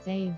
save.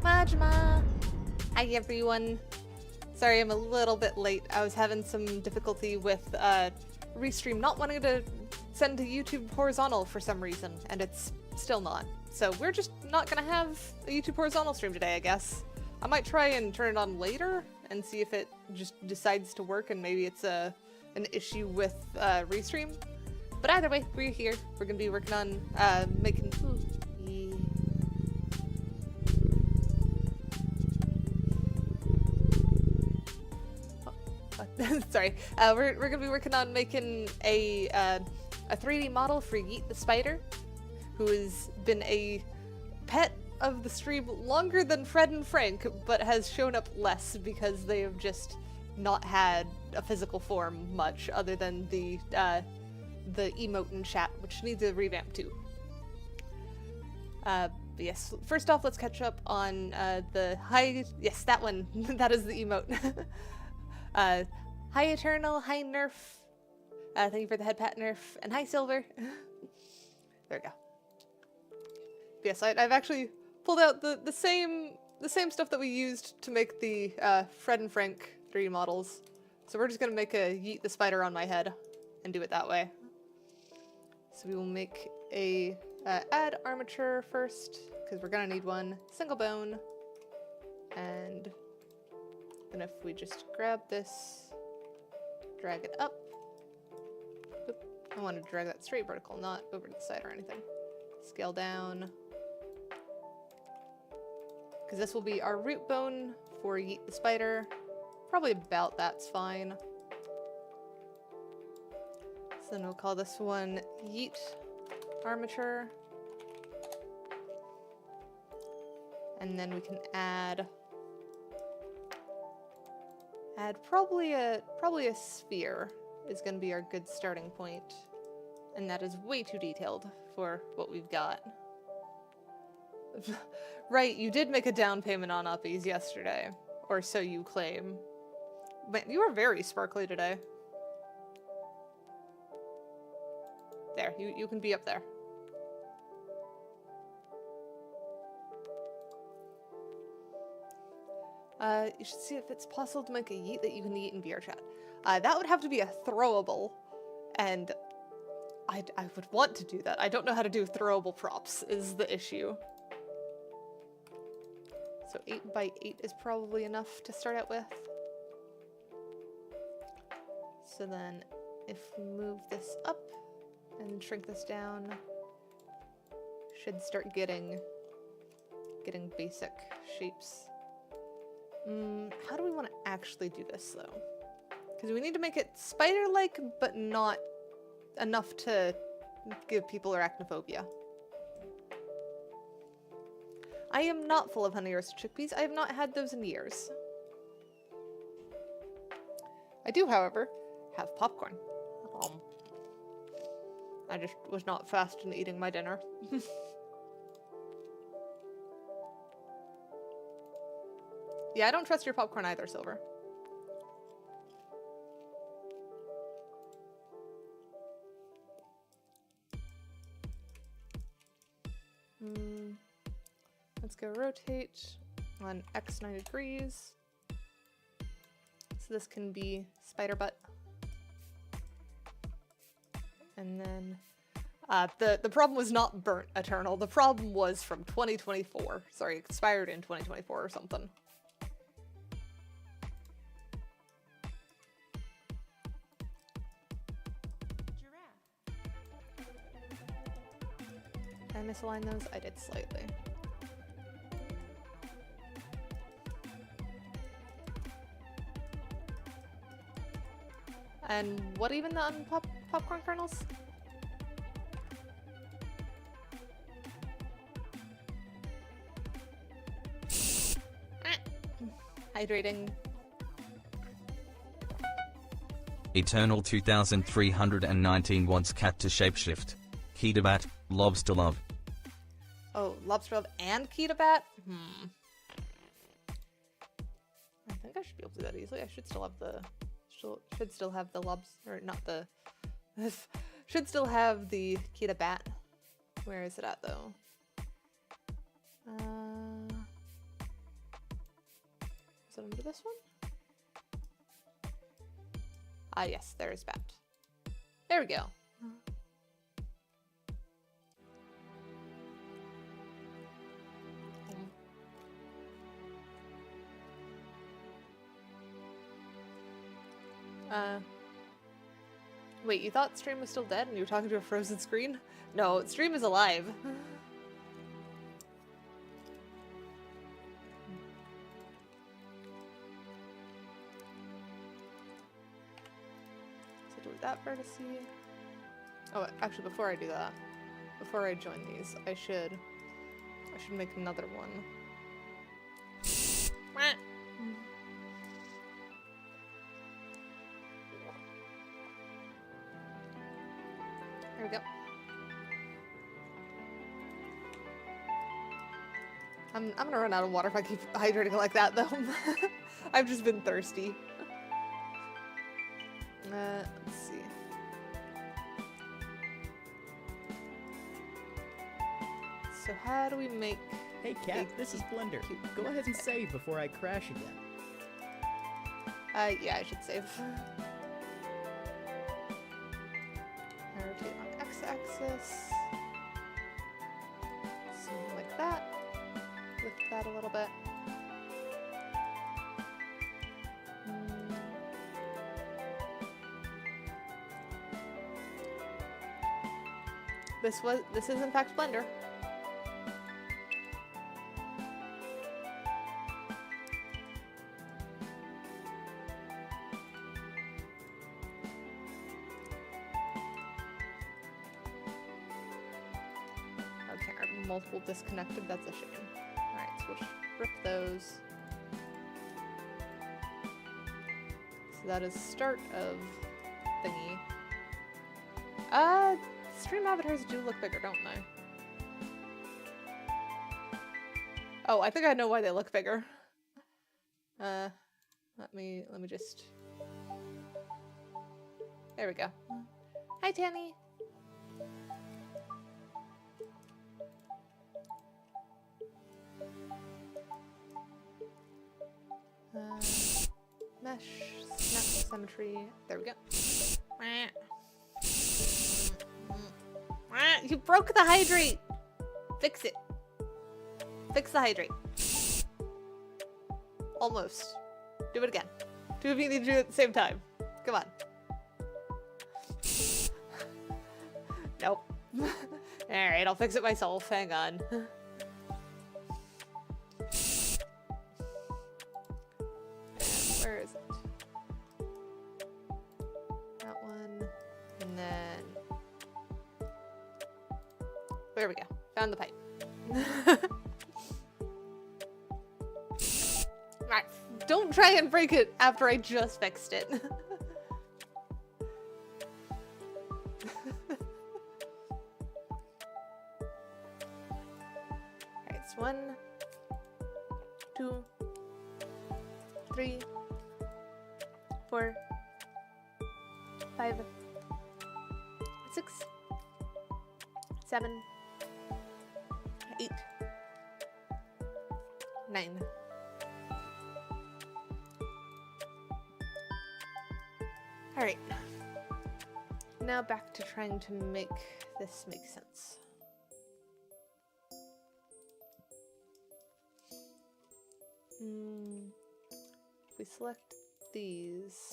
Majma! Hi everyone. Sorry I'm a little bit late. I was having some difficulty with Restream not wanting to send to YouTube horizontal for some reason, and it's still not. So we're just not gonna have a YouTube horizontal stream today, I guess. I might try and turn it on later and see if it just decides to work and maybe it's an issue with Restream. But either way, we're here. We're gonna be working on making... Sorry, we're gonna be working on making a 3D model for Yeet the spider, who has been a pet of the stream longer than Fred and Frank, but has shown up less because they have just not had a physical form much, other than the emote in chat, which needs a revamp too. But yes, first off, let's catch up on the hi. Yes, that one. That is the emote. Hi Eternal, hi Nerf, thank you for the head pat Nerf, and hi Silver. There we go. Yes, I've actually pulled out the same stuff that we used to make the Fred and Frank 3D models. So we're just gonna make a Yeet the spider on my head and do it that way. So we will make a add armature first, because we're gonna need one, single bone, and then if we just grab this, drag it up. Oop, I want to drag that straight vertical, not over to the side or anything. Scale down. Because this will be our root bone for Yeet the spider. Probably about that's fine. So then we'll call this one Yeet armature. And then we can add probably a sphere is going to be our good starting point, and that is way too detailed for what we've got. Right, you did make a down payment on Uppies yesterday, or so you claim. But you are very sparkly today. There, you can be up there. You should see if it's possible to make a Yeet that you can eat in VR chat. That would have to be a throwable, and I would want to do that. I don't know how to do throwable props, is the issue. So 8 by 8 is probably enough to start out with. So then, if we move this up and shrink this down, should start getting basic shapes. How do we want to actually do this, though? Because we need to make it spider-like, but not enough to give people arachnophobia. I am not full of honey roasted chickpeas. I have not had those in years. I do, however, have popcorn. I just was not fast in eating my dinner. Yeah, I don't trust your popcorn either, Silver. Let's go rotate on X 90 degrees. So this can be spider butt. And then the problem was not burnt eternal. The problem was from 2024. Sorry, expired in 2024 or something. Did I misalign those? I did slightly. And what even the popcorn kernels? Hydrating. Eternal 2319 wants cat to shapeshift. Keidakat, lobster love. Oh, lobster love and Keidakat? I think I should be able to do that easily. I should still have the... Should still have the lobster... Or not the... should still have the Keidakat. Where is it at, though? Is it under this one? Ah, yes, there is bat. There we go. Wait, you thought stream was still dead and you were talking to a frozen screen? No, stream is alive. So delete that vertice. Oh, actually, before I do that, before I join these, I should make another one. There we go. I'm gonna run out of water if I keep hydrating like that, though. I've just been thirsty. Let's see. So how do we make... Hey Cat, this is Blender. Go ahead and save before I crash again. Yeah, I should save. I rotate on x-axis. Something like that. Lift that a little bit. This is in fact Blender. Okay, our multiple disconnected, that's a shame. Alright, so we'll just rip those. So that is start of thingy. Stream avatars do look bigger, don't they? Oh, I think I know why they look bigger. Let me just... There we go. Hi, Tammy! Mesh, snap symmetry. There we go. You broke the hydrate! Fix it. Fix the hydrate. Almost. Do it again. Two of you need to do it at the same time. Come on. Nope. Alright, I'll fix it myself. Hang on. Where is it? there we go. Found the pipe. Alright, don't try and break it after I just fixed it. Alright, it's 1, 2, 3, 4, 5, 6, 7, 8, 9. Alright. Now back to trying to make this make sense. If we select these.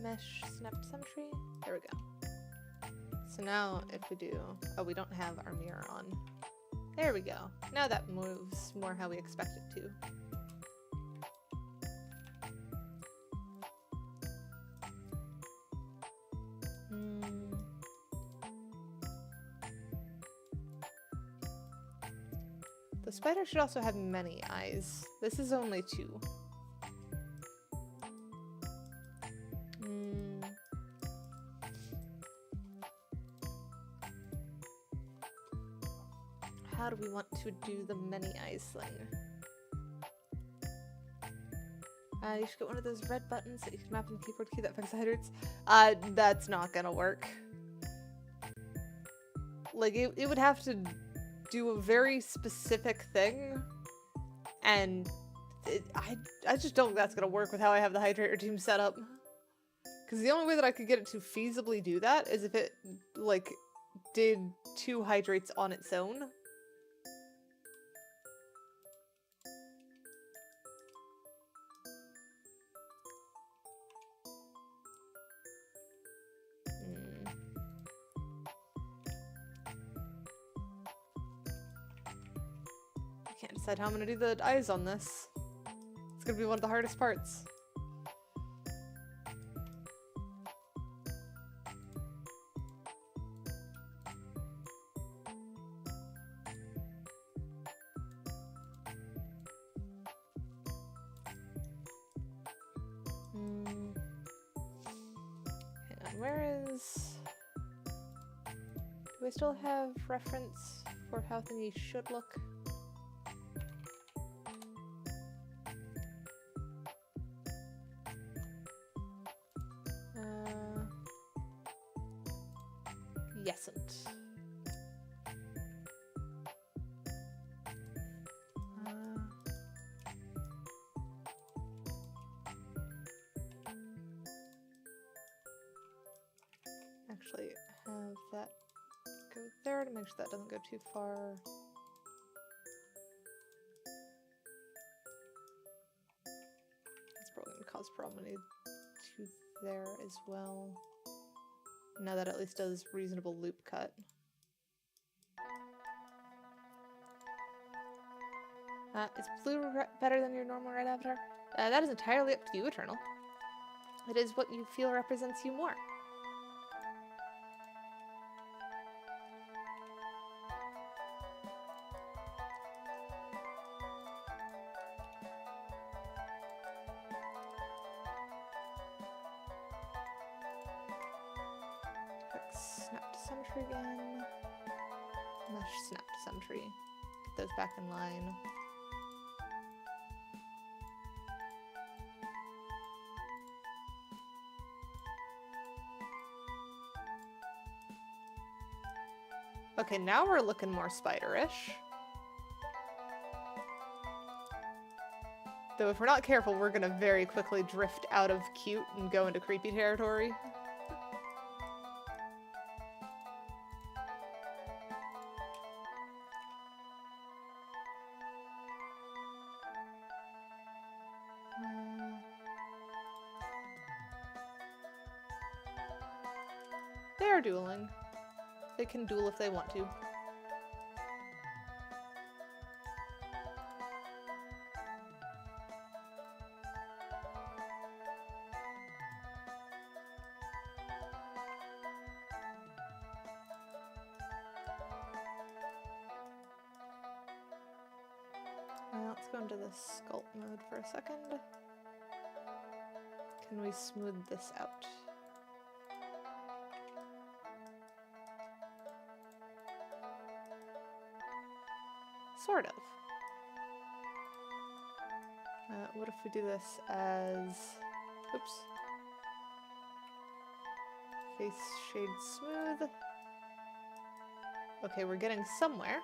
Mesh snap to symmetry. There we go. So now if we do, oh, we don't have our mirror on. There we go. Now that moves more how we expect it to. The spider should also have many eyes. This is only 2. How do we want to do the many eyes thing? You should get one of those red buttons that you can map in the keyboard key that affects the hydrants. That's not gonna work. Like, it would have to do a very specific thing, and I just don't think that's gonna work with how I have the hydrator team set up. Because the only way that I could get it to feasibly do that is if it, like, did 2 hydrates on its own. I can't decide how I'm gonna do the eyes on this. It's gonna be one of the hardest parts. Hang on, where is... Do I still have reference for how thingy should look? Yesn't. Actually, have that go there to make sure that doesn't go too far. That's probably going to cause problem. I need 2 there as well. Now that at least does reasonable loop cut. Is blue better than your normal red avatar? That is entirely up to you, Eternal. It is what you feel represents you more. Snap to symmetry again. Mesh snap to symmetry. Get those back in line. Okay, now we're looking more spiderish. Though if we're not careful, we're gonna very quickly drift out of cute and go into creepy territory. They are dueling. They can duel if they want to. go into the sculpt mode for a second. Can we smooth this out? Sort of. What if we do this as... Oops. Face shade smooth. Okay, we're getting somewhere.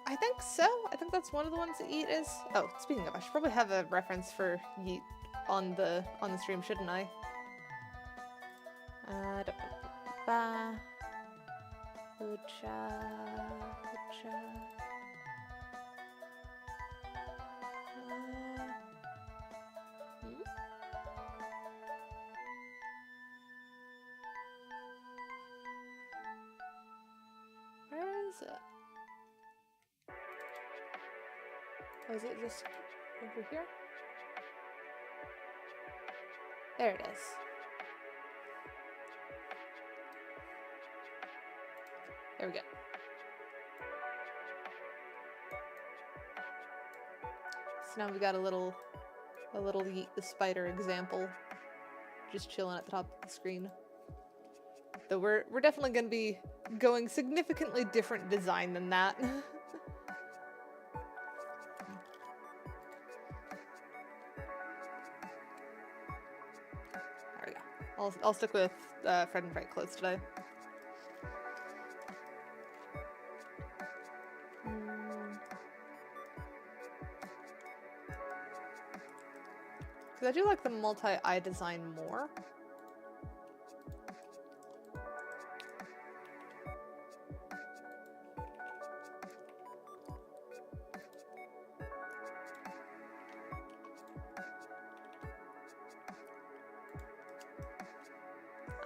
I think so. I think that's one of the ones that Yeet is. Oh, speaking of, I should probably have a reference for Yeet on the stream, shouldn't I? Where is it? Oh, is it just over here? There it is. There we go. So now we got a little Yeet the Spider example just chilling at the top of the screen. Though we're definitely going to be going significantly different design than that. There we go. I'll stick with Fred and Bright clothes today. Because I do like the multi-eye design more.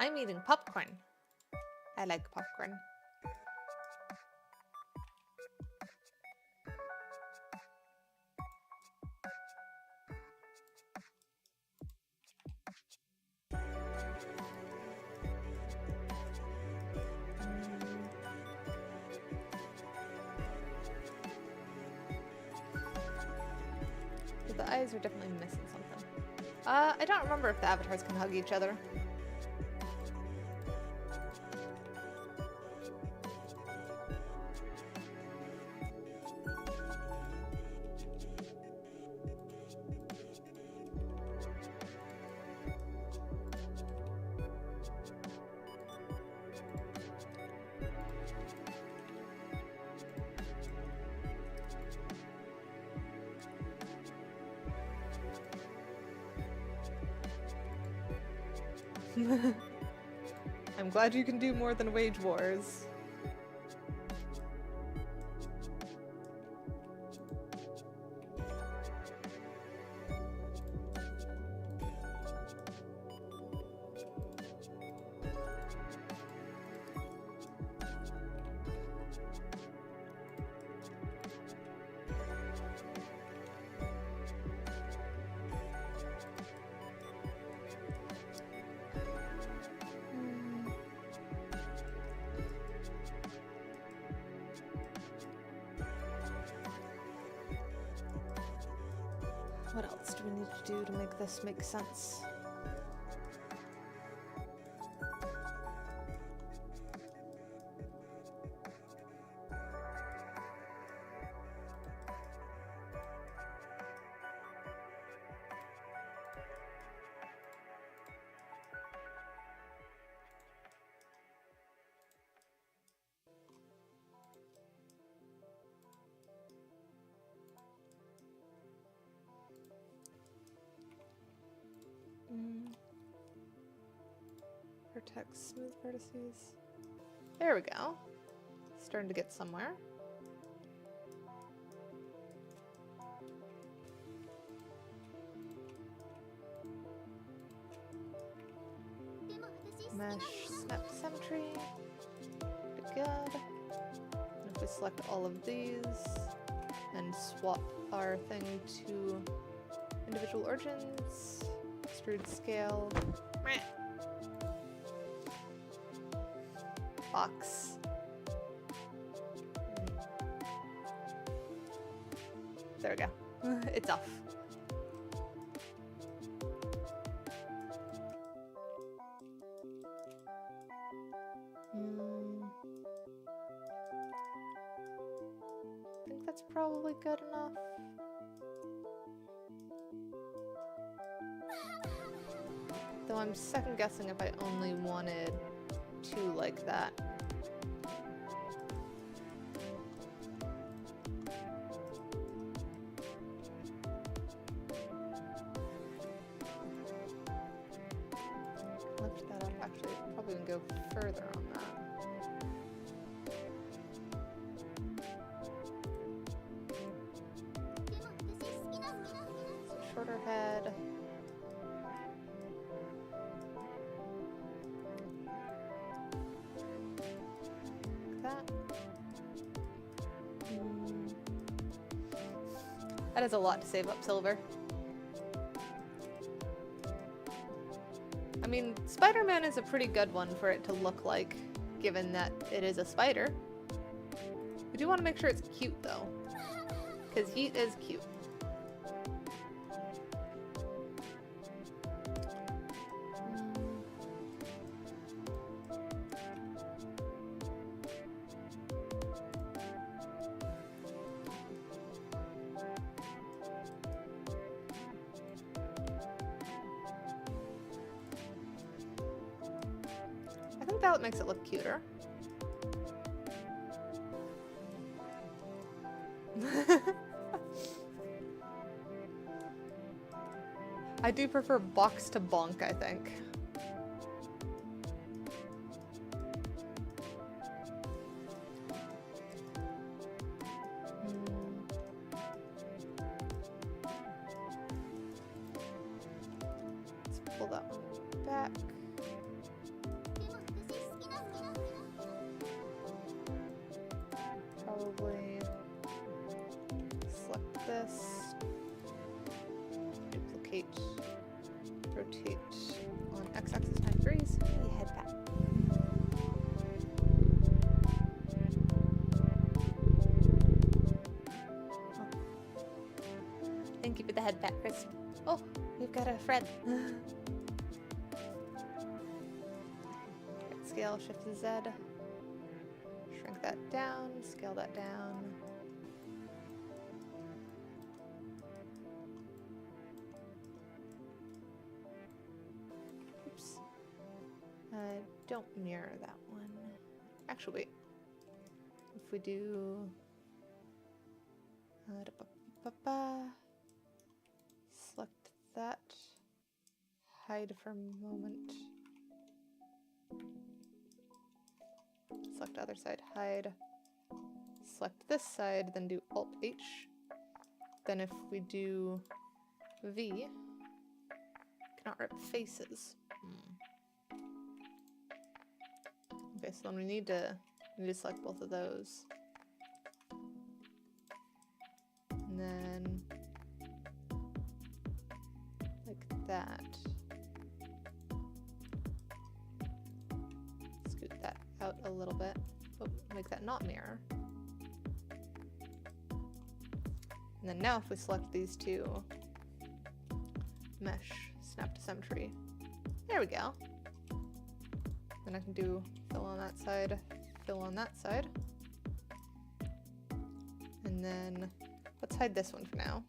I'm eating popcorn. I like popcorn. The eyes are definitely missing something. I don't remember if the avatars can hug each other. I'm glad you can do more than wage wars. What else do we need to do to make this make sense? Protect smooth vertices. There we go. Starting to get somewhere. Mesh, snap to symmetry. Pretty good. And if we select all of these and swap our thing to individual origins, extrude scale, box. There we go. It's off. I think that's probably good enough. Though I'm second guessing if I only wanted two like that. Lift that up. Actually, probably can go further on that. So shorter head. That. That is a lot to save up silver. I mean, Spider-Man is a pretty good one for it to look like, given that it is a spider. We do want to make sure it's cute, though, because he is cute. I think that makes it look cuter. I do prefer box to bonk, I think. Let's pull that one back. Probably select this, duplicate, rotate on x-axis times 3s, and head back. Oh. Thank you for the head back, Chris. Oh, we've got a friend. Scale, shift to Z. Shrink that down, scale that down. Oops. Don't mirror that one. Actually, wait. If we do... select that. Hide for a moment. Select other side, hide. Select this side, then do Alt-H. Then if we do V, cannot rip faces. Okay, so then we need to select both of those. And then like that. Scoot that out a little bit. Oh, make that not mirror. And then now if we select these two, mesh, snap to symmetry. There we go. Then I can do fill on that side, fill on that side. And then let's hide this one for now.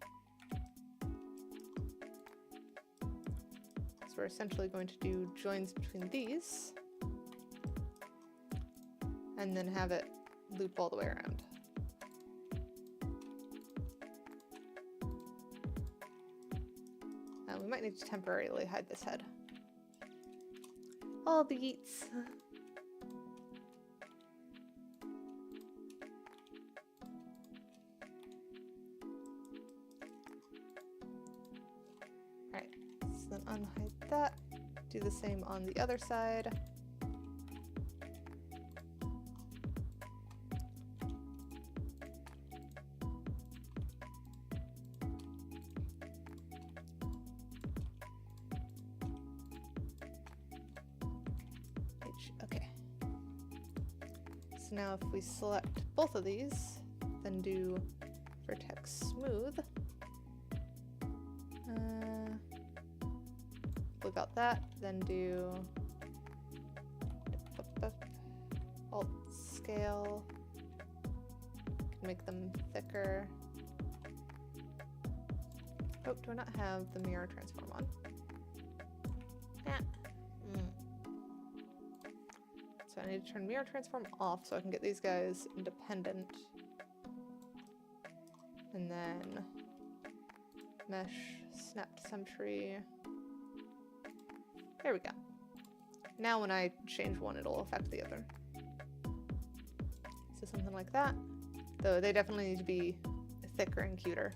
So we're essentially going to do joins between these and then have it loop all the way around. We might need to temporarily hide this head. All the yeets. Alright, so then unhide that. Do the same on the other side. image. Okay. So now if we select both of these, then do vertex smooth. We got that, then do alt scale. Can make them thicker. Oh, do I not have the mirror transform on? So I need to turn mirror transform off so I can get these guys independent. And then mesh, snap to symmetry. There we go. Now when I change one, it'll affect the other. So something like that. Though they definitely need to be thicker and cuter.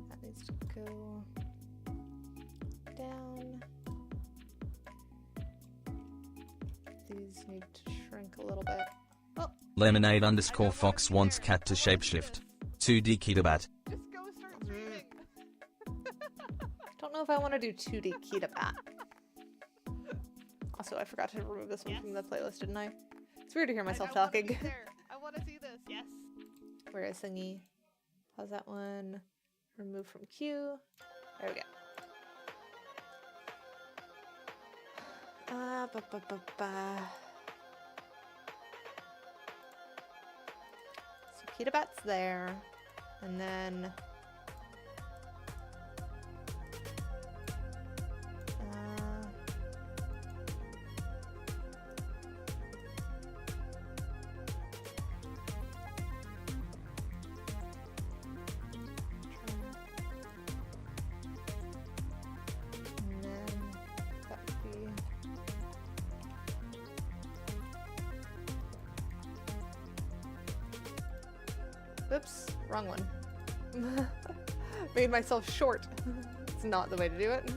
That needs to go down. These need to shrink a little bit. Oh. Lemonade_Fox wants cat to shapeshift. 2D Keidakat. Just go start streaming. Don't know if I want to do 2D Keidakat. Also, I forgot to remove this one from the playlist, didn't I? It's weird to hear myself talking. I want to see this. Yes. Where is thingy? How's that one? Remove from queue. There we go. So Keidakat's there, and then oops, wrong one. Made myself short. It's not the way to do it.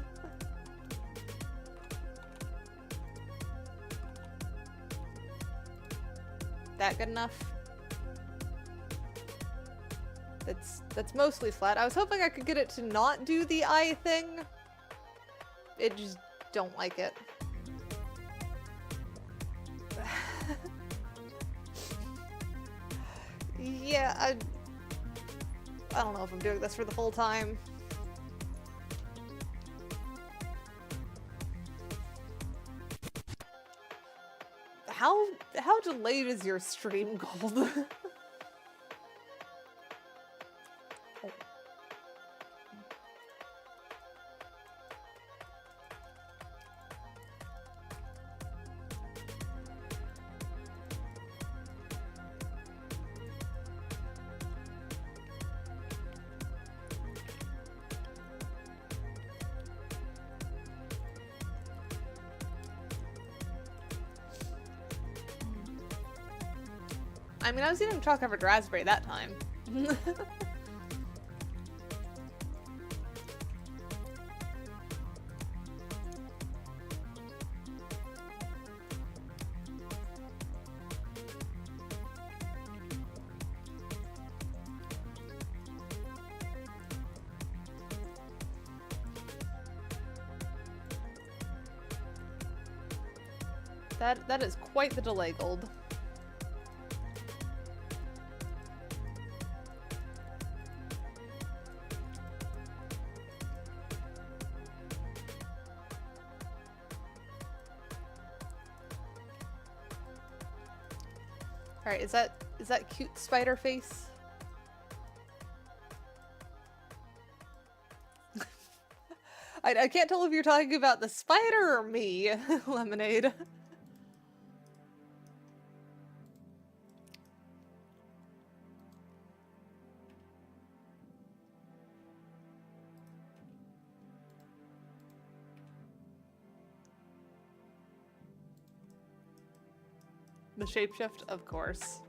That good enough? That's mostly flat. I was hoping I could get it to not do the eye thing. It just don't like it. Yeah, I don't know if I'm doing this for the full time. How delayed is your stream, Gold? I mean, I was eating chocolate-covered raspberry that time. That is quite the delay, Gold. Alright, is that cute spider face? I can't tell if you're talking about the spider or me, Lemonade. The shapeshift, of course.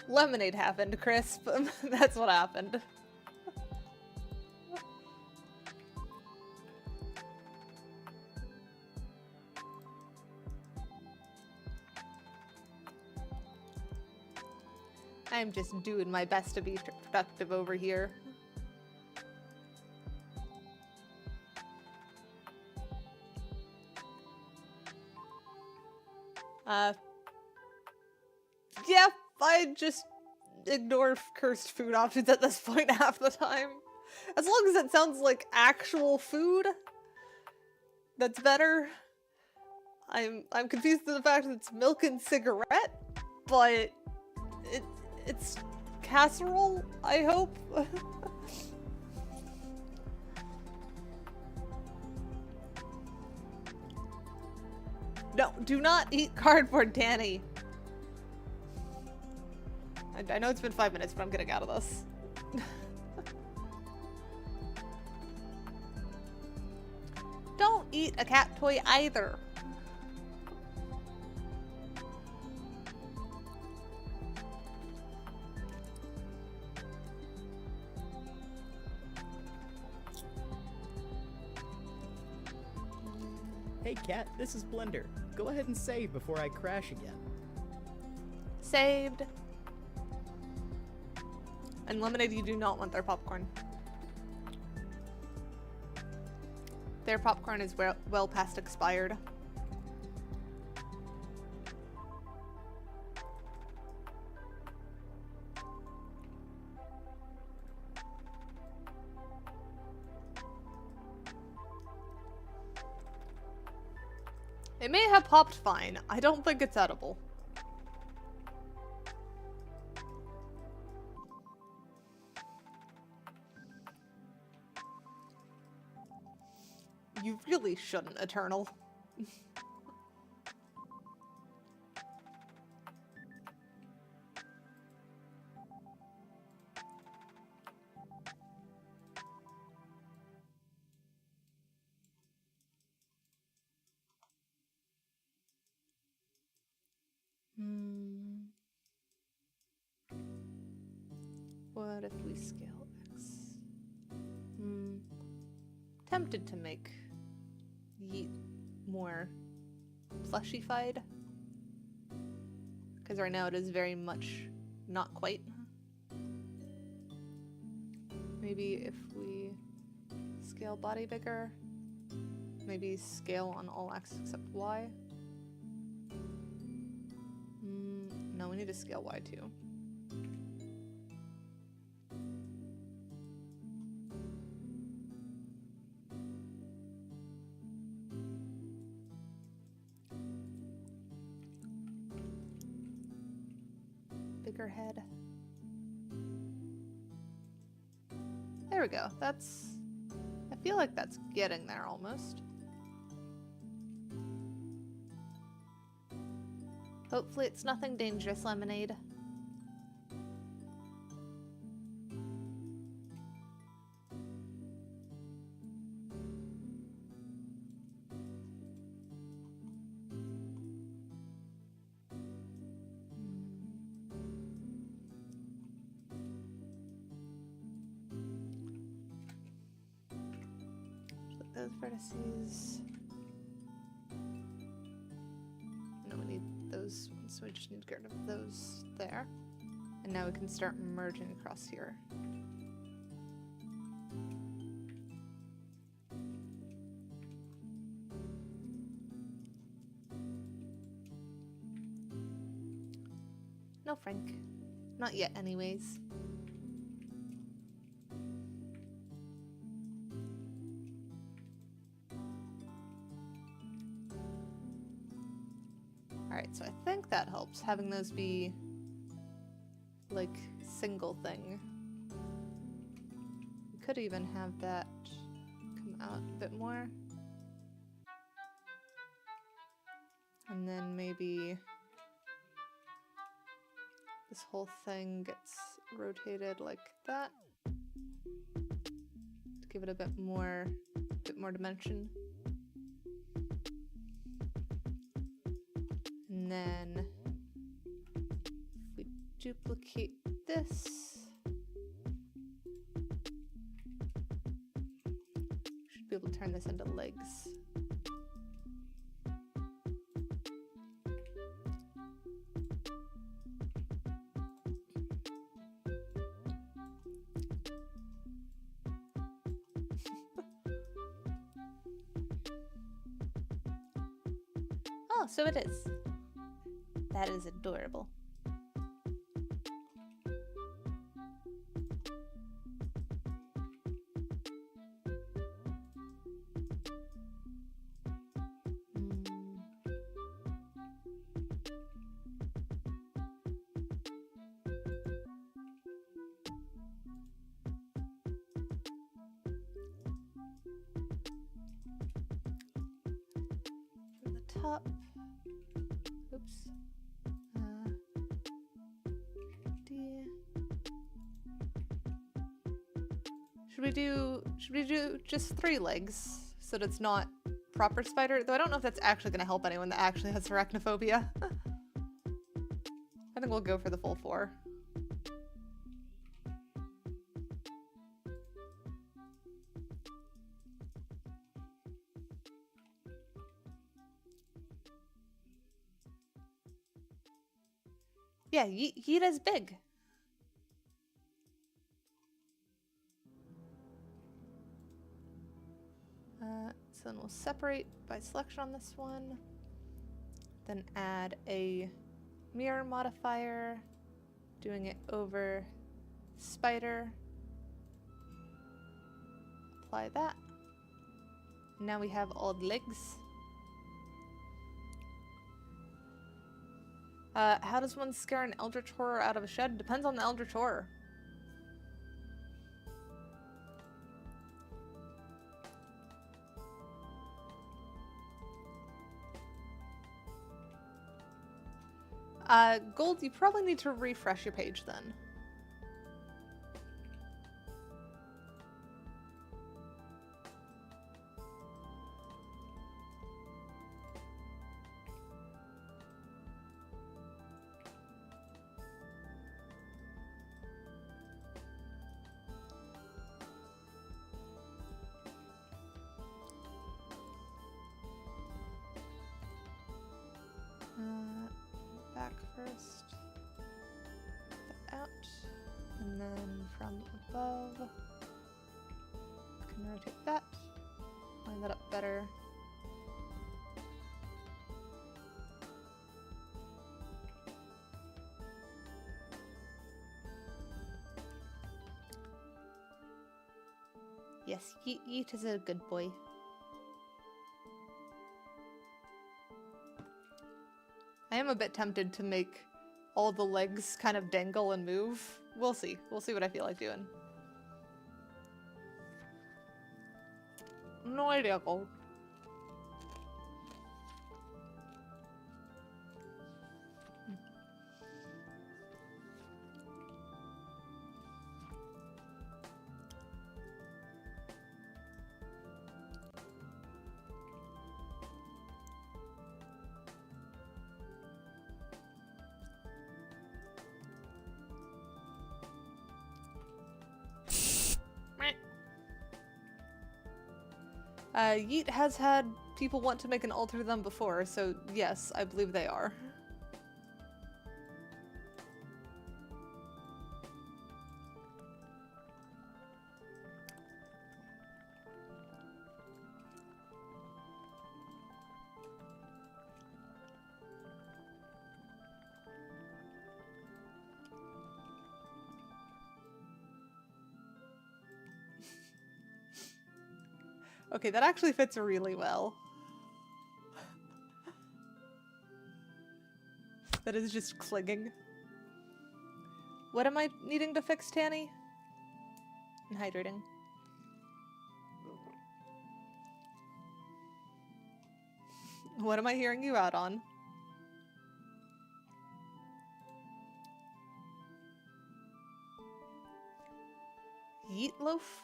Lemonade happened, Crisp. That's what happened. I'm just doing my best to be productive over here. Yeah, I just ignore cursed food options at this point half the time. As long as it sounds like actual food, that's better. I'm confused to the fact that it's milk and cigarette, but it's casserole, I hope. No, do not eat cardboard, Danny. I know it's been 5 minutes, but I'm getting out of this. Don't eat a cat toy either. Hey cat, this is Blender. Go ahead and save before I crash again. Saved. And Lemonade, you do not want their popcorn. Their popcorn is well past expired. It may have popped fine. I don't think it's edible. You really shouldn't, Eternal. What if we scale X? Tempted to make Yeet more fleshy-fied. Because right now it is very much not quite. Maybe if we scale body bigger, maybe scale on all axes except Y. No, we need to scale Y too. Bigger head. There we go. That's... I feel like that's getting there almost. Hopefully it's nothing dangerous, Lemonade. Those vertices. No, we need those ones, so we just need to get rid of those there. And now we can start merging across here. No, Frank. Not yet, anyways. Alright, so I think that helps, having those be, like, single thing. We could even have that come out a bit more. And then maybe this whole thing gets rotated like that. To give it a bit more dimension. And then if we duplicate this. Should be able to turn this into legs. Oh, so it is. That is adorable. From the top. Oops. D. Should we do just 3 legs so that it's not proper spider? Though I don't know if that's actually going to help anyone that actually has arachnophobia. I think we'll go for the full 4. Yeah, Yeet is big. So then we'll separate by selection on this one. Then add a mirror modifier, doing it over spider. Apply that. Now we have all the legs. How does one scare an eldritch horror out of a shed? Depends on the eldritch horror. Gold, you probably need to refresh your page then. Back first, out, and then from above, can rotate that, line that up better. Yes, Yeet is a good boy. I am a bit tempted to make all the legs kind of dangle and move. We'll see. We'll see what I feel like doing. No idea, Gold. Yeet has had people want to make an altar to them before, so yes, I believe they are. Okay, that actually fits really well. That is just clinging. What am I needing to fix, Tanny? And hydrating. What am I hearing you out on? Yeet loaf?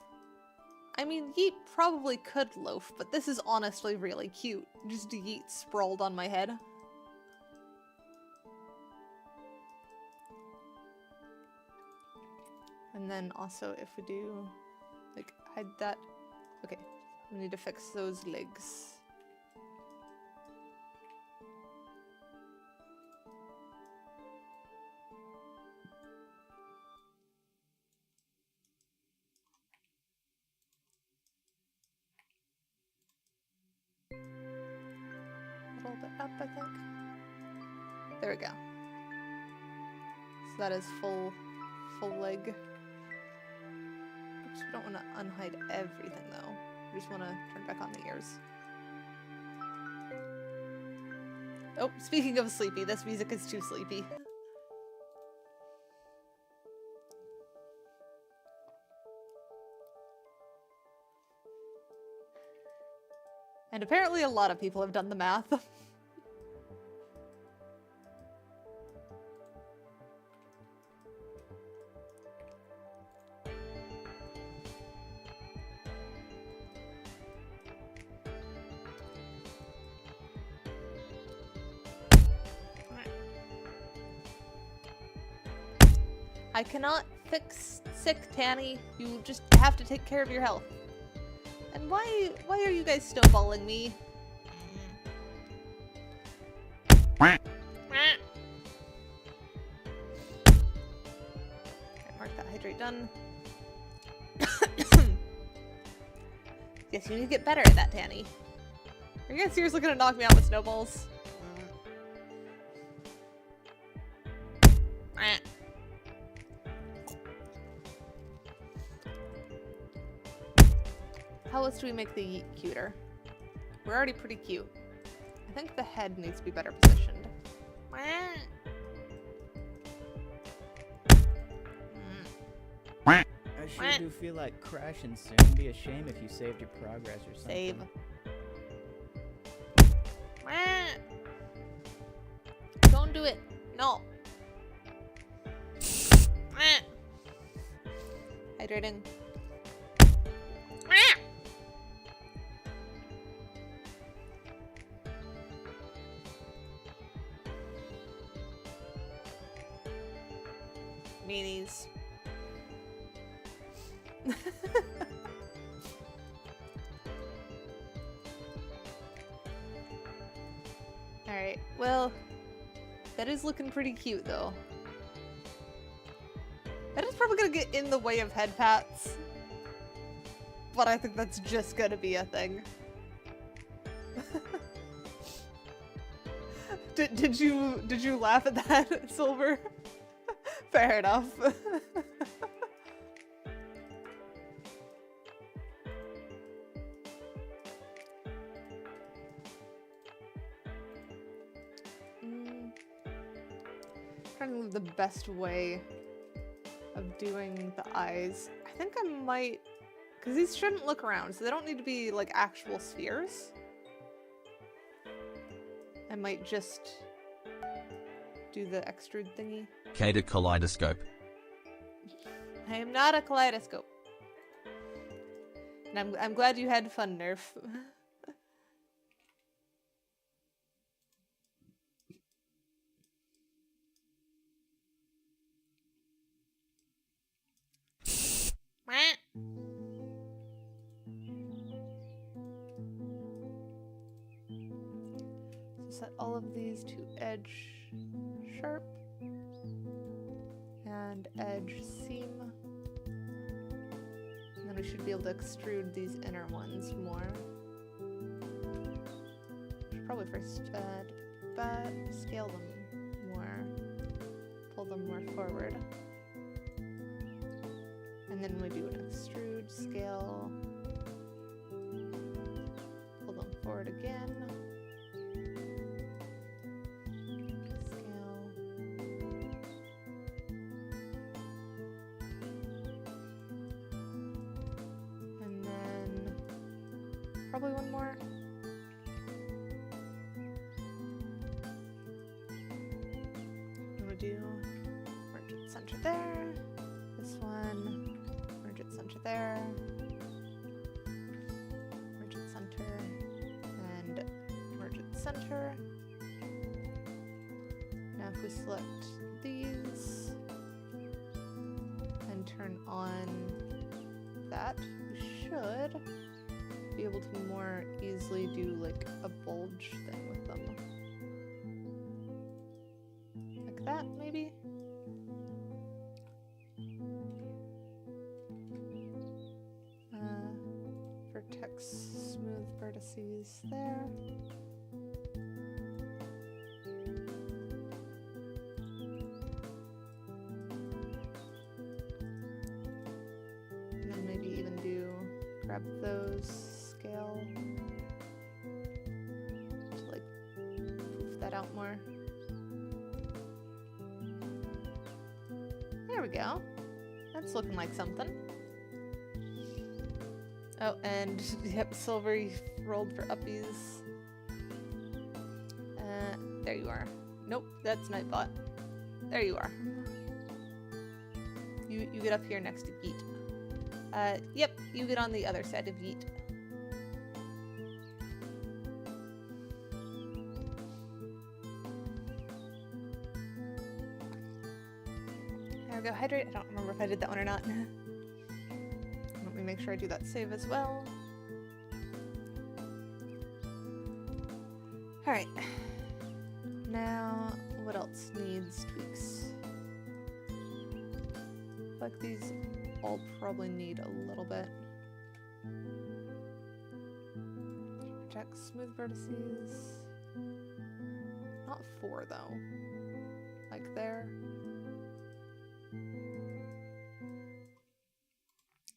I mean, Yeet probably could loaf, but this is honestly really cute. Just Yeet sprawled on my head. And then also if we do, like, hide that. Okay, we need to fix those legs. A little bit up, I think. There we go. So that is full leg. Oops, we don't want to unhide everything though. We just want to turn back on the ears. Oh, speaking of sleepy, this music is too sleepy. And apparently a lot of people have done the math. I cannot fix sick, Tanny. You just have to take care of your health. And why are you guys snowballing me? Okay, mark that hydrate done. Yes, you need to get better at that, Tanny. Are you guys seriously gonna knock me out with snowballs? How else do we make the yeet cuter? We're already pretty cute. I think the head needs to be better positioned. I sure do feel like crashing soon. It'd be a shame if you saved your progress or something. Save. Don't do it. No. Hydrating. Meanies. Alright, well, that is looking pretty cute though. That is probably gonna get in the way of head pats. But I think that's just gonna be a thing. Did you laugh at that, Silver? Fair enough. Trying to think of the best way of doing the eyes. I think I might, because these shouldn't look around, so they don't need to be like actual spheres. I might just do the extrude thingy. Keidakat kaleidoscope. I am not a kaleidoscope. And I'm glad you had fun, Nerf. So set all of these to edge sharp and edge seam. And then we should be able to extrude these inner ones more. Should probably first scale them more, pull them more forward. And then we do an extrude, scale, pull them forward again, scale, and then probably one more. I'm gonna do merge at center there, this one. Merge at center there, merge at center, and merge at center. Now if we select these and and turn on that, we should be able to more easily do like a bulge thing with them. Like that, maybe? Vertex smooth vertices there. And then maybe even grab those, scale, to like poof that out more. There we go. That's looking like something. Oh, and yep, silvery rolled for uppies. There you are. Nope, that's Nightbot. There you are. You get up here next to Yeet. Yep, you get on the other side of Yeet. There we go, hydrate. I don't remember if I did that one or not. Let me make sure I do that save as well. Alright. Now, what else needs tweaks? Like these all probably need a little bit. Project smooth vertices. Not 4 though. Like there.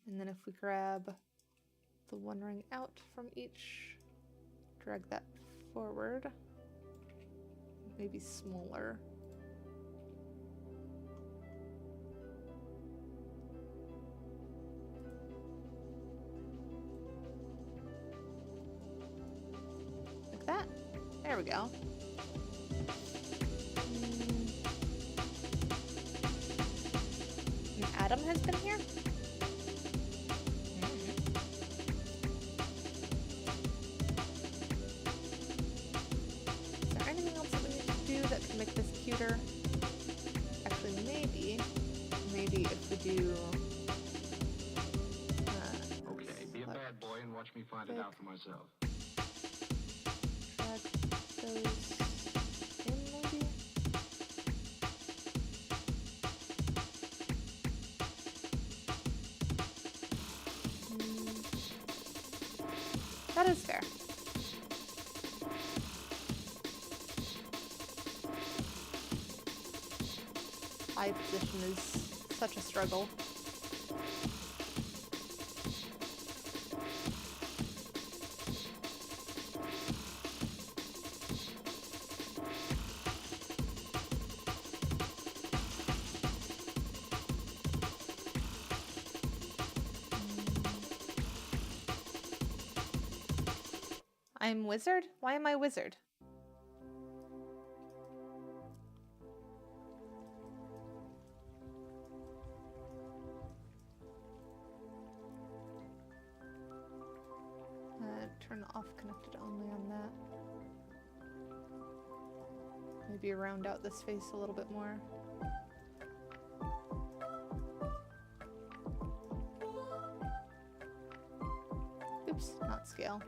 And then if we grab the one ring out from each, drag that forward, maybe smaller. Like that. There we go. And Adam has been here? Make this cuter. Actually, maybe if we do. Okay, be a bad boy and watch me find it out for myself. Drag those in, maybe. That is fair. Eye position is such a struggle. I'm wizard? Why am I wizard? Turn off connected only on that. Maybe round out this face a little bit more. Oops, not scale.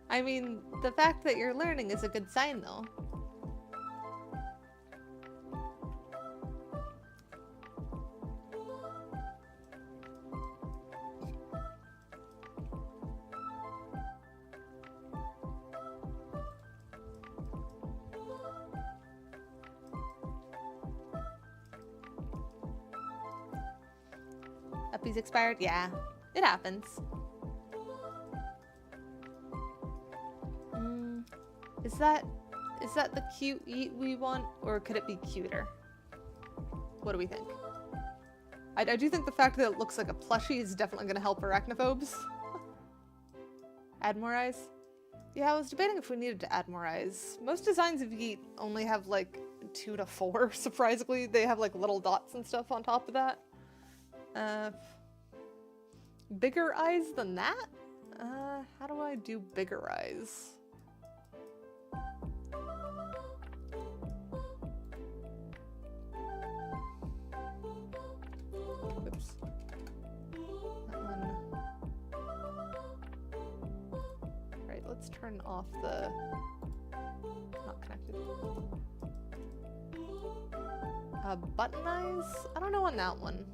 I mean, the fact that you're learning is a good sign though. Uppies expired? Yeah, it happens. Is that the cute eat we want, or could it be cuter? What do we think? I do think the fact that it looks like a plushie is definitely going to help arachnophobes. Add more eyes? Yeah, I was debating if we needed to add more eyes. Most designs of Yeet only have like 2 to 4, surprisingly. They have like little dots and stuff on top of that. Bigger eyes than that? How do I do bigger eyes? let's turn off the... Not connected. Button eyes? I don't know on that one.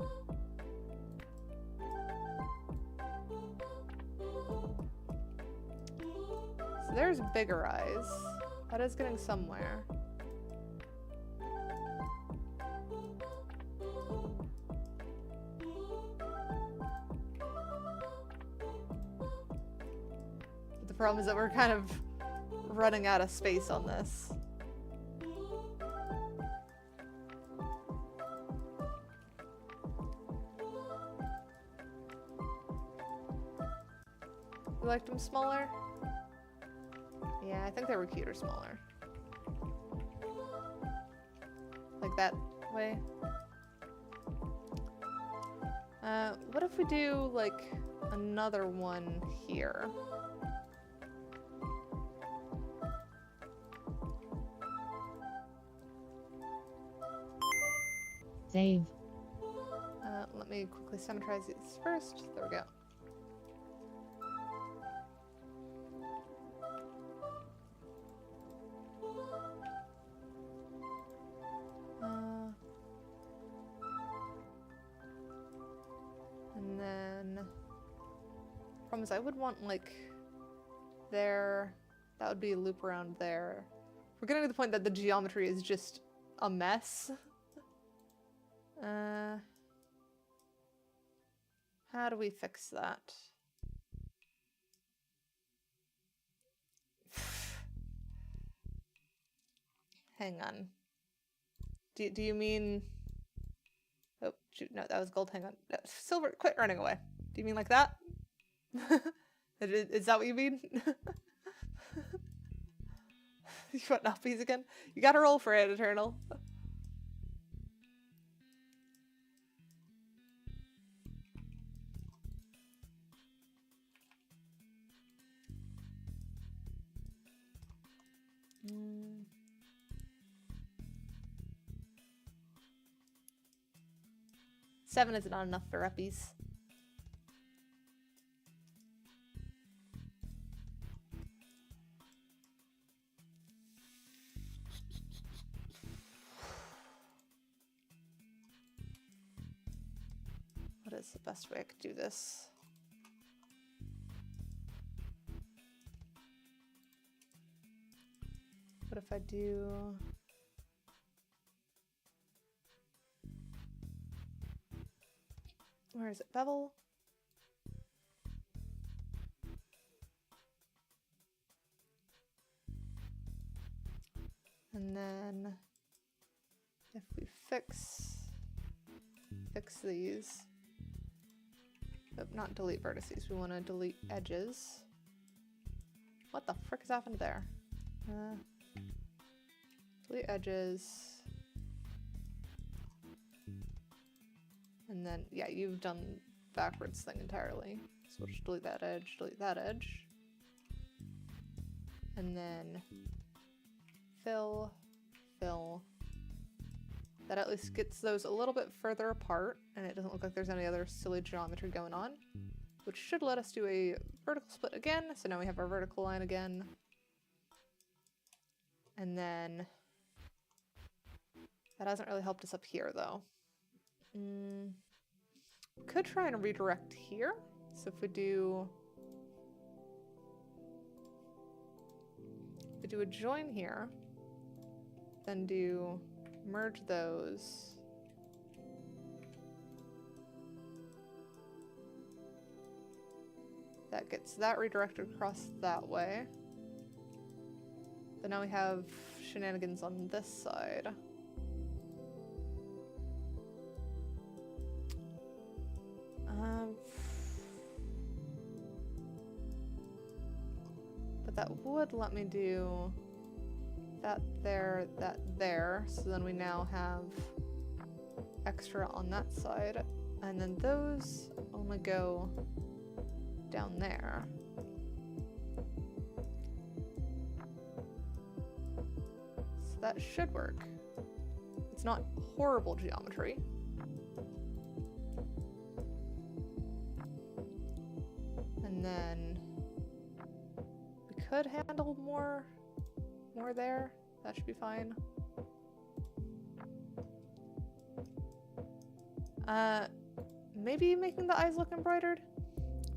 So there's bigger eyes. That is getting somewhere. But the problem is that we're kind of running out of space on this. You liked them smaller? Yeah, I think they were cuter smaller. Like that way. What if we do, like, another one here? Save. Let me quickly symmetrize these first. There we go. And then, problem is I would want like there, that would be a loop around there. We're getting to the point that the geometry is just a mess. How do we fix that? Hang on. Do you mean... Oh, shoot, no, that was gold. Hang on. Silver, quit running away. Do you mean like that? Is that what you mean? You want nappies again? You gotta roll for it, Eternal. Seven is not enough for uppies. What is the best way I could do this? What if I do... Where is it? Bevel? And then if we fix these, oh, not delete vertices, we want to delete edges. What the frick has happened there? Delete edges. And then, yeah, you've done backwards thing entirely. So we'll just delete that edge. And then fill. That at least gets those a little bit further apart, and it doesn't look like there's any other silly geometry going on, which should let us do a vertical split again. So now we have our vertical line again. And then that hasn't really helped us up here, though. Could try and redirect here. So if we do a join here, then do merge those. That gets that redirected across that way. But now we have shenanigans on this side. But that would let me do that there, so then we now have extra on that side, and then those only go down there. So that should work. It's not horrible geometry. And then we could handle more there. That should be fine. Maybe making the eyes look embroidered?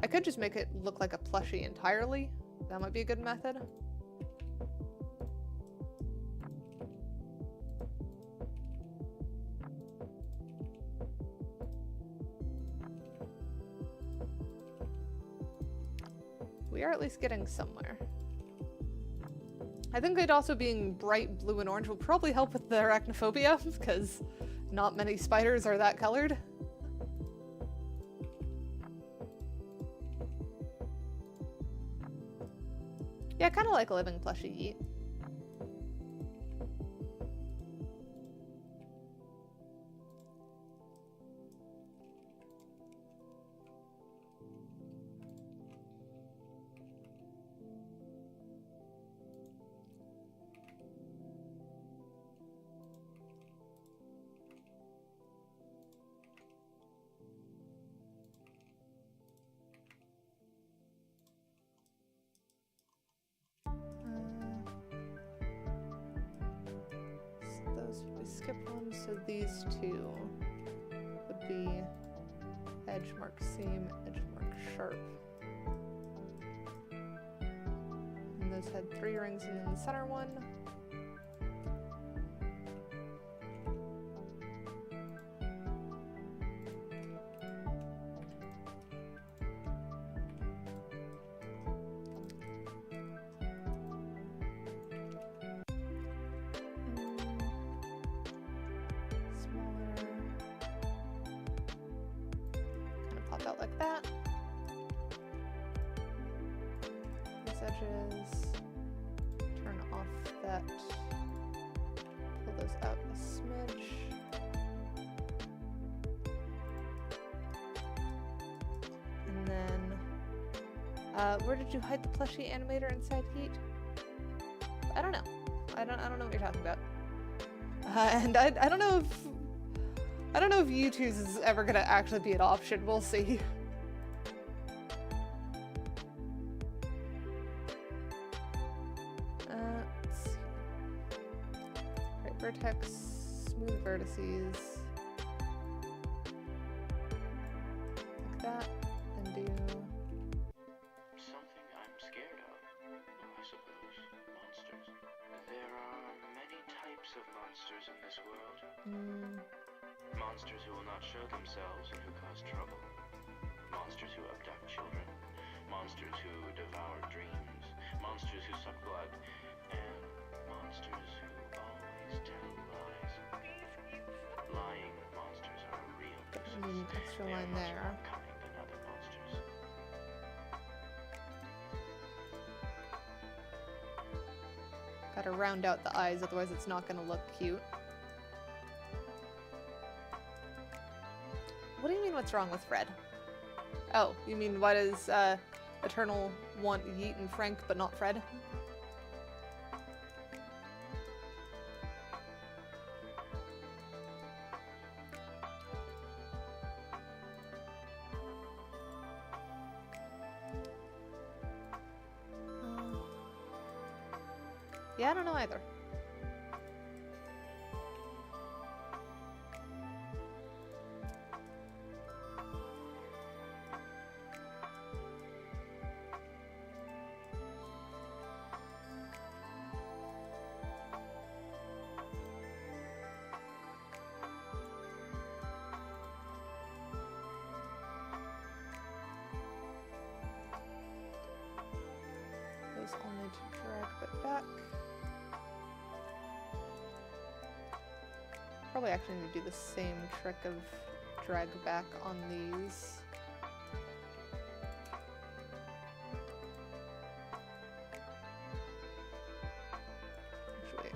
I could just make it look like a plushie entirely. That might be a good method. We are at least getting somewhere. I think it also being bright blue and orange will probably help with the arachnophobia, because not many spiders are that colored. Yeah, I kind of like a living plushie yeet. We skipped one, so these two would be edge mark seam, edge mark sharp. And those had 3 rings in the center one. Out like that. These edges, turn off that, pull those out a smidge. And then, where did you hide the plushie animator inside Heat? I don't know. I don't know what you're talking about. And I don't know if U2's is ever gonna actually be an option. We'll see. Let's see. Right, vertex, smooth vertices. Like that. And do... Something I'm scared of, I suppose. Monsters. There are many types of monsters in this world. Monsters who will not show themselves and who cause trouble. Monsters who abduct children. Monsters who devour dreams. Monsters who suck blood. And monsters who always tell lies. Lying monsters are a real nuisance. Extra They are line much there. more cunning than other monsters. Gotta round out the eyes, otherwise it's not gonna look cute. What do you mean what's wrong with Fred? Oh, you mean why does Eternal want Yeet and Frank but not Fred? Yeah, I don't know either. Those all need to drag a bit back. Probably actually need to do the same trick of drag back on these. Actually,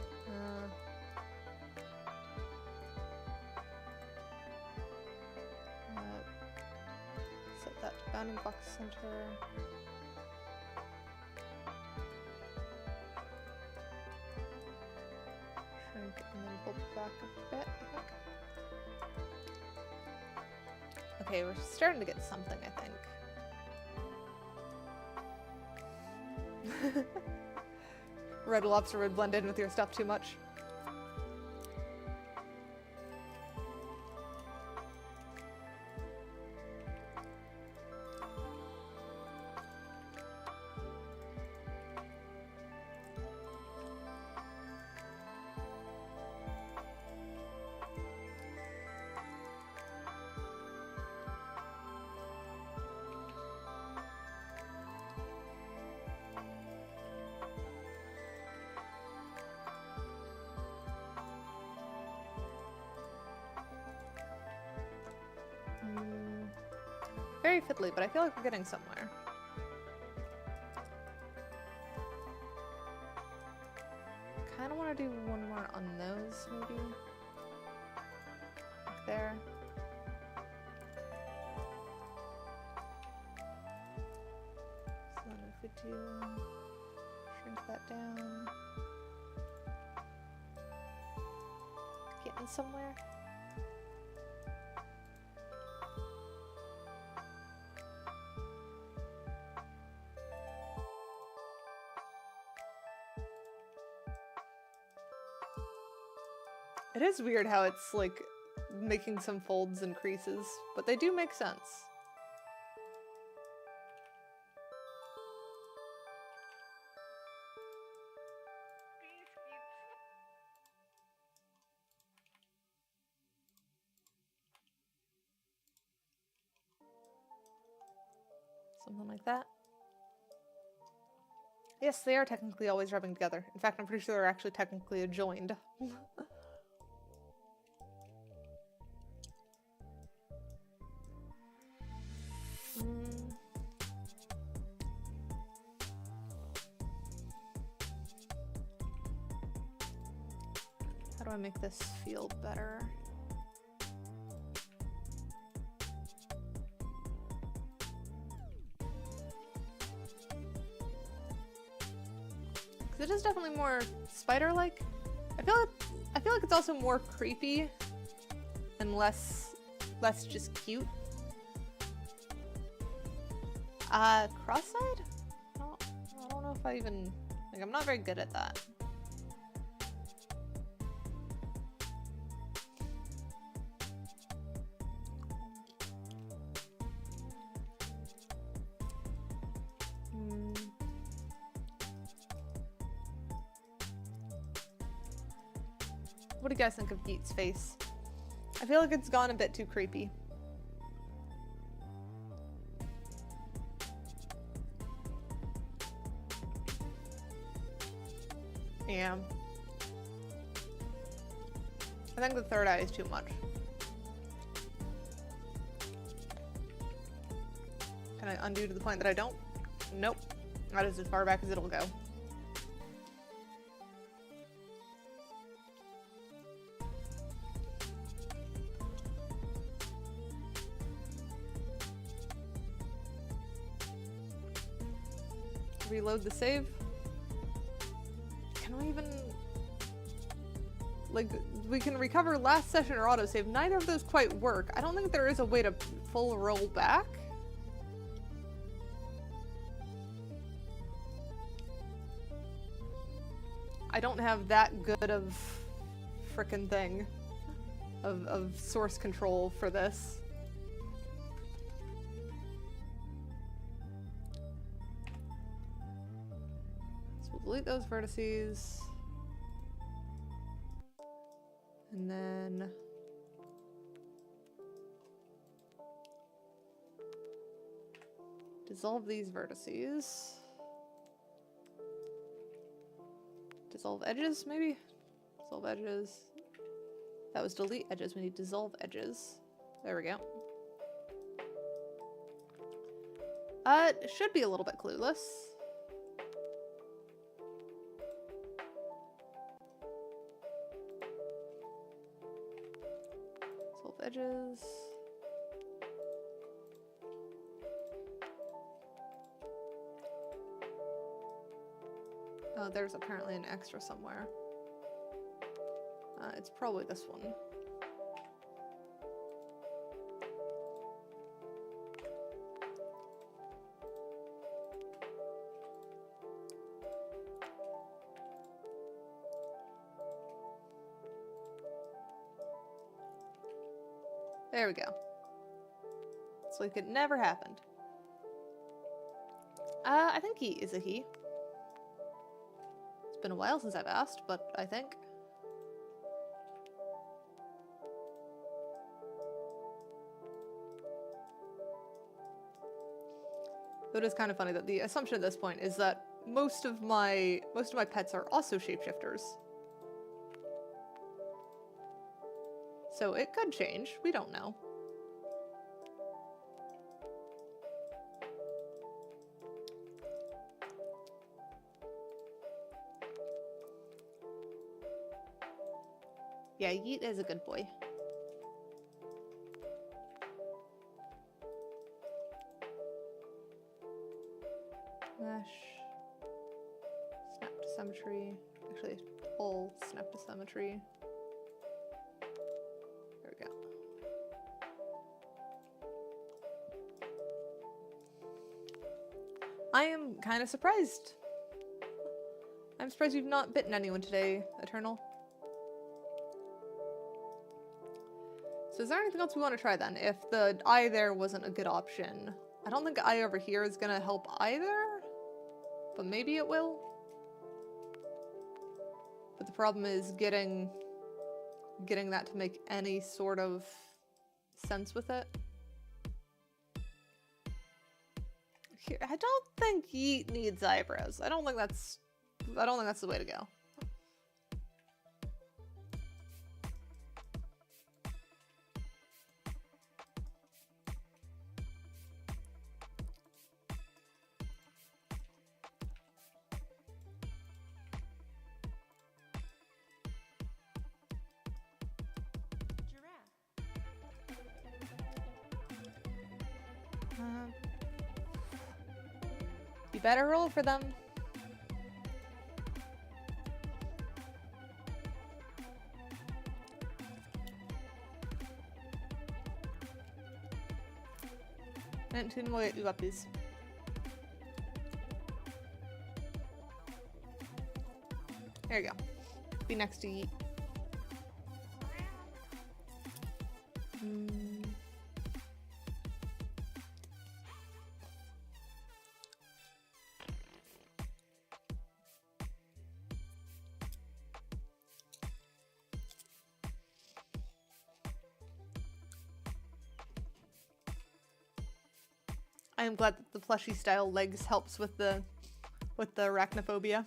set that to bounding box center. And then pull back a bit, I think. Okay, we're starting to get something, I think. Red lobster would blend in with your stuff too much. Very fiddly, but I feel like we're getting somewhere. Kind of want to do one more on those, maybe. Like there. So then if we do shrink that down, getting somewhere. It is weird how it's like making some folds and creases, but they do make sense. Something like that. Yes, they are technically always rubbing together. In fact, I'm pretty sure they're actually technically adjoined. How do I make this feel better? Because it is definitely more spider-like. I feel like it's also more creepy and less just cute. Cross-side? I don't know if I even, like, I'm not very good at that. What do you guys think of Geet's face? I feel like it's gone a bit too creepy. Yeah. I think the third eye is too much. Can I undo to the point that I don't? Nope. That is as far back as it'll go. Reload the save. Can we even... Like, we can recover last session or autosave. Neither of those quite work. I don't think there is a way to full roll back. I don't have that good of frickin' thing of source control for this. So we'll delete those vertices. And then dissolve these vertices. Dissolve edges, maybe? Dissolve edges. That was delete edges. We need dissolve edges. There we go. It should be a little bit clueless. Dissolve edges. Oh, there's apparently an extra somewhere. It's probably this one. There we go. It's like it never happened. I think he is a he. It's been a while since I've asked, but I think. Though it is kind of funny that the assumption at this point is that most of my pets are also shapeshifters. So it could change. We don't know. Yeah, Yeet is a good boy. Mesh. Snap to symmetry. Actually, whole snap to symmetry. There we go. I am kind of surprised. I'm surprised you've not bitten anyone today, Eternal. So is there anything else we want to try then? If the eye there wasn't a good option. I don't think eye over here is going to help either. But maybe it will. But the problem is getting that to make any sort of sense with it. Here, I don't think Yeet needs eyebrows. I don't think that's the way to go. You better roll for them. And two more guppies. There you go. Be next to Yeet. I am glad that the plushie style legs helps with the arachnophobia.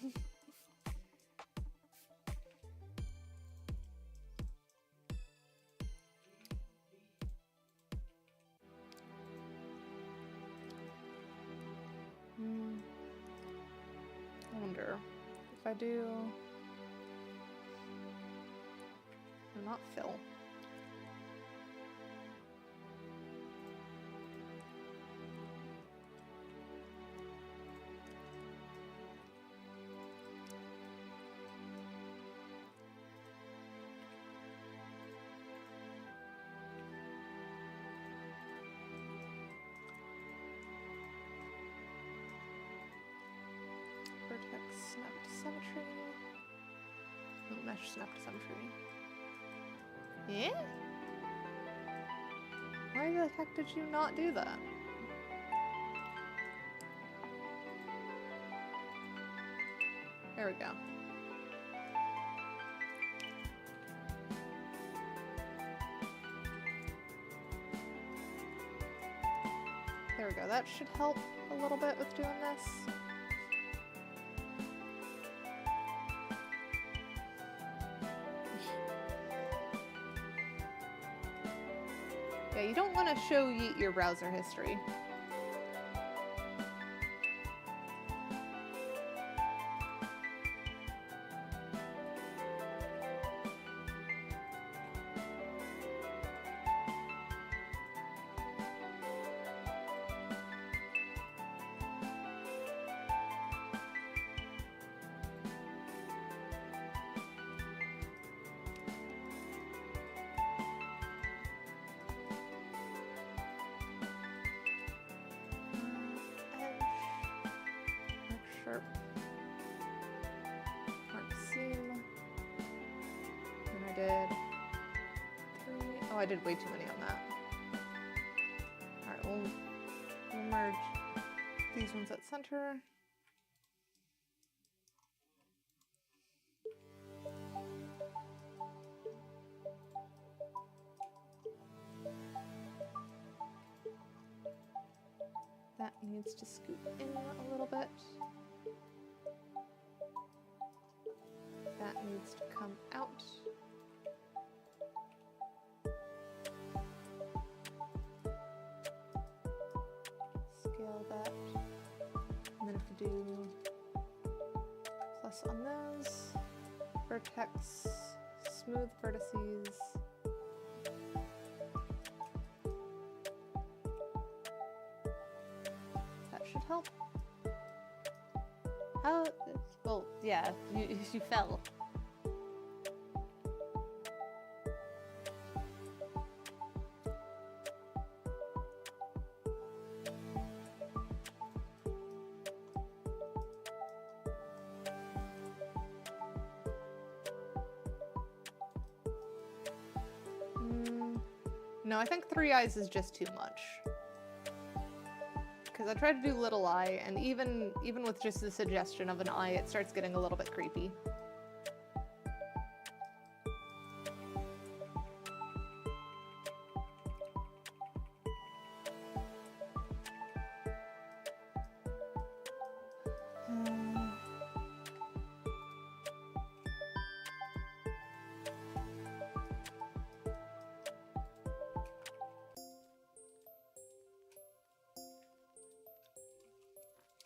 I wonder if I do not fill. Snap to symmetry. Oh, mesh snap to symmetry. Yeah? Why the heck did you not do that? There we go. There we go. That should help a little bit with doing this. Yeah, you don't want to show Yeet your browser history. Sharp. Mark seam. And I did 3. Oh, I did way too many on that. merge these ones at center. That needs to scoot in a little bit. That needs to come out. Scale that. And then if we do plus on those, vertex, smooth vertices. That should help. How? Well, yeah, you fell. No, I think 3 eyes is just too much. Because I tried to do little eye, and even with just the suggestion of an eye, it starts getting a little bit creepy.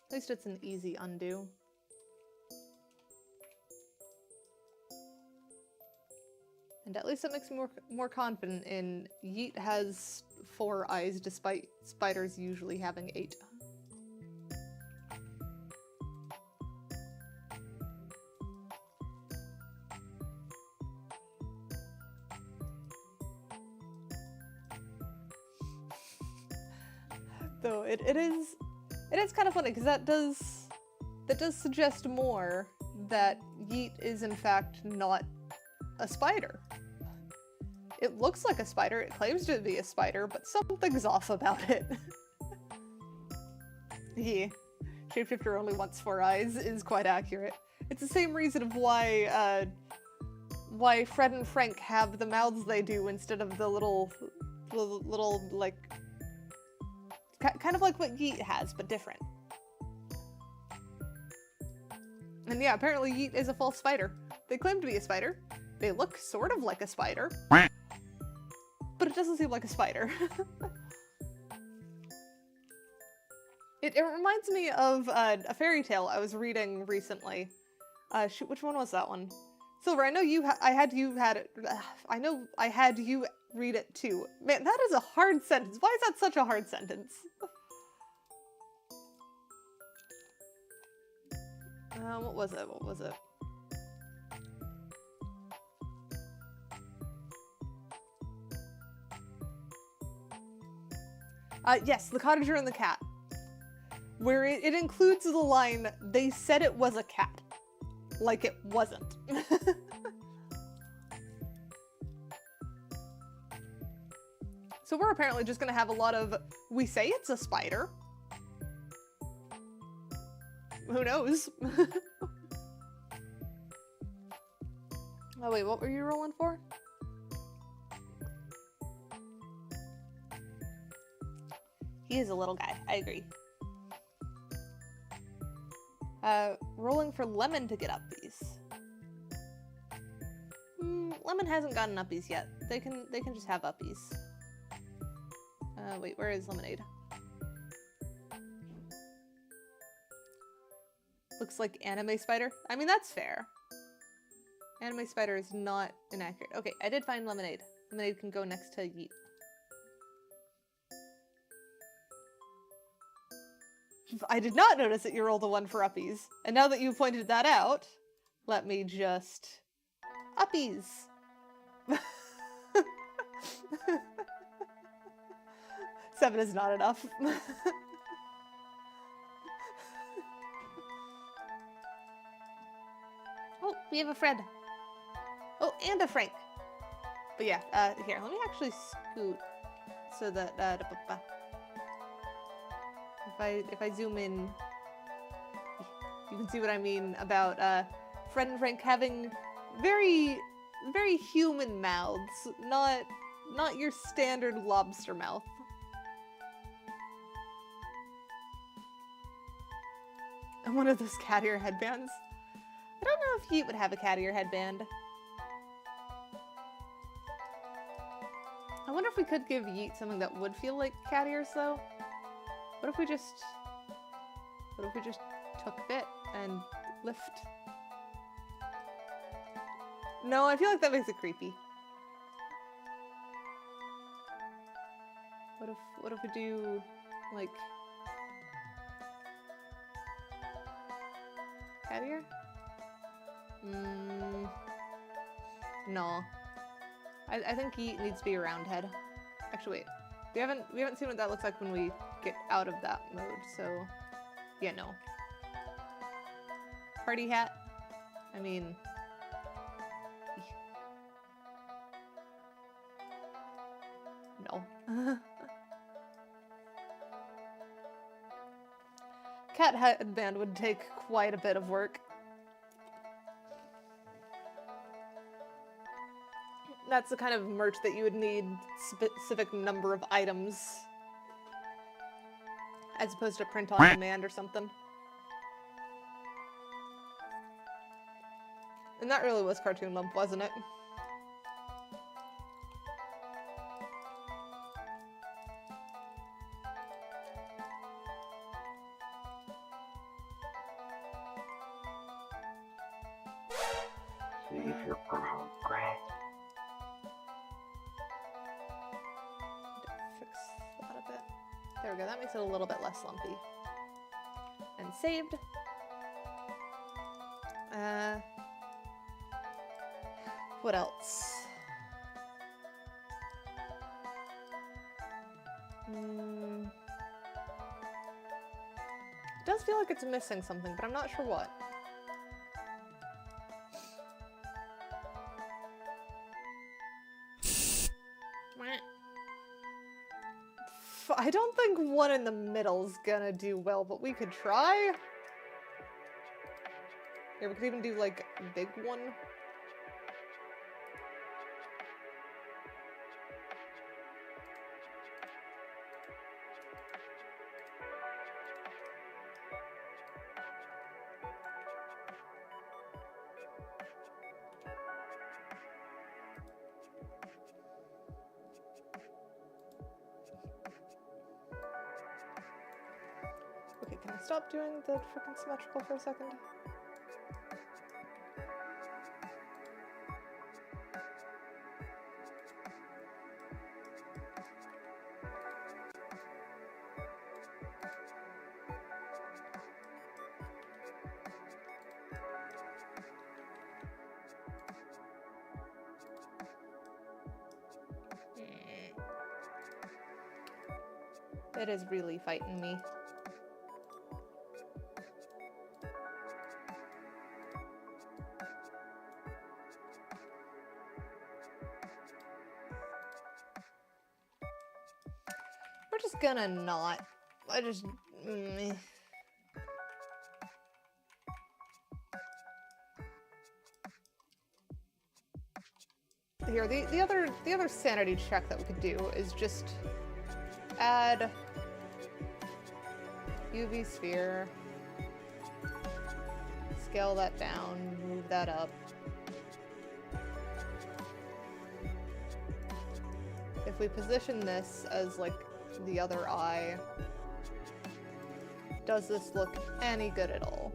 At least it's an easy undo. And at least it makes me more confident in Yeet has 4 eyes despite spiders usually having 8. Though it is kind of funny because that does suggest more that Yeet is in fact not a spider. It looks like a spider, it claims to be a spider, but something's off about it. Yeah, shapeshifter only wants 4 eyes is quite accurate. It's the same reason of why Fred and Frank have the mouths they do instead of the little like kind of like what Yeet has, but different. And yeah, apparently Yeet is a false spider. They claim to be a spider. They look sort of like a spider. But it doesn't seem like a spider. It reminds me of a fairy tale I was reading recently. Shoot, which one was that one? Silver, I know I had you read it too. Man, that is a hard sentence. Why is that such a hard sentence? What was it? What was it? Yes, The Cottager and the Cat. Where it includes the line, they said it was a cat. Like it wasn't. So we're apparently just gonna have a lot of, we say it's a spider. Who knows? Oh wait, what were you rolling for? He is a little guy, I agree. Rolling for Lemon to get uppies. Lemon hasn't gotten uppies yet. They can just have uppies. Wait, where is Lemonade? Looks like Anime Spider. I mean, that's fair. Anime Spider is not inaccurate. Okay, I did find Lemonade. Lemonade can go next to Yeet. I did not notice that you rolled a 1 for uppies. And now that you pointed that out, let me just... Uppies! 7 is not enough. Oh, we have a Fred. Oh, and a Frank. But yeah, here, let me actually scoot so that, if I zoom in, you can see what I mean about Fred and Frank having very human mouths, not your standard lobster mouth. And one of those cat ear headbands. I don't know if Yeet would have a cat ear headband. I wonder if we could give Yeet something that would feel like cat ears, though. What if we just took Bit and lift? No, I feel like that makes it creepy. What if we do like cat ear? No. I think Yeet needs to be a round head. Actually, wait. We haven't seen what that looks like when we get out of that mode, so yeah, no. Party hat? I mean, no. Cat headband would take quite a bit of work. That's the kind of merch that you would need specific number of items as opposed to print on demand or something. And that really was Cartoon Lump, wasn't it? Save your progress. Fix that a bit. There we go, that makes it a little bit less lumpy. And saved. What else? It does feel like it's missing something, but I'm not sure what. I don't think one in the middle's gonna do well, but we could try. Yeah, we could even do like a big one. Okay, can I stop doing the frickin' symmetrical for a second? It is really fighting me. We're just gonna not. I just. Here, the other sanity check that we could do is just add UV sphere, scale that down, move that up. If we position this as like the other eye, does this look any good at all?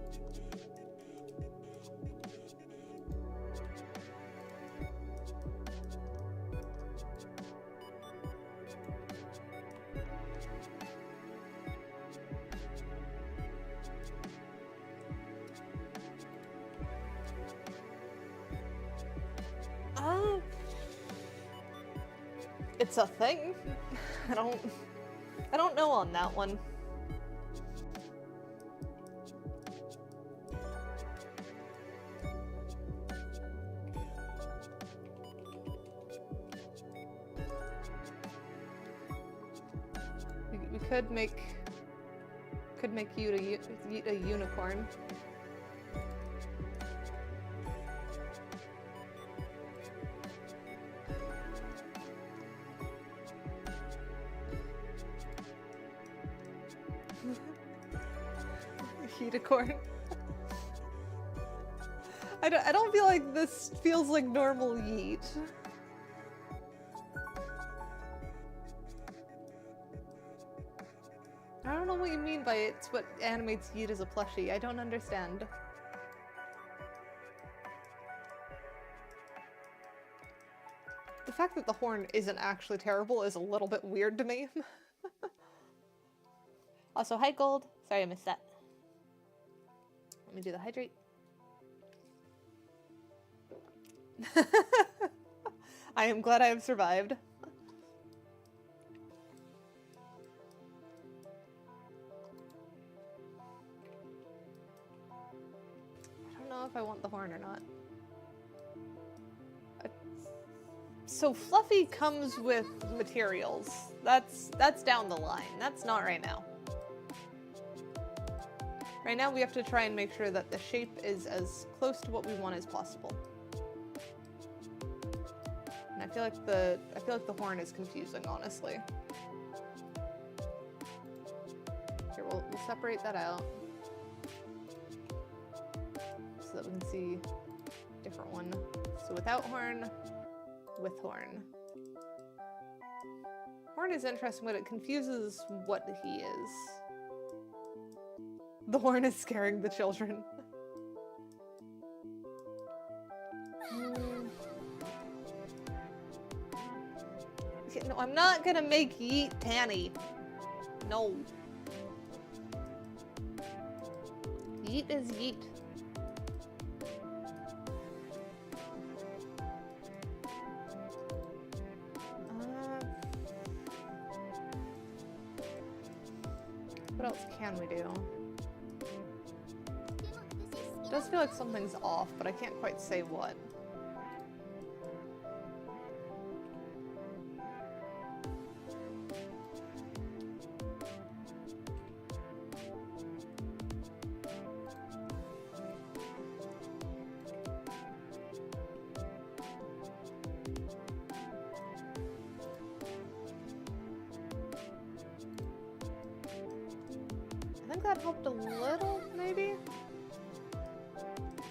It's a thing. I don't know on that one. We could make Could make you eat a unicorn. Unicorn. I don't feel like this feels like normal yeet. I don't know what you mean by it's what animates yeet as a plushie. I don't understand. The fact that the horn isn't actually terrible is a little bit weird to me. Also, hi Gold. Sorry I missed that. Let me do the hydrate. I am glad I have survived. I don't know if I want the horn or not. So Fluffy comes with materials. That's down the line. That's not right now. Right now we have to try and make sure that the shape is as close to what we want as possible. And I feel like the horn is confusing, honestly. Here, we'll separate that out so that we can see a different one. So without horn, with horn. Horn is interesting, but it confuses what he is. The horn is scaring the children. Okay, no, I'm not gonna make yeet Tanny. No. Yeet is yeet. What else can we do? It does feel like something's off, but I can't quite say what. I think that helped a little, maybe?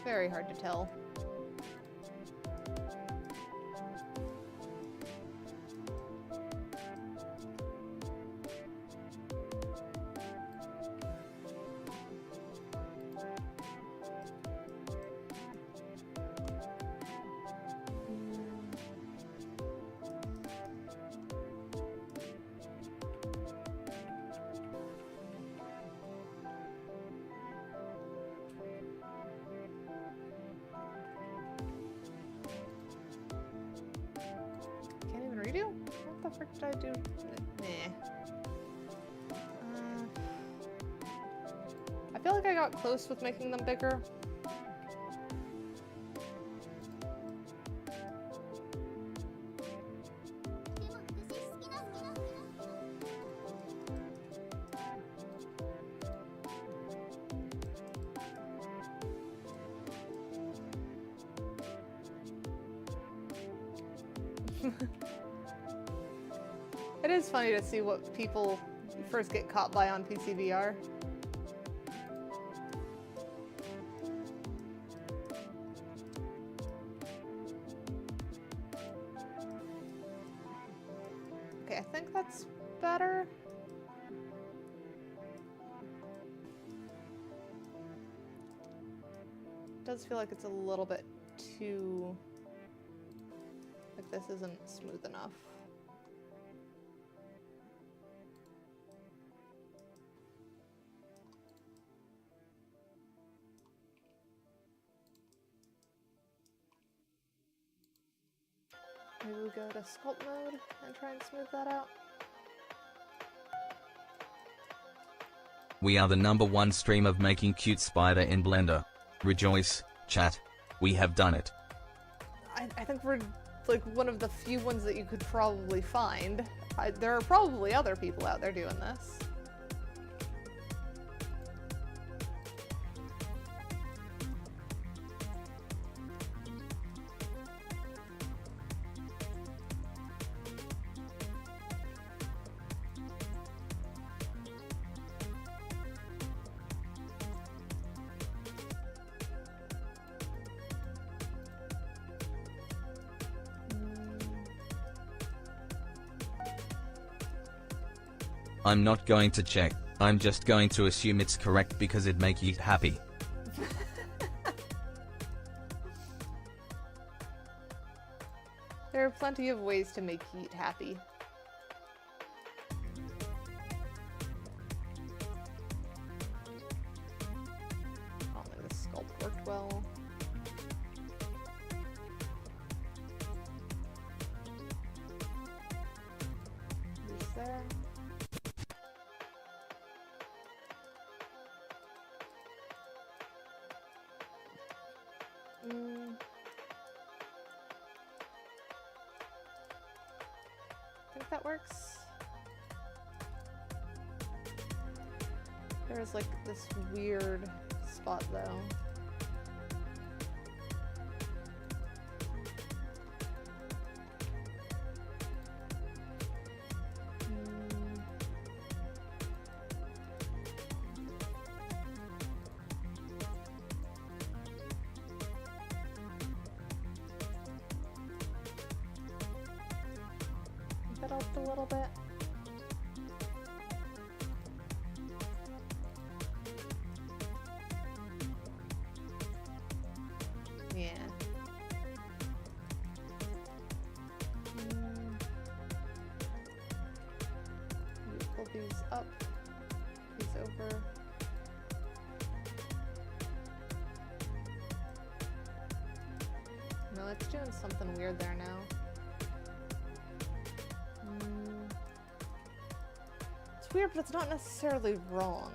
Very hard to tell. Redo? What the frick did I do? Nah. I feel like I got close with making them bigger. It is funny to see what people first get caught by on PCVR. Okay, I think that's better. It does feel like it's a little bit too... like this isn't smooth enough. Maybe we go to sculpt mode and try and smooth that out. We are the #1 stream of making cute spider in Blender. Rejoice, chat. We have done it. I think we're like one of the few ones that you could probably find. There are probably other people out there doing this. I'm not going to check. I'm just going to assume it's correct because it make you happy. There are plenty of ways to make Yeet happy. I don't think this sculpt worked well. Use there. I think that works. There is like this weird spot though. That helped a little bit. Yeah. Pull these up, these over. No, it's doing something weird there now. It's weird, but it's not necessarily wrong.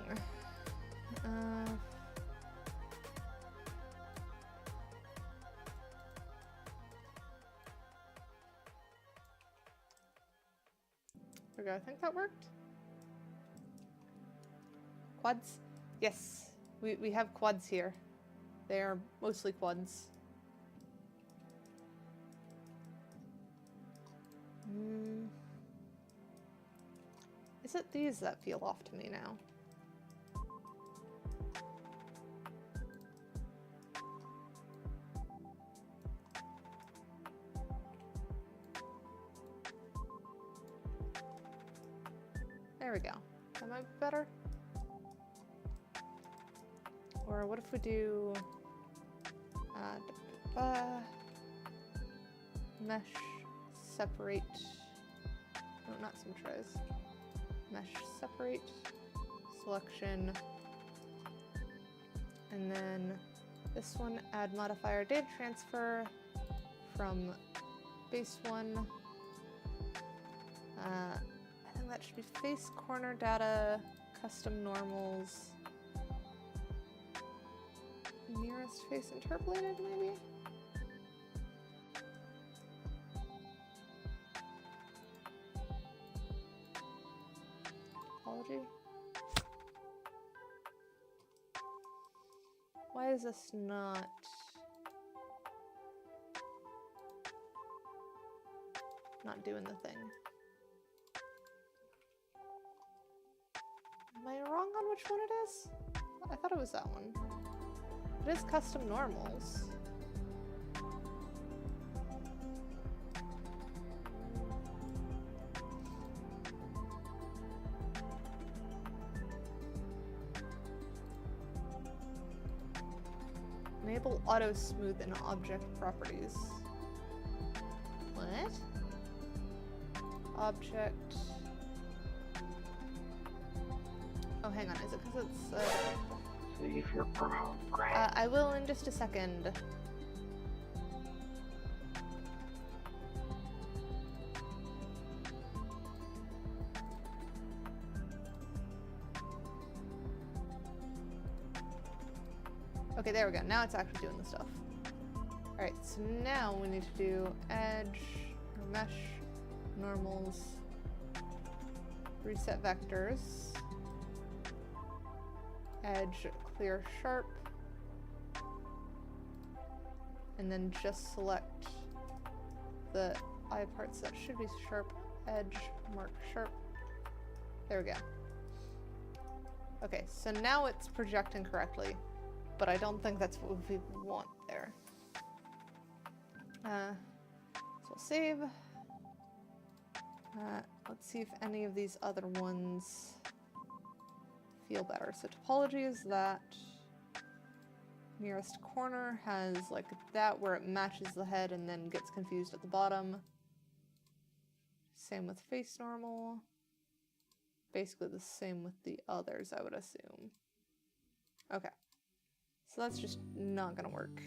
There we go. I think that worked. Quads? Yes. We have quads here. They are mostly quads. Is it these that feel off to me now? There we go. That might be better. Or what if we do mesh separate? No, not centralize. Mesh separate selection, and then this one add modifier data transfer from base one. I think that should be face corner data, custom normals, nearest face interpolated maybe? Why is this not doing the thing? Am I wrong on which one it is? I thought it was that one. It is custom normals. Enable auto smooth in object properties. What? Object. Oh, hang on. Is it because it's Save your progress. I will in just a second. Okay, there we go. Now it's actually doing the stuff. Alright, so now we need to do edge, or mesh, normals, reset vectors, edge, clear sharp, and then just select the eye parts that should be sharp, edge, mark sharp. There we go. Okay, so now it's projecting correctly. But I don't think that's what we want there. So we'll save. Let's see if any of these other ones feel better. So topology is that. Nearest corner has like that where it matches the head and then gets confused at the bottom. Same with face normal. Basically the same with the others, I would assume. Okay. So that's just not gonna work.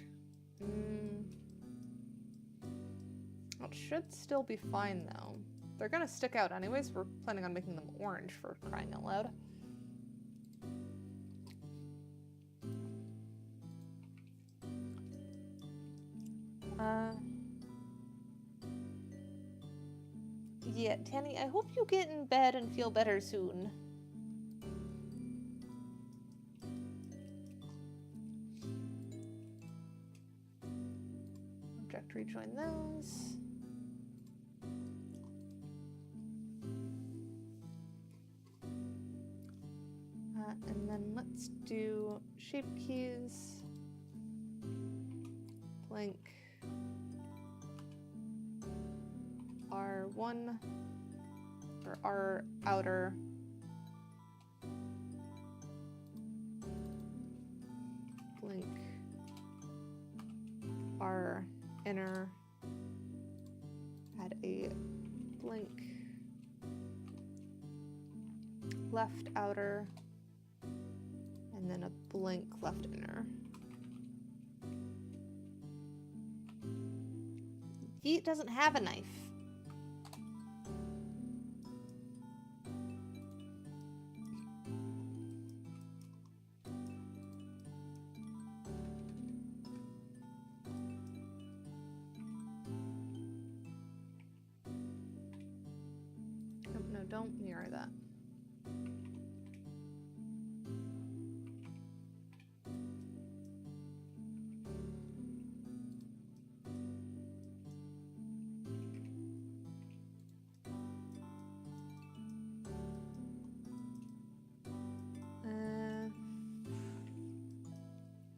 It should still be fine though. They're gonna stick out anyways. We're planning on making them orange, for crying out loud. Yeah, Tanny, I hope you get in bed and feel better soon. Object rejoin those. And then let's do shape keys. Blank. R1 or R outer. Blank. R inner. Add a blank. Left outer. And then a blank left inner. Yeet doesn't have a knife. Oh, no, don't mirror that.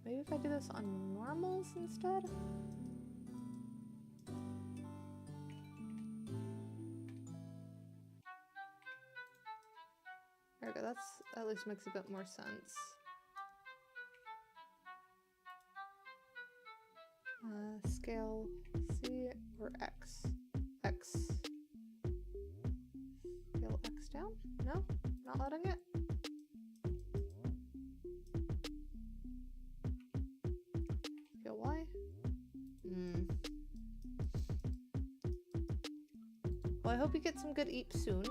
Maybe if I do this on normals instead? There we go, that's at least makes a bit more sense. Scale C or X? X. Scale X down? No? Not letting it? Scale Y? Well, I hope you get some good eat soon.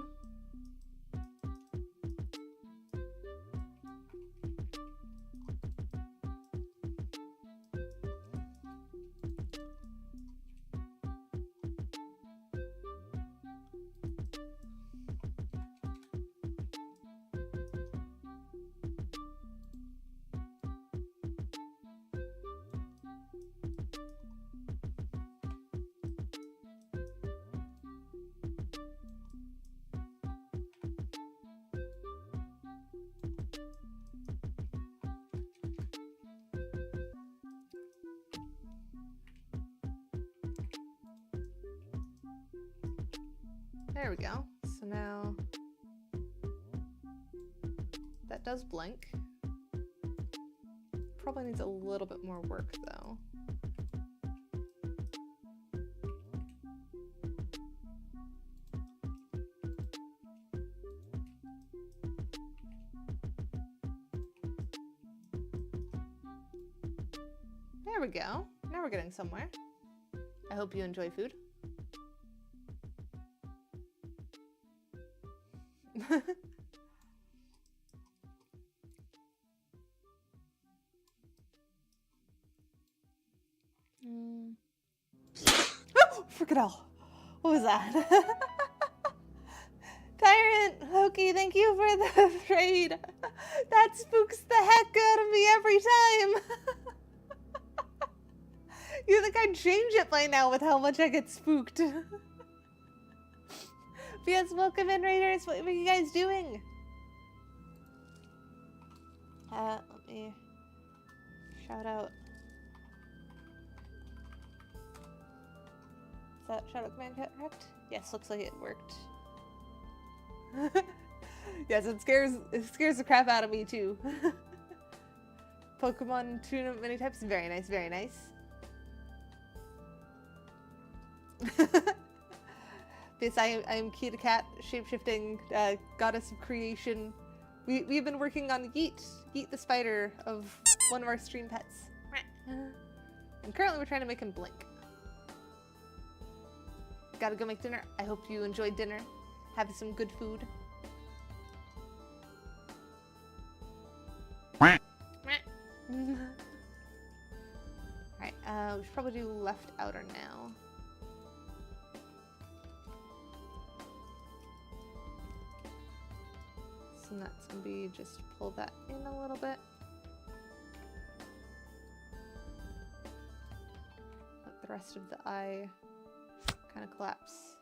There we go. So now that does blink. Probably needs a little bit more work though. There we go. Now we're getting somewhere. I hope you enjoy food. Oh, freaking hell. What was that? Tyrant, Loki, thank you for the trade. That spooks the heck out of me every time. You think I'd change it by now with how much I get spooked. Yes, welcome in, Raiders. What are you guys doing? Let me shout out. Is that shout out command correct? Yes, looks like it worked. Yes, it scares the crap out of me too. Pokemon tuna many types. Very nice, very nice. Yes, I am Keidakat, shapeshifting goddess of creation. We've been working on Yeet the spider of one of our stream pets. And currently we're trying to make him blink. Gotta go make dinner. I hope you enjoyed dinner. Have some good food. Alright, we should probably do left outer now. So that's gonna be just pull that in a little bit. Let the rest of the eye kind of collapse.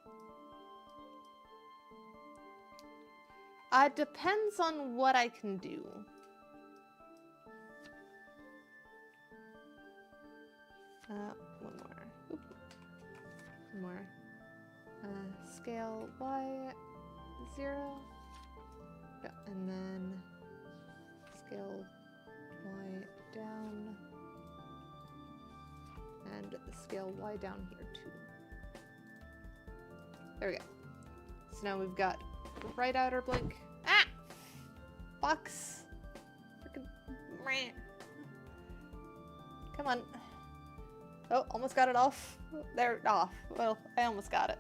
Depends on what I can do. One more. Oop. One more. Scale Y 0. Yeah, and then scale Y down. And scale Y down here too. There we go. So now we've got right outer blink. Ah! Box. Frickin' meh. Come on. Oh, almost got it off. There, off. Well, I almost got it.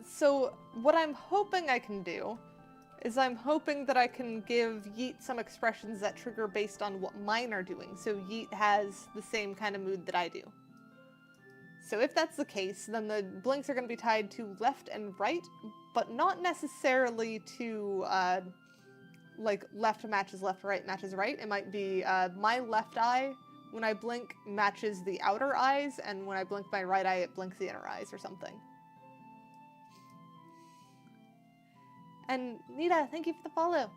So what I'm hoping I can do is I'm hoping that I can give Yeet some expressions that trigger based on what mine are doing. So Yeet has the same kind of mood that I do. So if that's the case, then the blinks are going to be tied to left and right, but not necessarily to, like, left matches left, right matches right. It might be my left eye, when I blink, matches the outer eyes, and when I blink my right eye, it blinks the inner eyes or something. And Nita, thank you for the follow.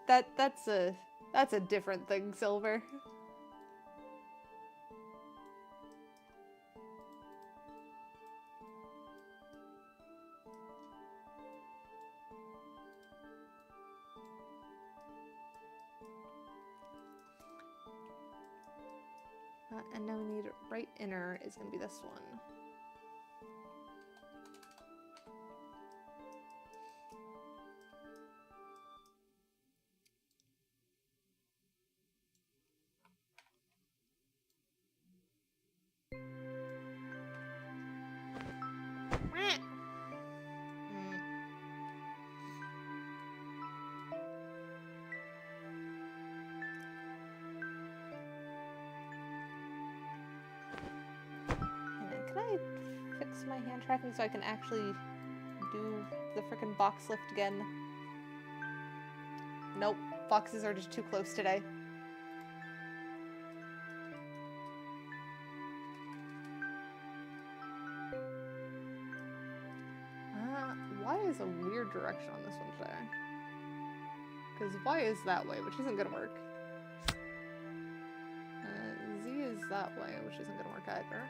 That's a different thing, Silver. And now we need right inner is going to be this one. My hand tracking so I can actually do the frickin' box lift again. Nope, boxes are just too close today. Y is a weird direction on this one today. Because Y is that way, which isn't gonna work. Z is that way, which isn't gonna work either.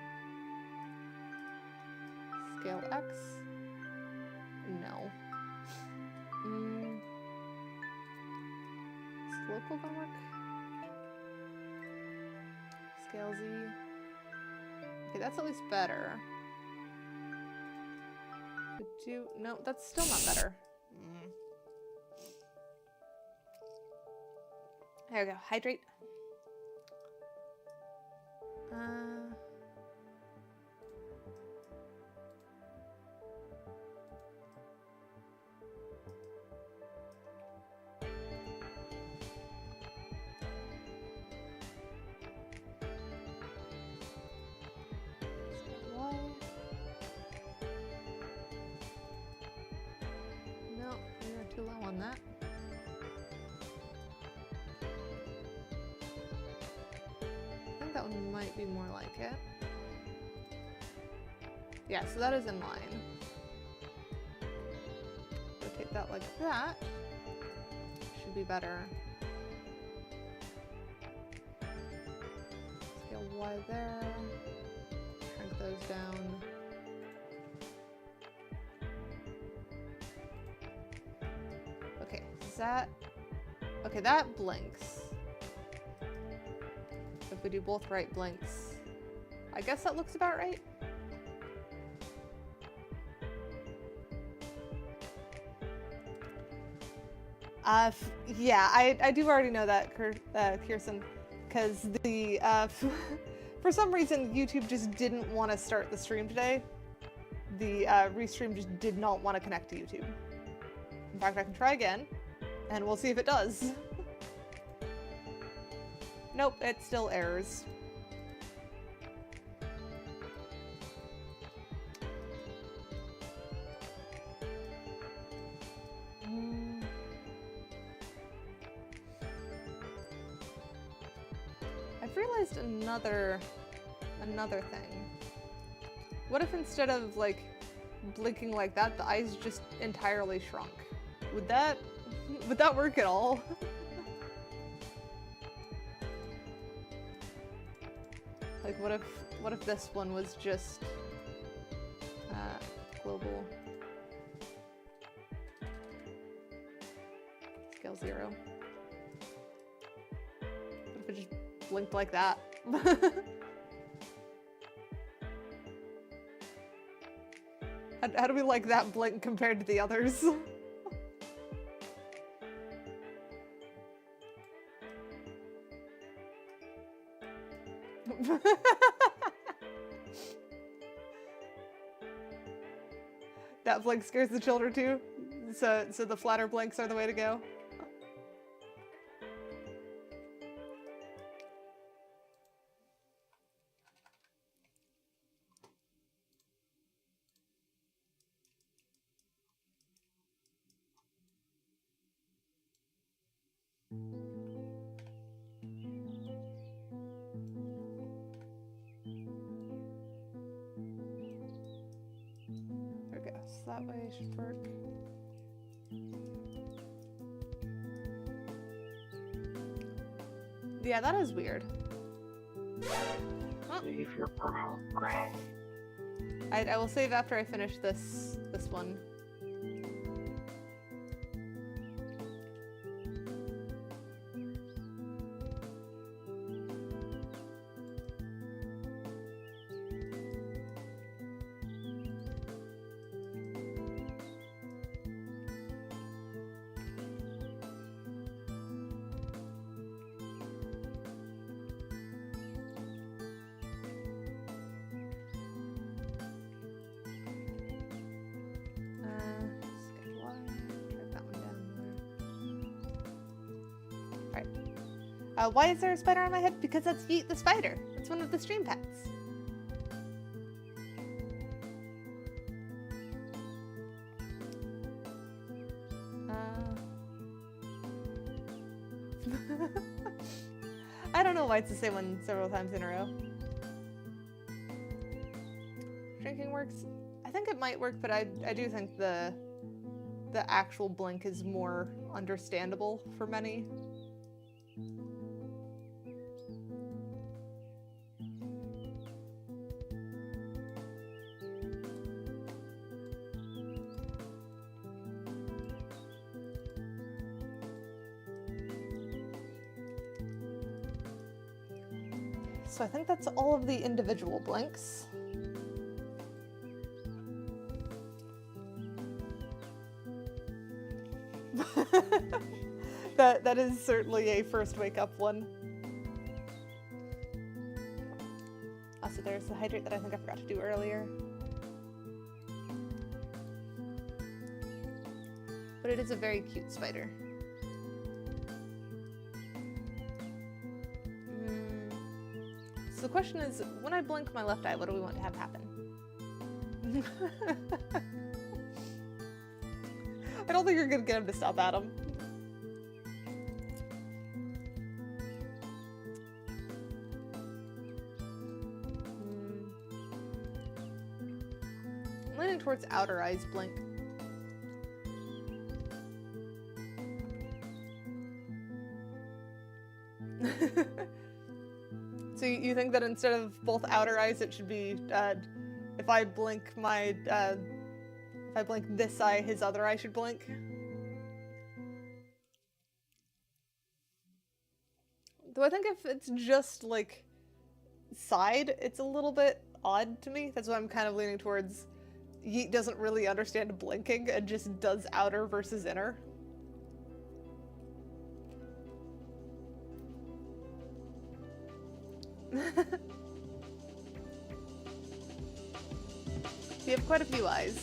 Scale X? No. Is local gonna work? Scale Z. Okay, that's at least better. Could do... No, that's still not better. There we go. Hydrate. Too low on that. I think that one might be more like it. Yeah, so that is in line. Rotate that like that. Should be better. Scale Y there. Shrink those down. Okay, is that... Okay, that blinks. If we do both right blinks, I guess that looks about right. Yeah, I do already know that, Kirsten, because the, for some reason, YouTube just didn't want to start the stream today. The restream just did not want to connect to YouTube. In fact, I can try again, and we'll see if it does. Nope, it still errors. I've realized another thing. What if instead of like blinking like that, the eyes just entirely shrunk? Would that work at all? Like what if this one was just global scale 0? What if it just blinked like that? How do we like that blink compared to the others? That blink scares the children too, so the flatter blinks are the way to go. That way should work. Yeah, that is weird. Huh. Save your progress. I will save after I finish this one. Why is there a spider on my head? Because that's Yeet the spider. It's one of the stream pets. I don't know why it's the same one several times in a row. Shrinking works. I think it might work, but I do think the actual blink is more understandable for many. So I think that's all of the individual blinks. That is certainly a first wake up one. Also, there's the hydrate that I think I forgot to do earlier. But it is a very cute spider. So the question is, when I blink my left eye, what do we want to have happen? I don't think you're gonna get him to stop at him. its outer eyes blink. So you think that instead of both outer eyes, it should be, if I blink my, if I blink this eye, his other eye should blink? Though I think if it's just, like, side, it's a little bit odd to me. That's why I'm kind of leaning towards Yeet doesn't really understand blinking and just does outer versus inner. We have quite a few eyes.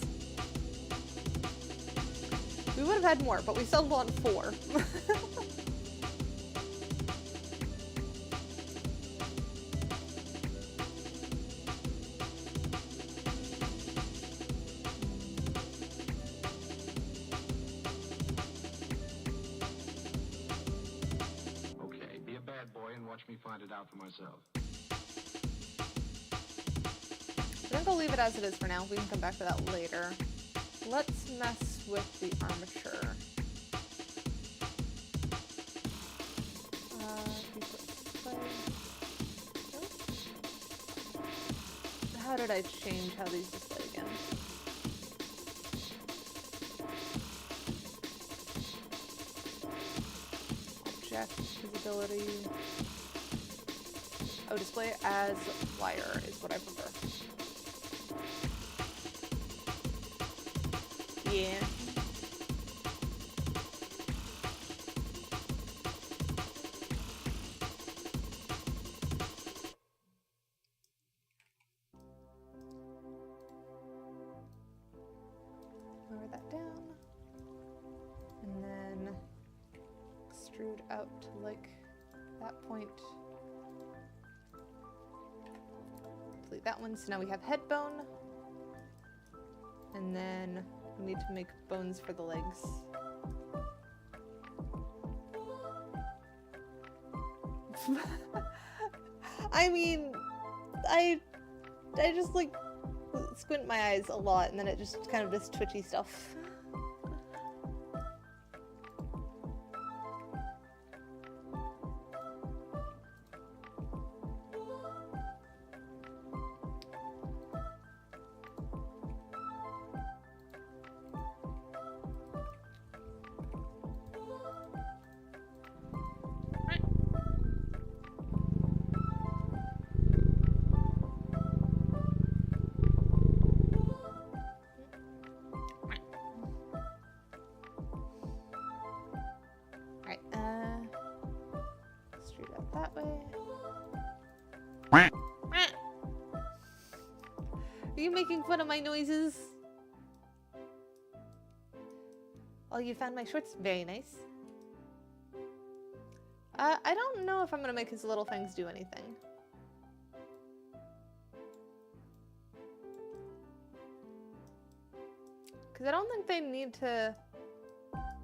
We would have had more, but we settled on 4. Okay, be a bad boy and watch me find it out for myself. I think I'll leave it as it is for now. We can come back to that later. Let's mess with the armature. How did I change how these display again? Object visibility. Oh, display as wire is what I prefer. Yeah. Lower that down. And then extrude out to like that point. Delete that one. So now we have head bone. And then we need to make bones for the legs. I mean, I just like squint my eyes a lot and then it just kind of does twitchy stuff. Are you making fun of my noises? Oh, you found my shorts? Very nice. I don't know if I'm gonna make his little things do anything. Because I don't think they need to...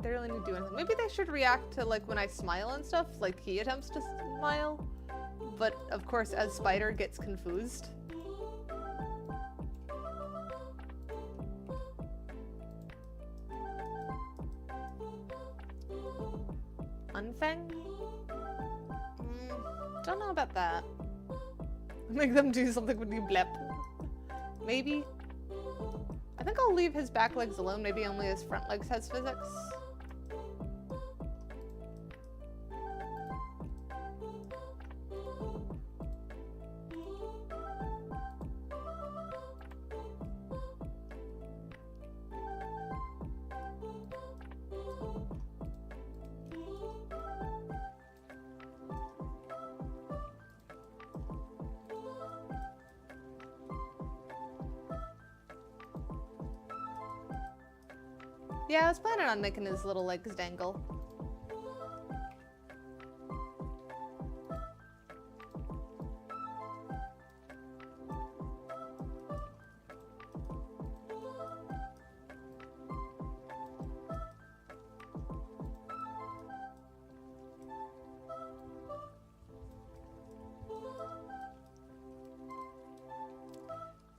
They really need to do anything. Maybe they should react to, like, when I smile and stuff, like he attempts to smile. But, of course, as Spider gets confused. Unfang? Don't know about that. Make them do something when you blep. Maybe. I think I'll leave his back legs alone. Maybe only his front legs has physics. Yeah, I was planning on making his little legs dangle.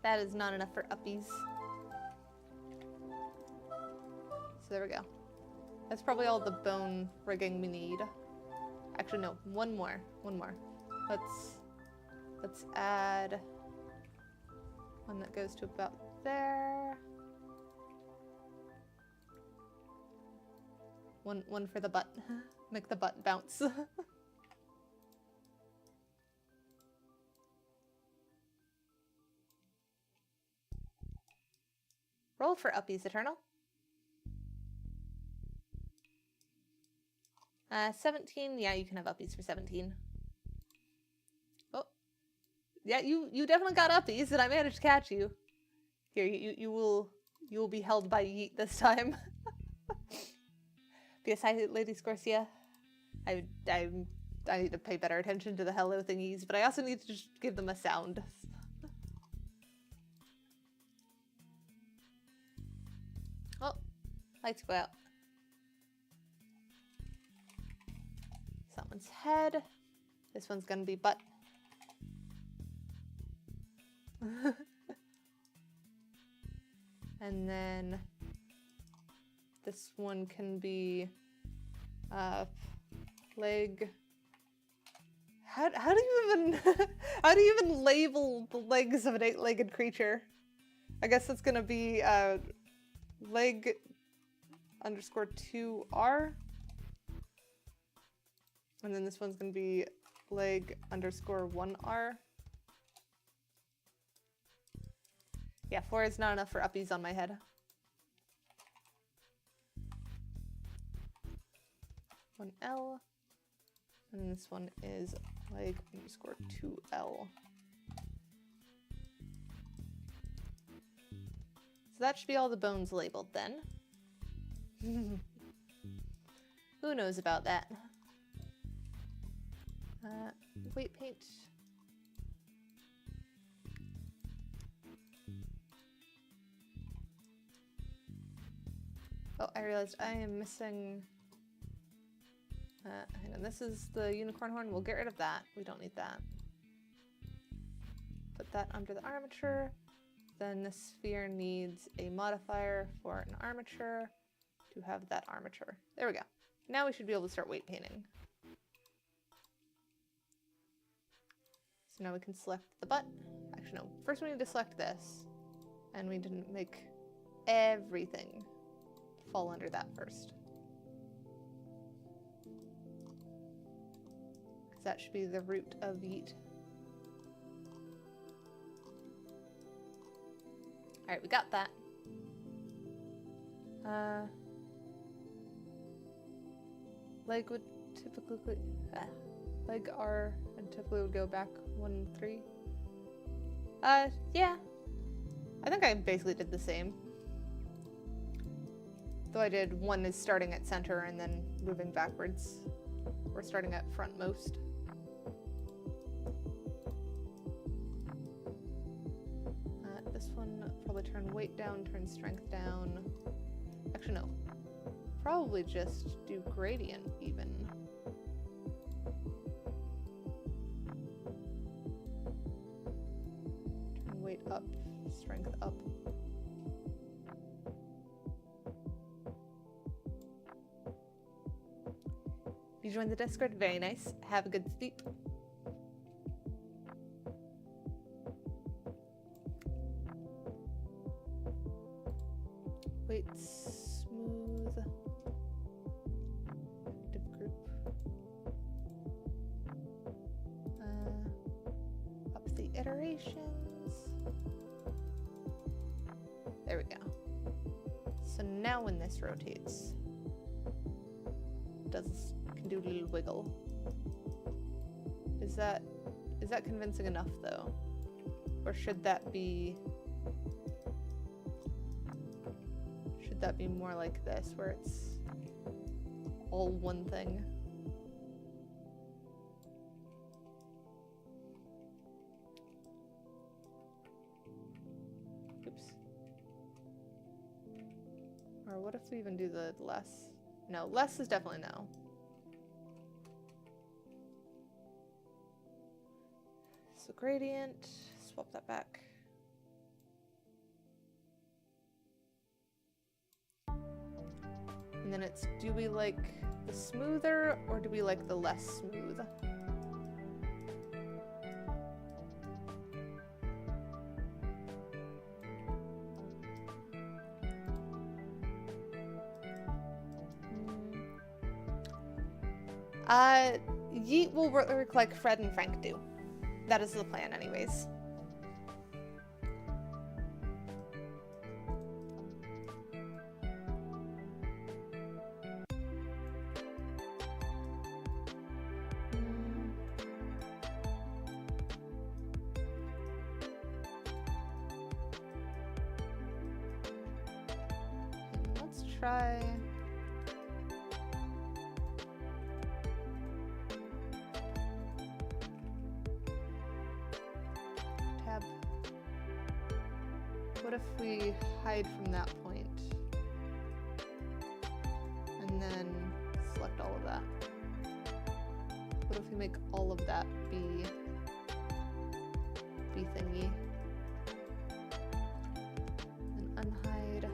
That is not enough for uppies. So there we go. That's probably all the bone rigging we need. Actually, no, one more. Let's add one that goes to about there. One for the butt. Make the butt bounce. Roll for uppies, Eternal. 17. Yeah, you can have uppies for 17. Oh, yeah, you definitely got uppies, and I managed to catch you. Here, you will be held by Yeet this time. Yes, hi, Lady Scorsia. I need to pay better attention to the hello thingies, but I also need to just give them a sound. Oh, lights go out. Someone's head. This one's gonna be butt. And then this one can be leg. How do you even how do you even label the legs of an 8-legged creature? I guess it's gonna be leg underscore 2R. And then this one's gonna be leg underscore 1R. Yeah, 4 is not enough for uppies on my head. 1L. And this one is leg underscore 2L. So that should be all the bones labeled then. Who knows about that? Weight paint. Oh, I realized I am missing... hang on, this is the unicorn horn. We'll get rid of that. We don't need that. Put that under the armature. Then the sphere needs a modifier for an armature to have that armature. There we go. Now we should be able to start weight painting. So now we can select the butt. Actually, no. First we need to select this. And we didn't make everything fall under that first. Because that should be the root of Yeet. Alright, we got that. Leg would typically... leg R and typically would go back 1, 3. Yeah. I think I basically did the same. Though I did 1 is starting at center and then moving backwards. Or starting at frontmost. This one, probably turn weight down, turn strength down. Actually, no. Probably just do gradient even. Turn weight up, strength up. You joined the Discord, very nice. Have a good sleep. Weight smooth. Active group. Up the iterations. There we go. So now when this rotates, can do a little wiggle. Is that convincing enough though? Or should that be more like this, where it's all one thing? Oops. Or what if we even do the less? No, less is definitely no. So gradient, swap that back. then it's, do we like the smoother or do we like the less smooth? Yeet will work like Fred and Frank do. That is the plan anyways. Let's try... tab. What if we hide from that point? And then select all of that. What if we make all of that be thingy? And unhide.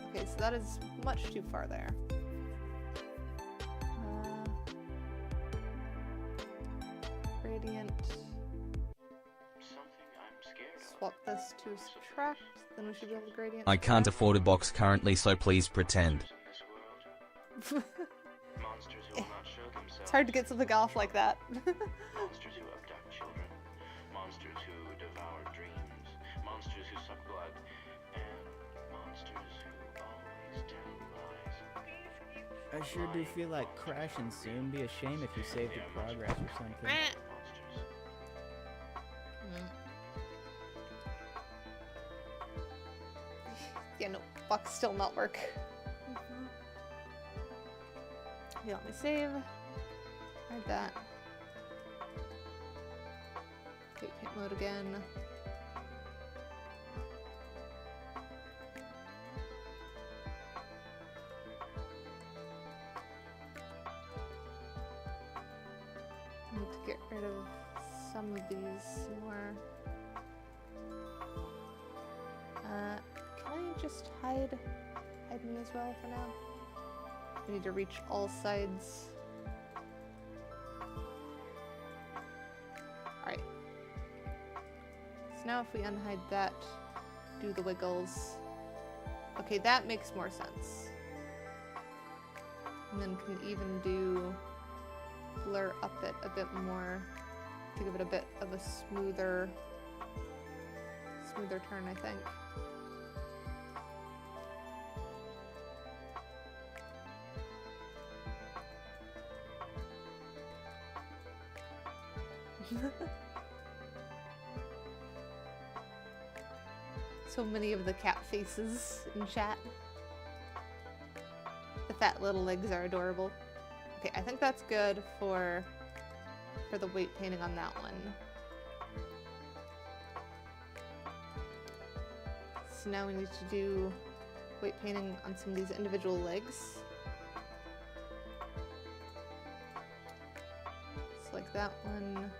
Okay, so that is much too far there. Gradient. Swap this to subtract, then we should be able to gradient. I can't afford a box currently, so please pretend. It's hard to get something off like that. Monsters who abduct children, monsters who devour dreams, monsters who suck blood, and monsters who always tell lies. I sure do feel like crashing soon. Be a shame if you saved your progress or something. Yeah, no, box still not work. Okay, let me save. Hide that. Okay, paint mode again. Need to get rid of some of these more. Can I just hide me as well for now? We need to reach all sides. Alright. So now if we unhide that, do the wiggles. Okay, that makes more sense. And then can even do blur up it a bit more to give it a bit of a smoother turn, I think. So many of the cat faces in chat. The fat little legs are adorable. Okay, I think that's good for the weight painting on that one. So now we need to do weight painting on some of these individual legs. So like that one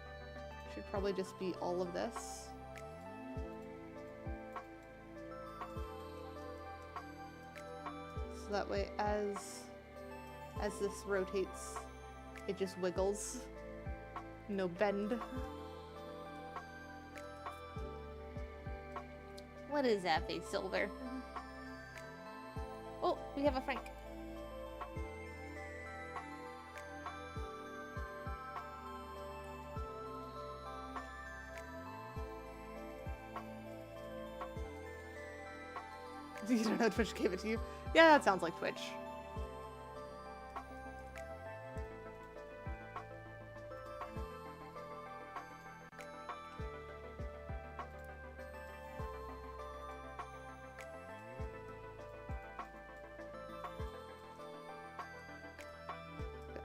should probably just be all of this. So that way as this rotates, it just wiggles. No bend. What is that face, Silver? Oh, we have a Frank. You don't know Twitch gave it to you? Yeah, that sounds like Twitch.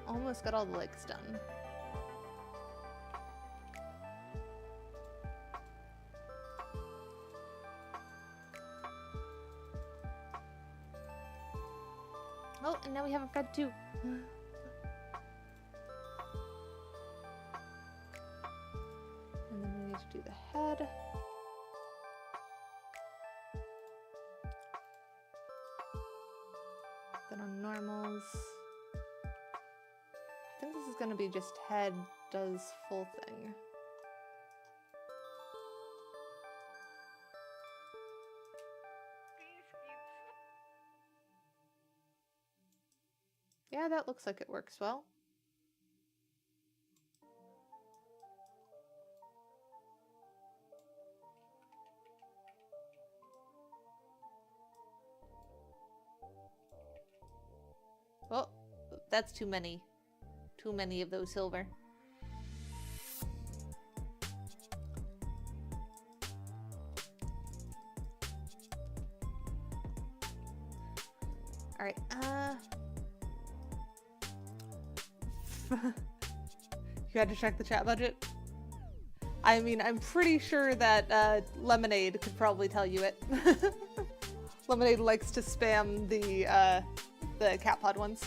Almost got all the legs done. Oh, and now we have a Fred too. And then we need to do the head. Then on normals, I think this is gonna be just head does full thing. Yeah, that looks like it works well. Oh, that's too many. Too many of those silver. Alright, you had to check the chat budget? I mean, I'm pretty sure that Lemonade could probably tell you it. Lemonade likes to spam the cat pod ones.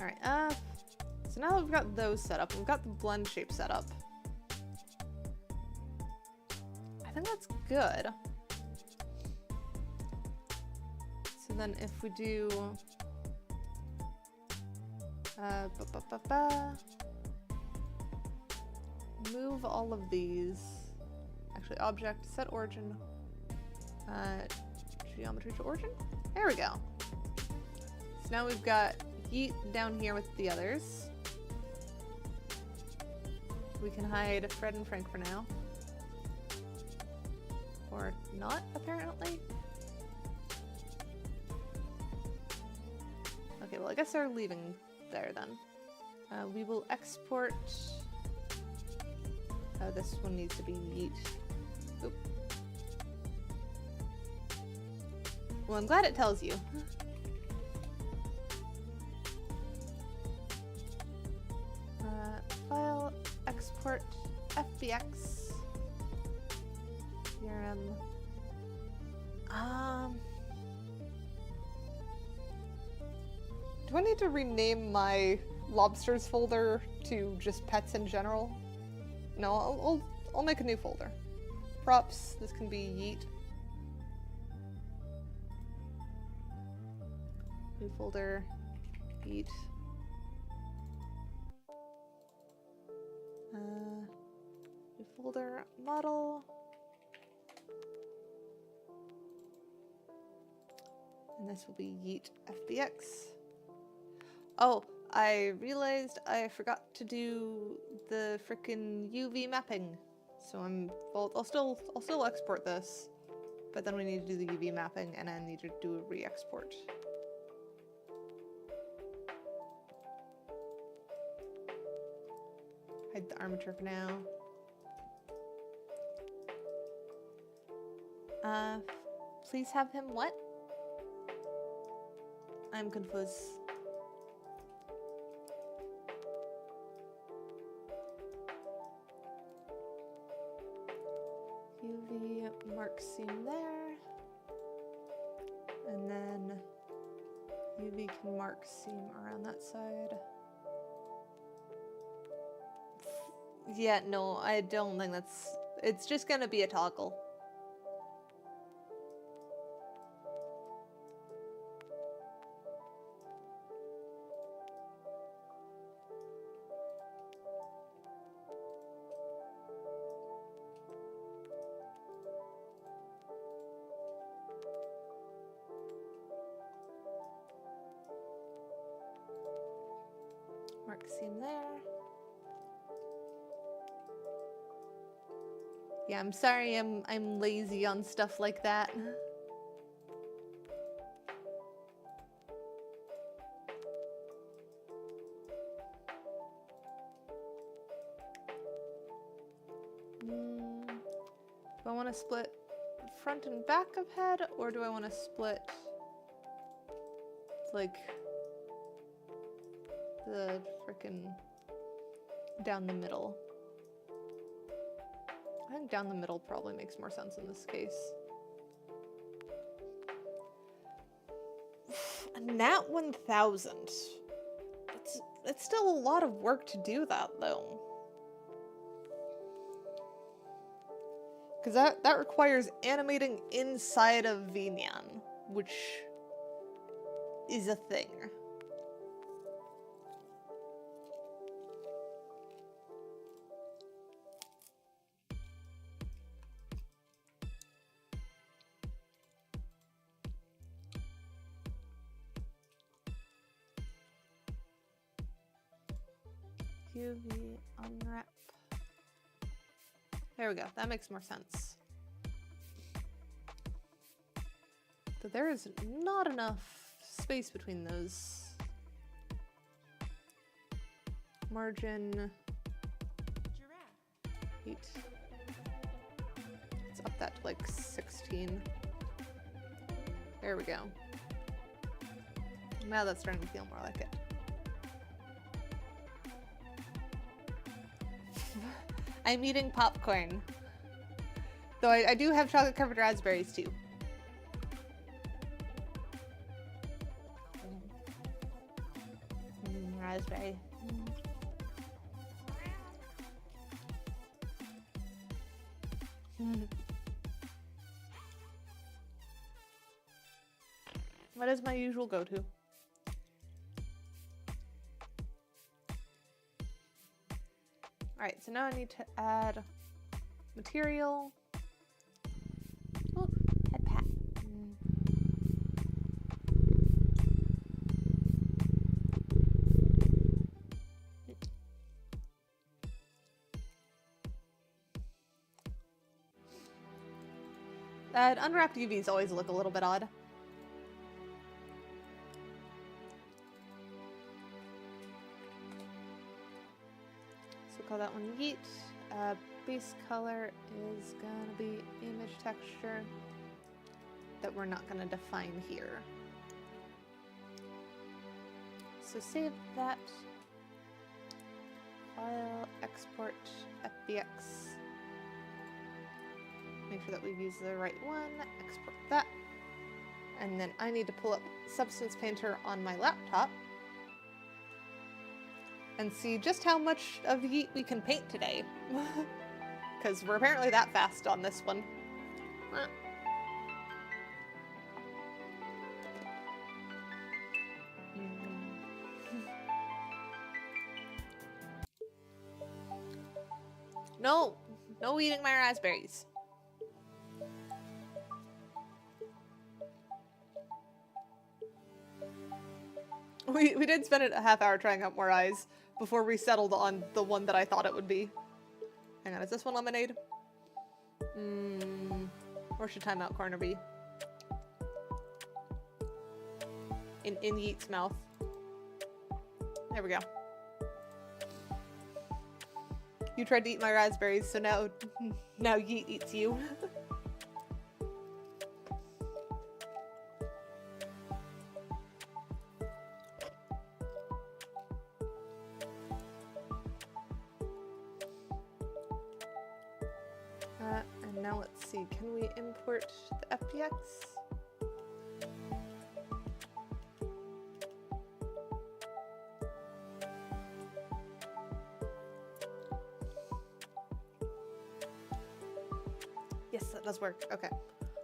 Alright, so now that we've got those set up, we've got the blend shape set up. I think that's good. So then if we do move all of these, actually object, set origin, geometry to origin, there we go. So now we've got Yeet down here with the others. We can hide Fred and Frank for now. Or not, apparently. Okay, well I guess they're leaving there then. We will export... this one needs to be Yeet. Oop. Well, I'm glad it tells you. File, export, FBX, CRM. Do I need to rename my lobsters folder to just pets in general? No, I'll make a new folder. Props, this can be Yeet. New folder, Yeet. New folder, model. And this will be Yeet FBX. Oh, I realized I forgot to do the frickin' UV mapping. So I'll still export this, but then we need to do the UV mapping and I need to do a re-export. Hide the armature for now. Please have him what? I'm confused. UV mark seam there. And then UV can mark seam around that side. Yeah, no, I don't think that's... It's just gonna be a toggle. Mark seam there. Yeah, I'm sorry I'm lazy on stuff like that. Do I want to split front and back of head, or do I want to split like the frickin' down the middle? I think down the middle probably makes more sense in this case. A nat 1000. it's still a lot of work to do that though. Because that requires animating inside of VNyan, which is a thing. UV unwrap. There we go. That makes more sense. But there is not enough space between those. Margin. Heat. Let's up that to like 16. There we go. Now that's starting to feel more like it. I'm eating popcorn. Though I do have chocolate covered raspberries too. Raspberry. What is my usual go-to? Alright, so now I need to add material. Oh, head pat. Unwrapped UVs always look a little bit odd. So call that one yeet. Base color is gonna be image texture that we're not gonna define here. So save that. File, export, FBX. Make sure that we've used the right one, export that. And then I need to pull up Substance Painter on my laptop and see just how much of yeet we can paint today. Because we're apparently that fast on this one. No, no eating my raspberries. We did spend a half hour trying out more eyes before we settled on the one that I thought it would be. Hang on, is this one lemonade? Where should timeout corner be? In Yeet's mouth. There we go. You tried to eat my raspberries, so now Yeet eats you. And now let's see, can we import the FBX? Yes, that does work. Okay.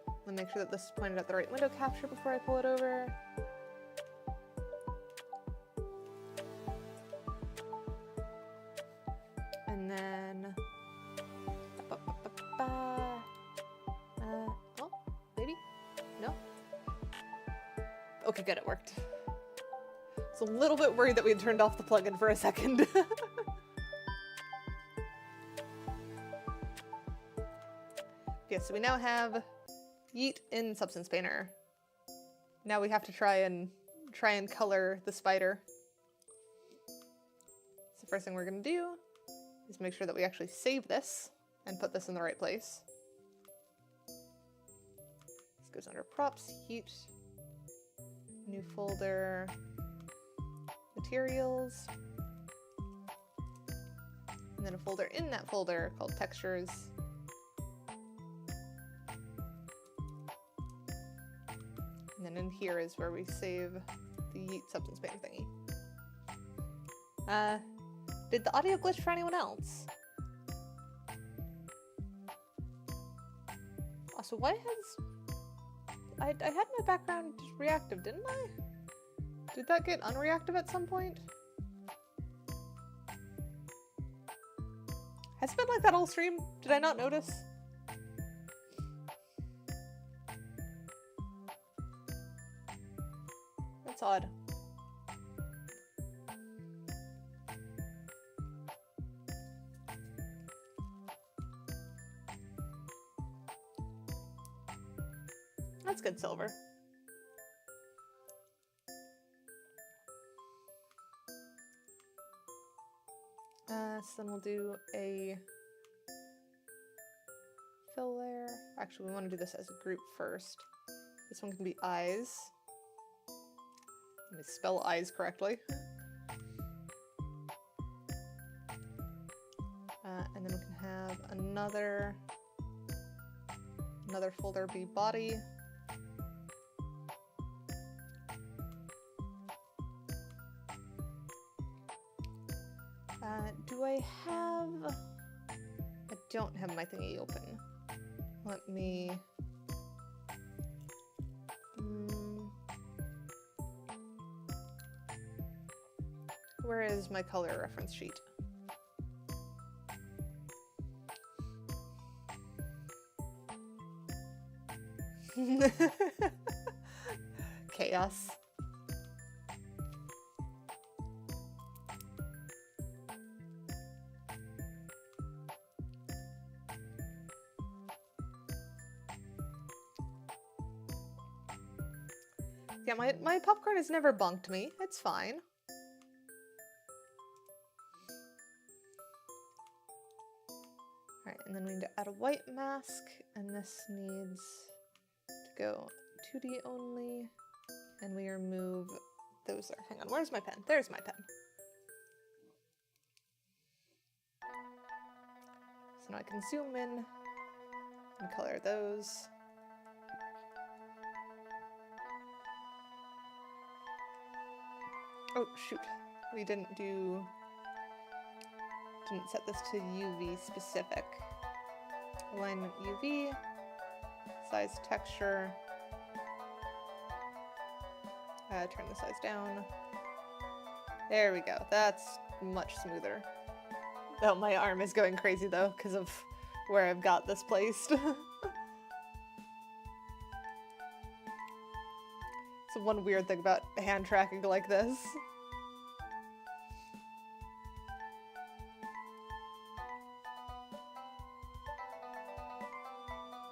Let me make sure that this is pointed at the right window capture before I pull it over. And then... oh, maybe? No? Okay, good, it worked. I was a little bit worried that we had turned off the plugin for a second. Okay, so we now have Yeet in Substance Painter. Now we have to try and color the spider. So the first thing we're gonna do is make sure that we actually save this and put this in the right place. This goes under props, Yeet, new folder, materials, and then a folder in that folder called textures. And then in here is where we save the Yeet Substance Painter thingy. Did the audio glitch for anyone else? Also, why has... I had my background reactive, didn't I? Did that get unreactive at some point? Has it been like that whole stream? Did I not notice? That's odd. That's good silver. So then we'll do a fill layer. Actually, we want to do this as a group first. This one can be eyes. Let me spell eyes correctly. And then we can have another folder be body. Do I have... I don't have my thingy open. Let me... Where is my color reference sheet? Chaos. Yeah, my popcorn has never bonked me. It's fine. Alright, and then we need to add a white mask, and this needs to go 2D only, and we remove those there. Hang on, where's my pen? There's my pen. So now I can zoom in and color those. Oh, shoot. We didn't set this to UV specific. Alignment UV, size texture. Turn the size down. There we go. That's much smoother. Oh, my arm is going crazy though, because of where I've got this placed. It's one weird thing about hand tracking like this.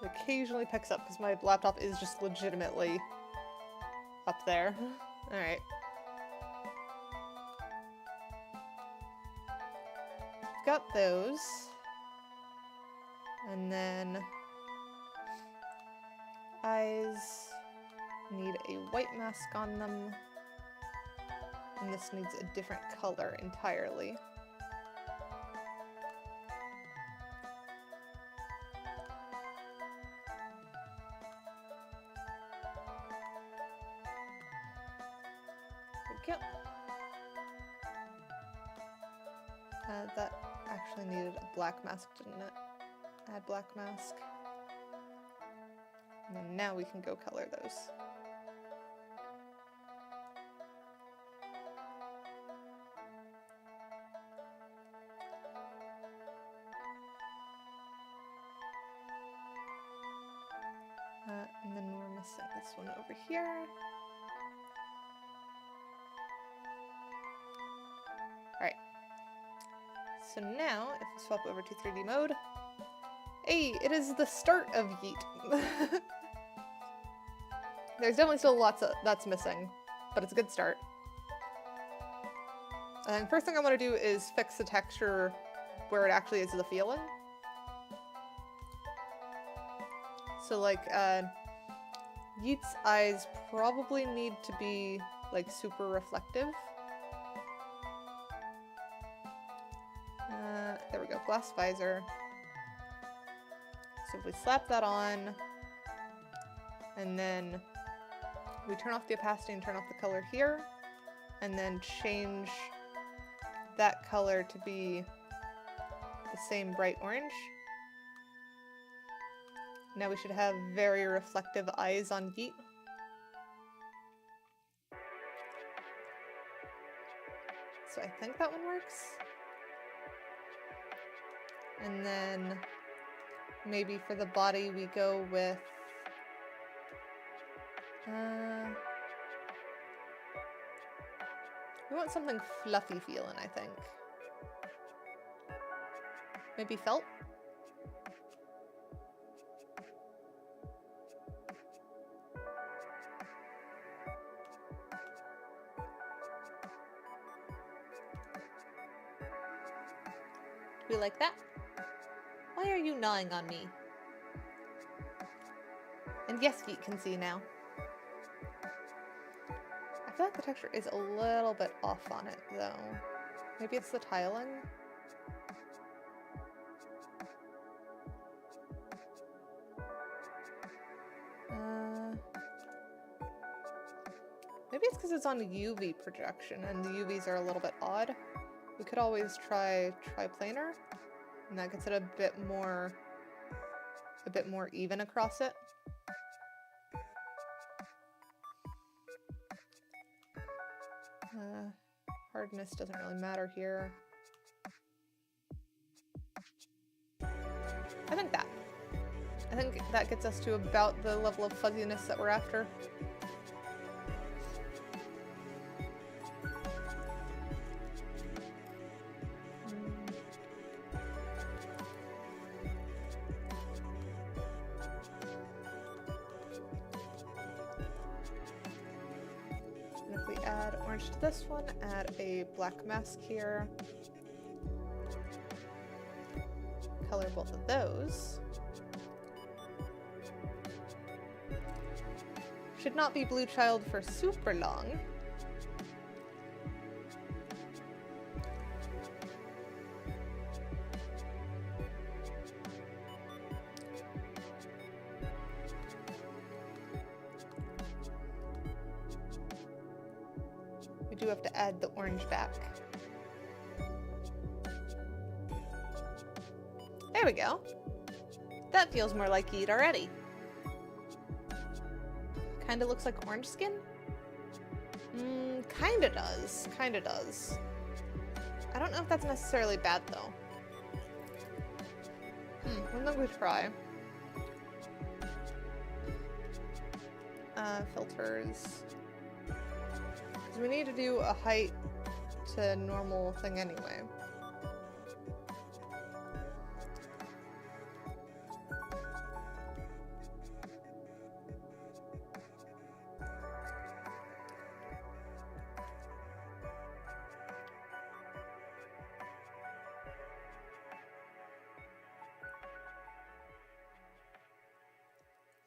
It occasionally picks up because my laptop is just legitimately up there. Alright. Got those. And then eyes need a white mask on them. And this needs a different color entirely. There we go. That actually needed a black mask, didn't it? Add black mask. And then now we can go color those. And then we're missing this one over here. Alright. So now, if we swap over to 3D mode, hey, it is the start of Yeet. There's definitely still lots that's missing, but it's a good start. And first thing I want to do is fix the texture where it actually is the feeling. So like, Yeet's eyes probably need to be like super reflective. There we go, glass visor. So if we slap that on, and then we turn off the opacity and turn off the color here, and then change that color to be the same bright orange. Now we should have very reflective eyes on Yeet. So I think that one works. And then maybe for the body we go with we want something fluffy feeling, I think. Maybe felt? We like that? Why are you gnawing on me? And yes, Yeet can see now. I feel like the texture is a little bit off on it, though. Maybe it's the tiling? Maybe it's because it's on a UV projection, and the UVs are a little bit odd. We could always try triplanar, and that gets it a bit more even across it. Hardness doesn't really matter here. I think that gets us to about the level of fuzziness that we're after. To this one, add a black mask here. Color both of those. Should not be Blue Child for super long. We do have to add the orange back. There we go. That feels more like Yeet already. Kinda looks like orange skin? Kinda does. Kinda does. I don't know if that's necessarily bad though. One that we try. Filters. We need to do a height to normal thing anyway.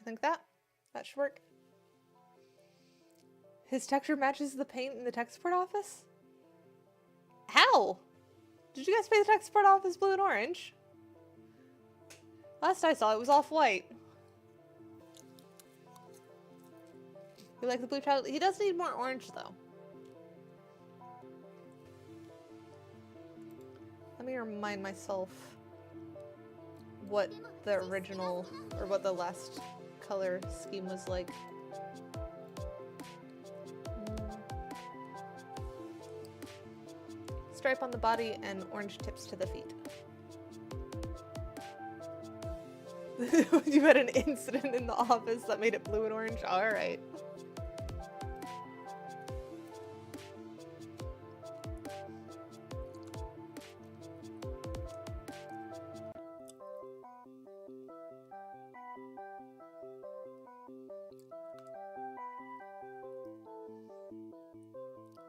I think that should work. His texture matches the paint in the tech support office? How? Did you guys paint the tech support office blue and orange? Last I saw it was off-white. You like the Blue Child? He does need more orange though. Let me remind myself what the original, or what the last color scheme was like. Stripe on the body and orange tips to the feet. You had an incident in the office that made it blue and orange? Alright.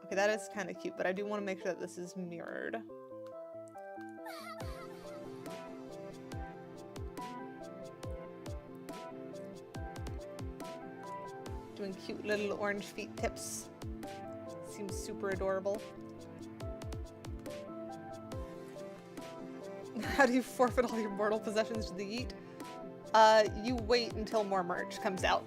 Okay, that is kind of cute, but I do want to make sure that this is mirrored. Doing cute little orange feet tips. Seems super adorable. How do you forfeit all your mortal possessions to the Yeet? You wait until more merch comes out.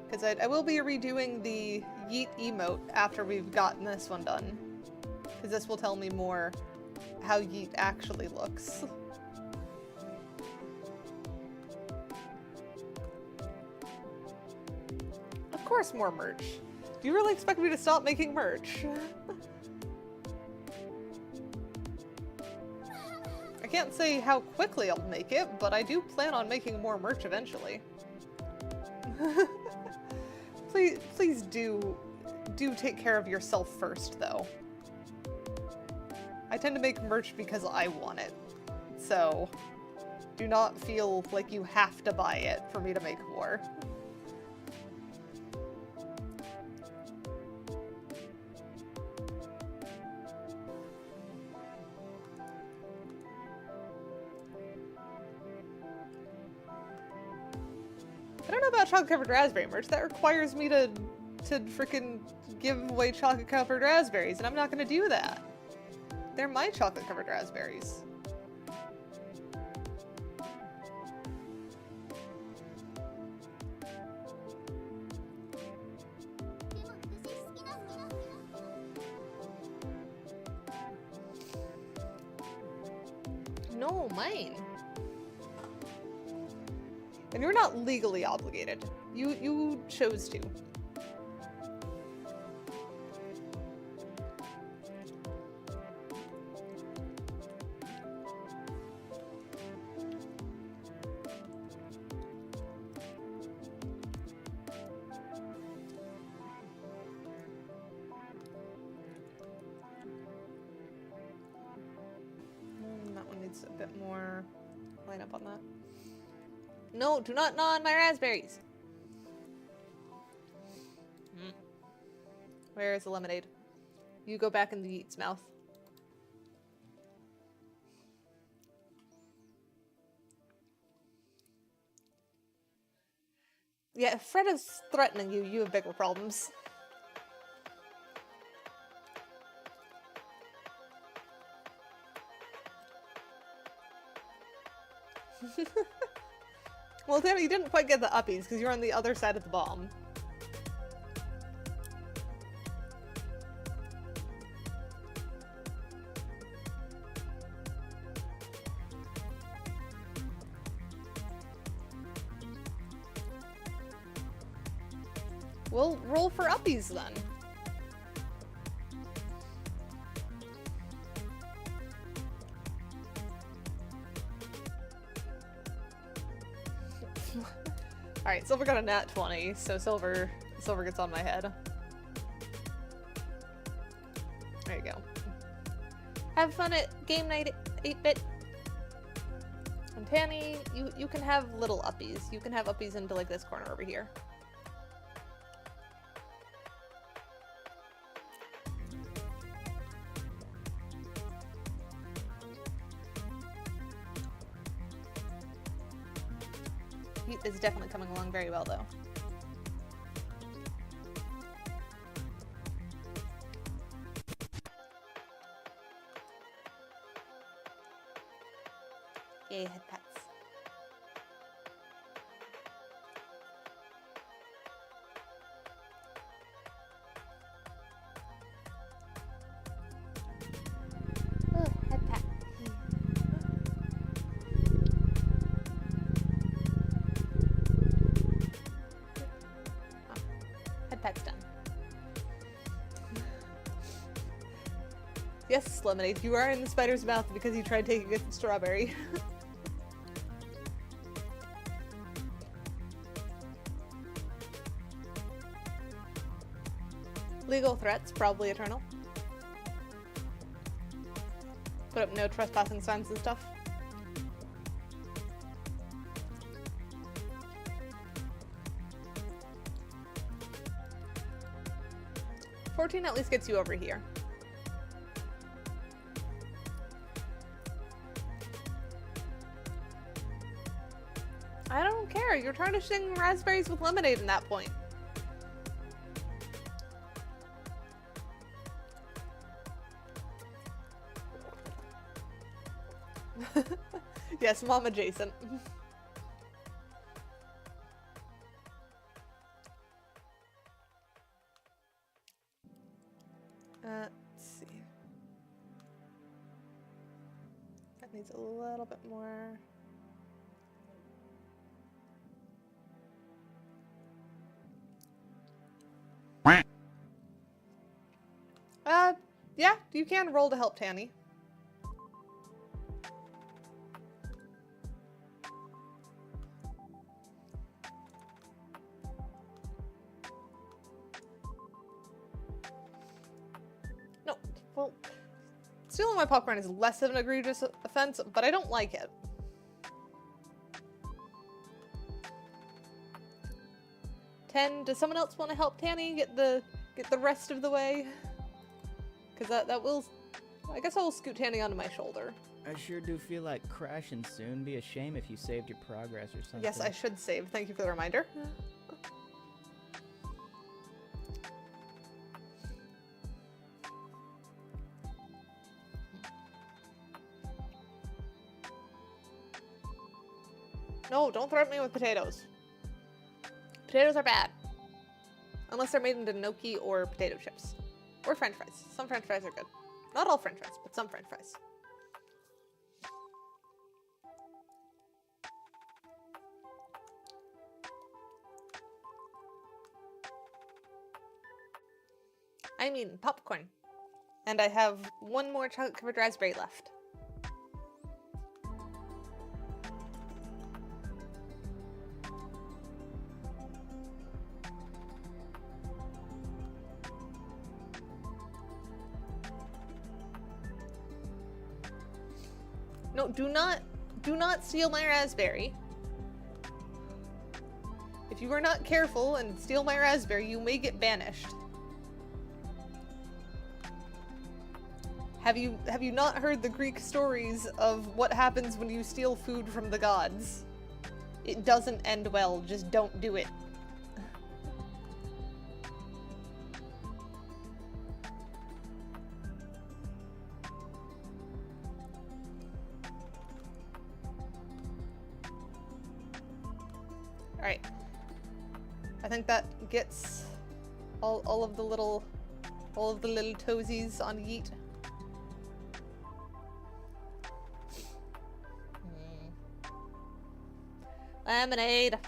Because I will be redoing the yeet emote after we've gotten this one done. Because this will tell me more how yeet actually looks. Of course more merch. Do you really expect me to stop making merch? I can't say how quickly I'll make it, but I do plan on making more merch eventually. Please do take care of yourself first, though. I tend to make merch because I want it, so do not feel like you have to buy it for me to make more. I don't know about chocolate-covered raspberry merch. That requires me to frickin' give away chocolate-covered raspberries, and I'm not gonna do that. They're my chocolate-covered raspberries. No, mine. And you're not legally obligated. You chose to. That one needs a bit more line up on that. No, do not gnaw on my raspberries. Where is the lemonade? You go back in the yeet's mouth. Yeah, if Fred is threatening you, you have bigger problems. Well, Tammy, you didn't quite get the uppies because you're on the other side of the bomb. We'll roll for uppies then. Alright, Silver got a nat 20, so Silver gets on my head. There you go. Have fun at game night 8-bit. And Tammy, you can have little uppies. You can have uppies into like this corner over here. Heat is definitely coming along very well, though. Yay, head pats. Oh, head pat. Pet's done. Yes, Lemonade, you are in the spider's mouth because you tried taking a strawberry. Legal threats, probably eternal. Put up no trespassing signs and stuff. $14 at least gets you over here. I don't care. You're tarnishing raspberries with lemonade in that point. Yes, mom adjacent. You can roll to help Tanny. No, well, stealing my popcorn is less of an egregious offense, but I don't like it. Does someone else want to help Tanny get the rest of the way? Because that will, I guess I will scoot Tanny onto my shoulder. I sure do feel like crashing soon. Be a shame if you saved your progress or something. Yes, I should save. Thank you for the reminder. No, don't threaten me with potatoes. Potatoes are bad. Unless they're made into gnocchi or potato chips. Or french fries. Some french fries are good. Not all french fries, but some french fries. I mean popcorn. And I have one more chocolate-covered raspberry left. No, do not steal my raspberry. If you are not careful and steal my raspberry, you may get banished. Have you not heard the Greek stories of what happens when you steal food from the gods? It doesn't end well, just don't do it. Alright. I think that gets all of the little toesies on Yeet. Lemonade.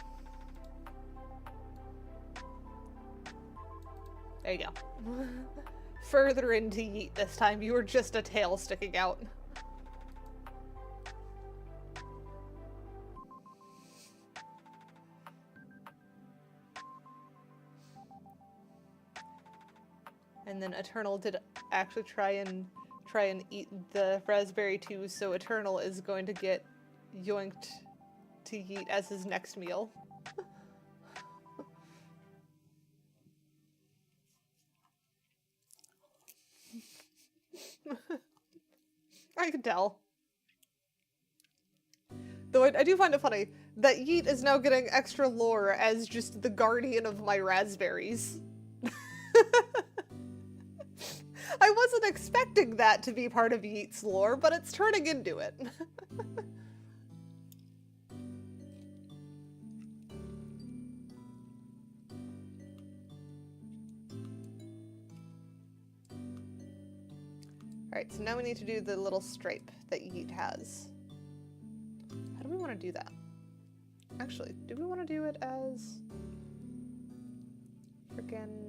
There you go. Further into Yeet this time, you were just a tail sticking out. And then Eternal did actually try and eat the raspberry too, so Eternal is going to get yoinked to Yeet as his next meal. I can tell. Though I do find it funny that Yeet is now getting extra lore as just the guardian of my raspberries. I wasn't expecting that to be part of Yeet's lore, but it's turning into it. Alright, so now we need to do the little stripe that Yeet has. How do we want to do that? Actually, do we want to do it as... frickin'...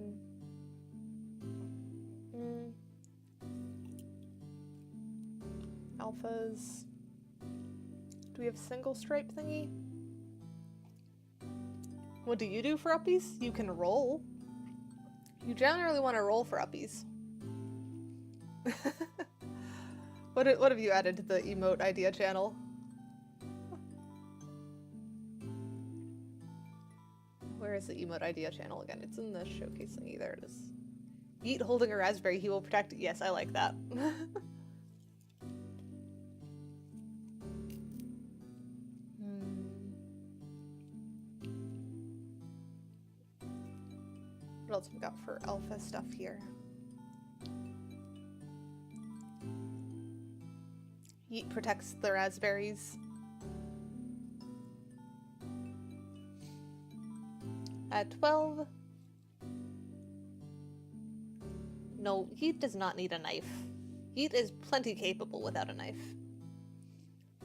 alphas. Do we have single stripe thingy? What do you do for uppies? You can roll. You generally want to roll for uppies. What have you added to the emote idea channel? Where is the emote idea channel again? It's in the showcase thingy. There it is. Yeet holding a raspberry, he will protect it. Yes, I like that. What else we got for alpha stuff here? Yeet protects the raspberries. At 12. No, Yeet does not need a knife. Yeet is plenty capable without a knife.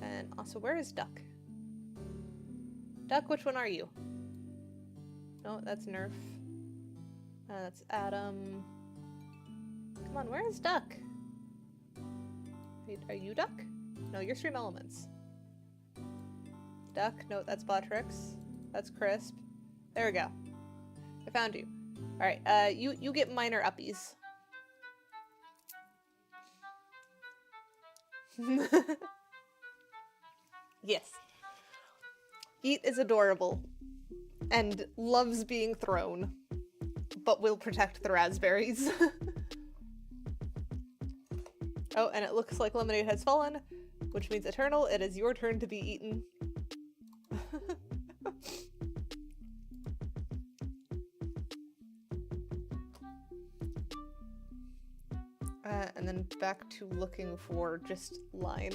And also, where is Duck? Duck, which one are you? No, that's Nerf. That's Adam. Come on, where is Duck? Are you duck? No, you're stream elements. Duck? No, that's Botrix. That's Crisp. There we go. I found you. Alright, you get minor uppies. Yes. Yeet is adorable. And loves being thrown. But will protect the raspberries. Oh, and it looks like Lemonade has fallen, which means Eternal, it is your turn to be eaten. And then back to looking for just line.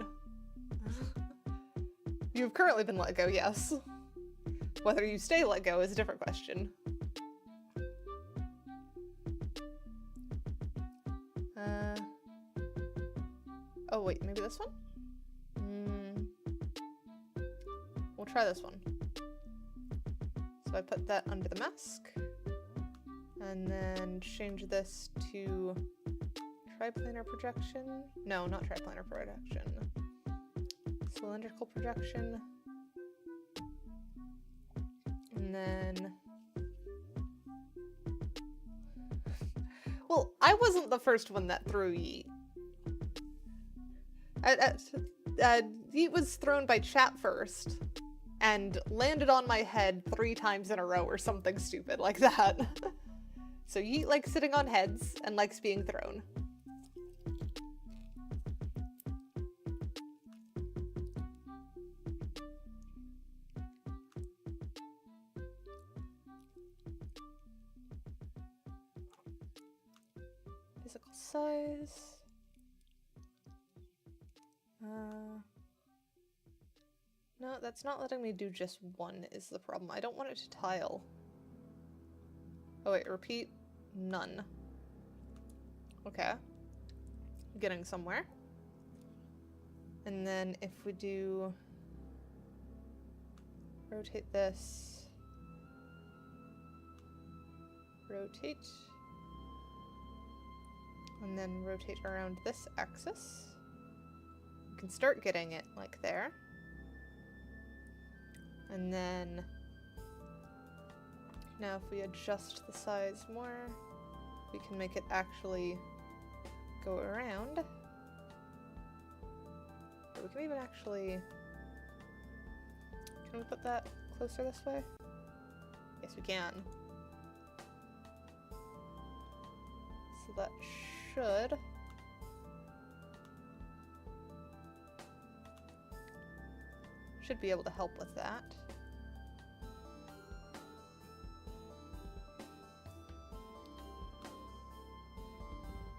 You've currently been let go, yes. Whether you stay let go is a different question. Oh wait, maybe this one? We'll try this one. So I put that under the mask. And then change this to triplanar projection. No, not triplanar projection. Cylindrical projection. And then... Well, I wasn't the first one that threw Yeet. Yeet was thrown by chat first, and landed on my head 3 times in a row or something stupid like that. So Yeet likes sitting on heads and likes being thrown. Physical size. No, that's not letting me do just one is the problem. I don't want it to tile. Oh wait, repeat. None. Okay. Getting somewhere. And then if we do... rotate this. Rotate. And then rotate around this axis. We can start getting it like there. And then now if we adjust the size more, we can make it actually go around. Or we can even actually... Can we put that closer this way? Yes, we can. So that should be able to help with that.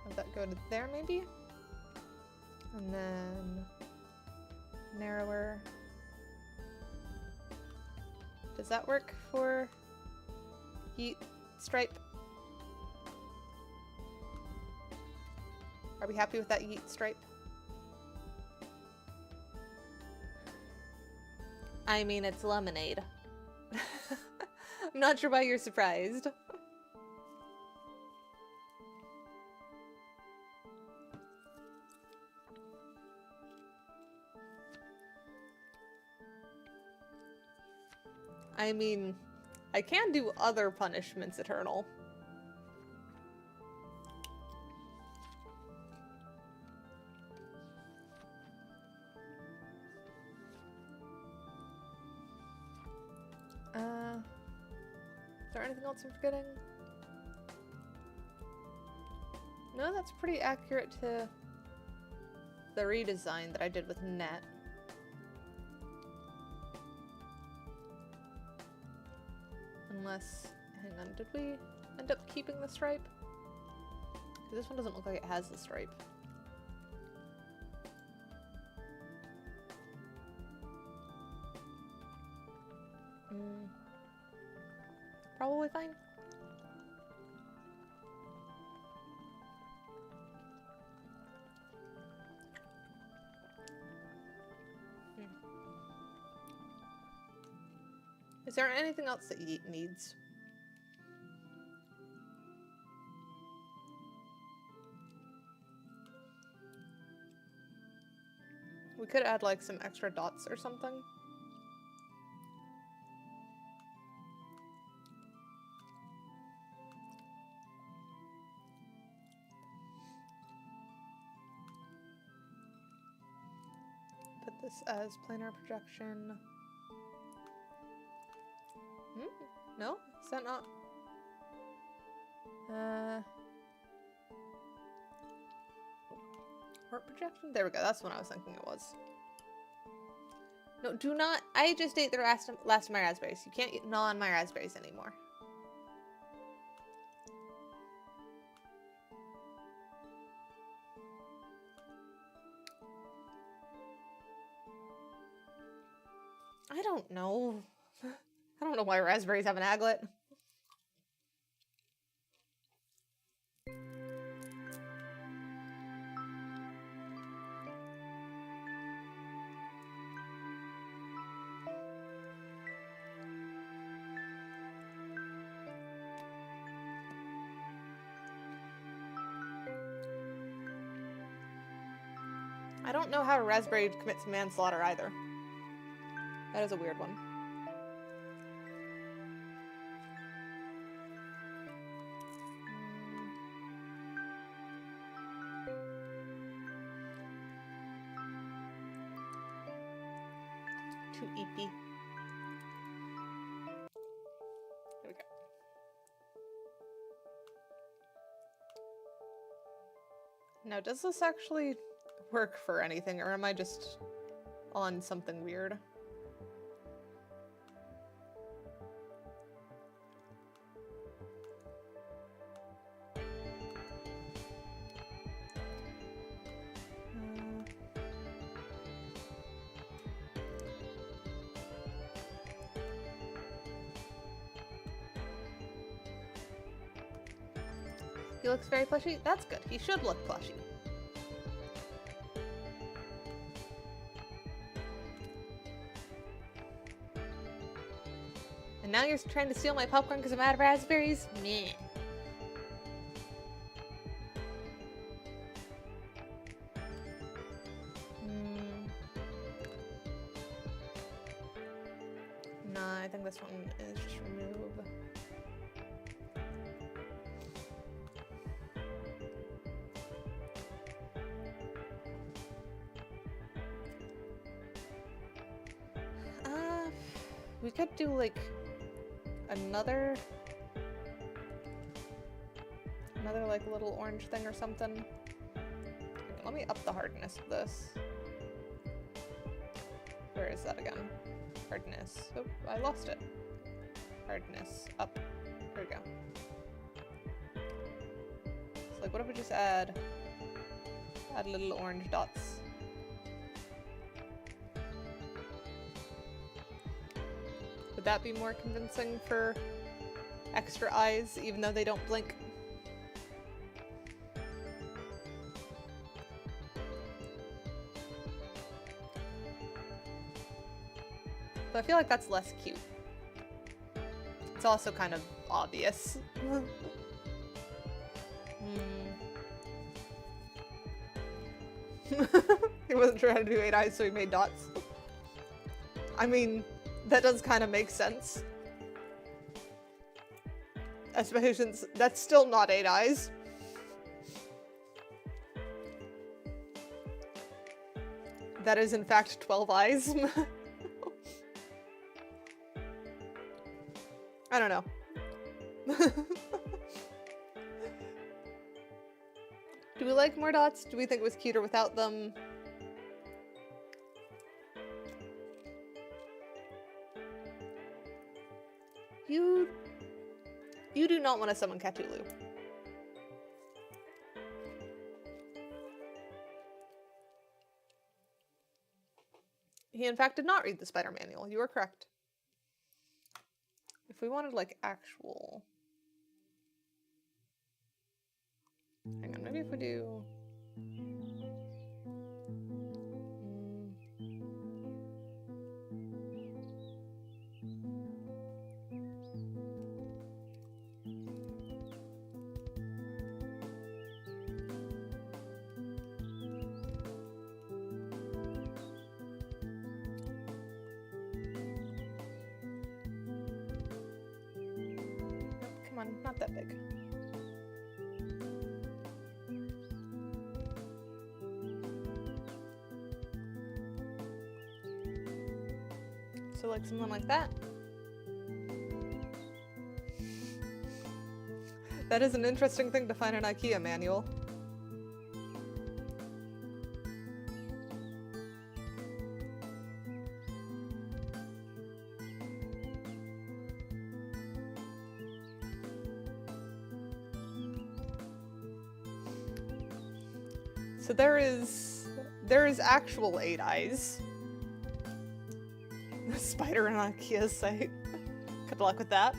Have that go to there maybe? And then narrower. Does that work for Yeet stripe? Are we happy with that Yeet stripe? I mean, it's lemonade. I'm not sure why you're surprised. I mean, I can do other punishments, Eternal. Is there anything else I'm forgetting? No, that's pretty accurate to the redesign that I did with Net. Unless, hang on, did we end up keeping the stripe? 'Cause this one doesn't look like it has the stripe. Probably fine. Is there anything else that Yeet needs? We could add like some extra dots or something. Put this as planar projection. No? Is that not? Warp projection? There we go. That's what I was thinking it was. No, do not. I just ate the last of my raspberries. You can't gnaw on my raspberries anymore. I don't know. I don't know why raspberries have an aglet. I don't know how a raspberry commits manslaughter either. That is a weird one. Too eepy. There we go. Now, does this actually work for anything, or am I just on something weird? He looks very plushy? That's good. He should look plushy. And now you're trying to steal my popcorn because I'm out of raspberries? Meh. Nah, I think this one is just remove. We could do like another like little orange thing or something. Okay, let me up the hardness of this. Where is that again? Hardness. Oh, I lost it. Hardness. Up. There we go. So like what if we just add little orange dots? Would that be more convincing for extra eyes, even though they don't blink? But I feel like that's less cute. It's also kind of obvious. He wasn't trying to do 8 eyes, so he made dots. I mean, that does kind of make sense. Especially since that's still not 8 eyes. That is in fact 12 eyes. I don't know. Do we like more dots? Do we think it was cuter without them? You do not want to summon Cthulhu. He in fact did not read the spider manual. You were correct. If we wanted like actual... Hang on, maybe if we do... Come on, not that big. So like someone like that. That is an interesting thing to find in an IKEA manual. So there is actual 8 eyes. A spider in IKEA's site. Good luck with that.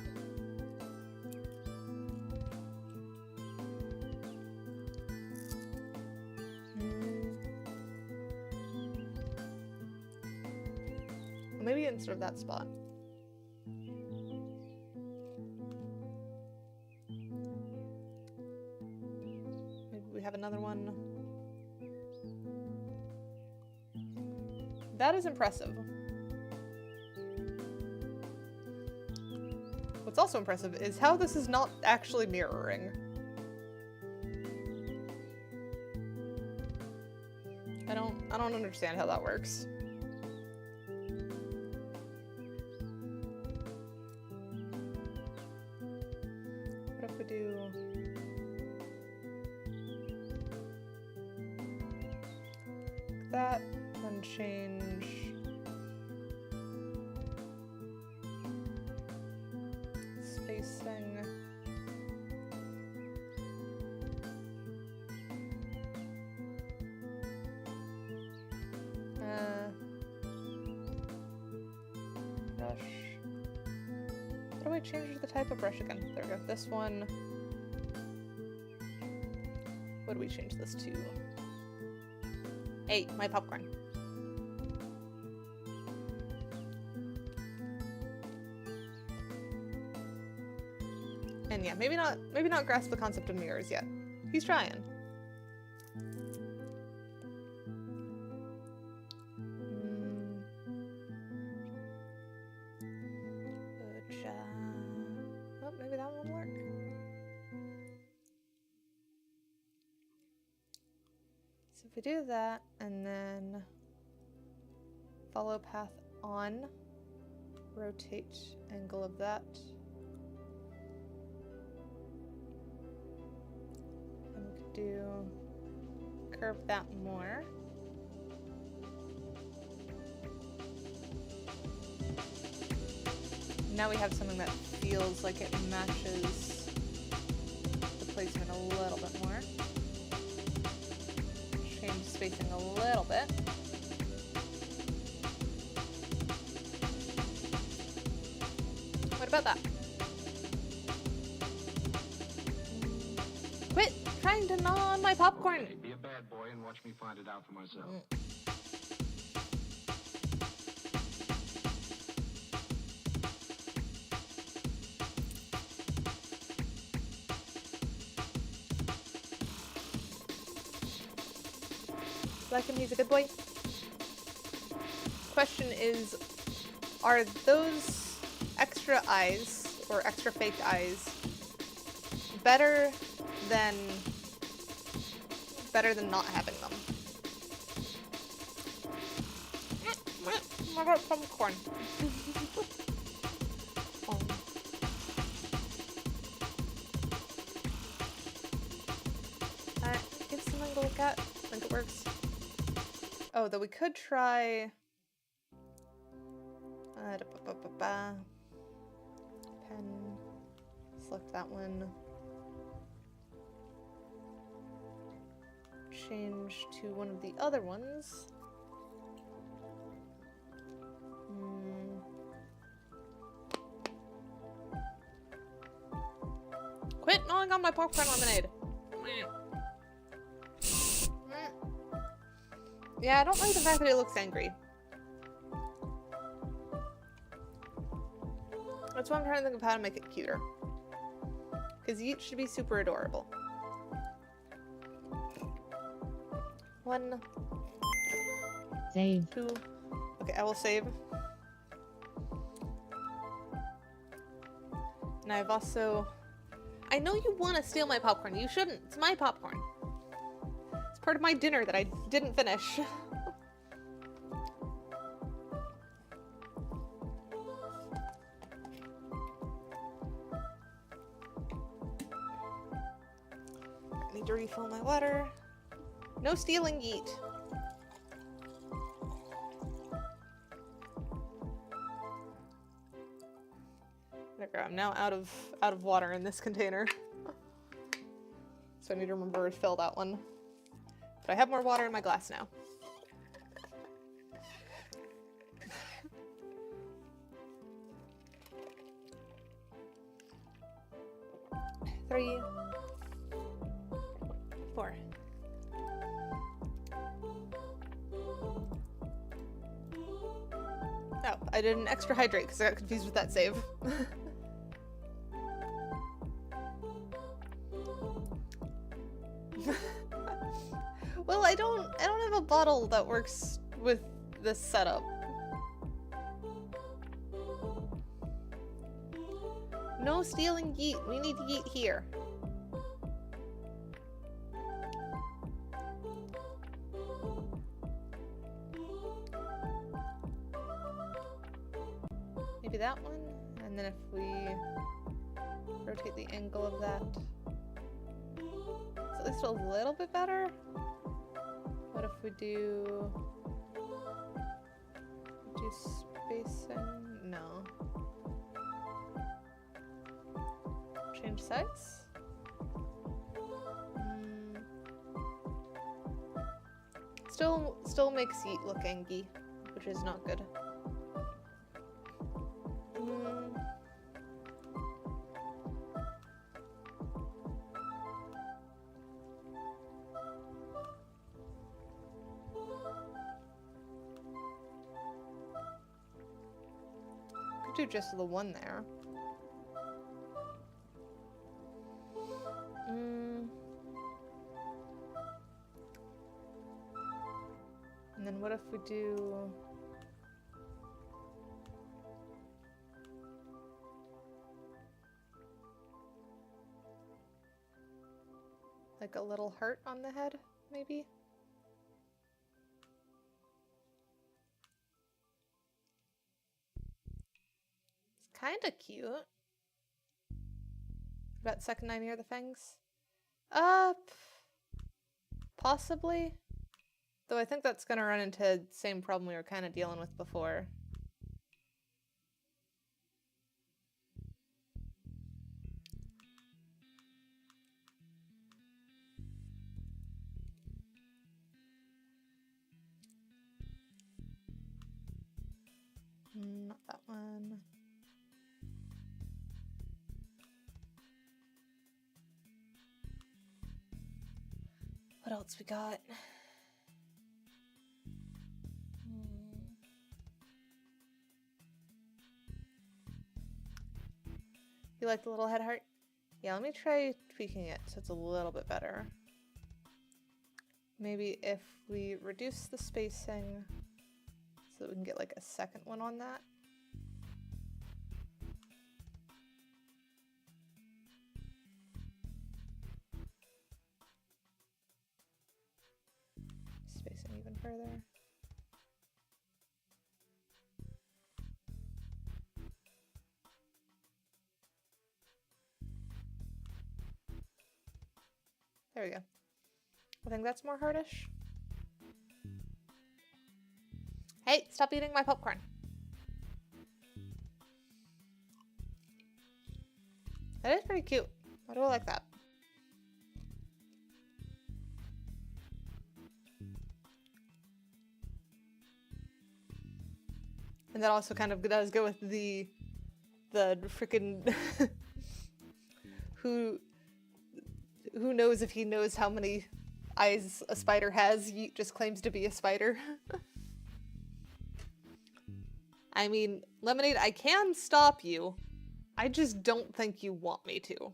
Maybe instead of that spot. Maybe we have another one. That is impressive. What's also impressive is how this is not actually mirroring. I don't understand how that works. What if we do that, then change spacing. Brush. How do I change the type of brush again? There we go. This one. What do we change this to? 8, my popcorn. And yeah, maybe not grasp the concept of mirrors yet. He's trying. Oh, maybe that won't work. So if we do that and then follow path on, rotate angle of that. And we could do curve that more. Now we have something that feels like it matches the placement a little bit more. Change spacing a little bit. What about that? Quit trying to gnaw on my popcorn! Hey, be a bad boy and watch me find it out for myself. Like him, he's a good boy. Question is, are those extra eyes, or extra fake eyes, better than not having them? I got some corn. Give something to look at. I think it works. Oh, though we could try pen, select that one, change to one of the other ones. Quit gnawing on my popcorn lemonade. Yeah, I don't like the fact that it looks angry. That's why I'm trying to think of how to make it cuter. Because Yeet should be super adorable. 1, Save. 2. Okay, I will save. And I've also I know you want to steal my popcorn. You shouldn't. It's my popcorn. It's part of my dinner that I didn't finish. I need to refill my water. No stealing, yeet. There we go. I'm now out of water in this container. So I need to remember to fill that one. But I have more water in my glass now. Three. 4. Oh, I did an extra hydrate because I got confused with that save. Well, I don't have a bottle that works with this setup. No stealing yeet. We need yeet here. Maybe that one, and then if we rotate the angle of that, it's at least a little bit better. What if we do spacing? No. Change size? Still makes yeet look angy, which is not good. Could do just the one there. And then what if we do like a little heart on the head, maybe? It's kind of cute. About second eye near the fangs? Possibly. Though I think that's gonna run into the same problem we were kind of dealing with before. Not that one. What else we got? You like the little head heart? Yeah, let me try tweaking it so it's a little bit better. Maybe if we reduce the spacing so that we can get like a second one on that. Spacing even further. There we go. I think that's more hardish. Hey, stop eating my popcorn. That is pretty cute. I do like that. And that also kind of does go with the freaking who knows if he knows how many eyes a spider has. Yeet just claims to be a spider. I mean, Lemonade, I can stop you. I just don't think you want me to.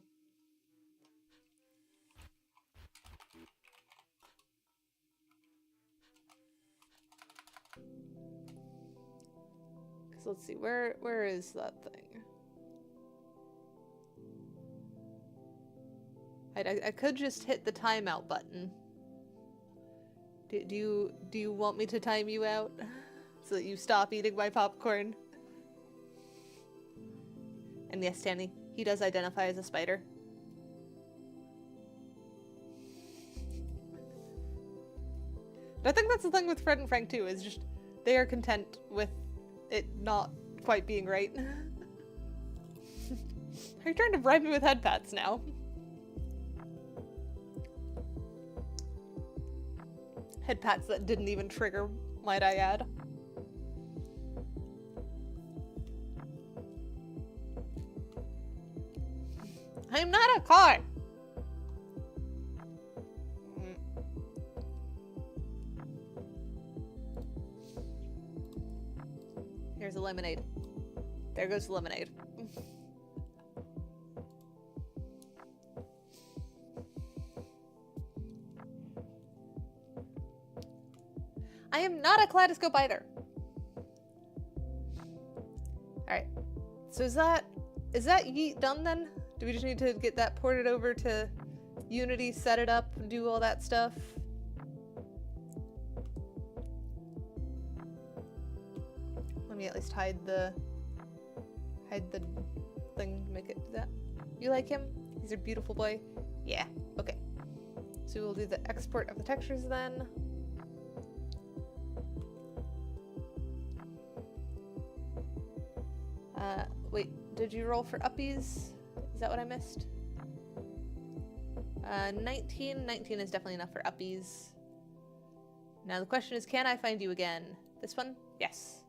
Because let's see, where is that thing? I could just hit the timeout button. Do you want me to time you out so that you stop eating my popcorn? And yes, Tanny, he does identify as a spider. I think that's the thing with Fred and Frank too, is just they are content with it not quite being right. Are you trying to bribe me with head pats now? Head pats that didn't even trigger, might I add. I'm not a car! Here's a lemonade. There goes the lemonade. I am not a kaleidoscope either. Alright. So is that yeet done then? Do we just need to get that ported over to Unity, set it up, and do all that stuff? Let me at least hide the thing to make it do that. You like him? He's a beautiful boy? Yeah. Okay. So we'll do the export of the textures then. Wait, did you roll for uppies? Is that what I missed? 19 is definitely enough for uppies. Now the question is, can I find you again? This one? Yes.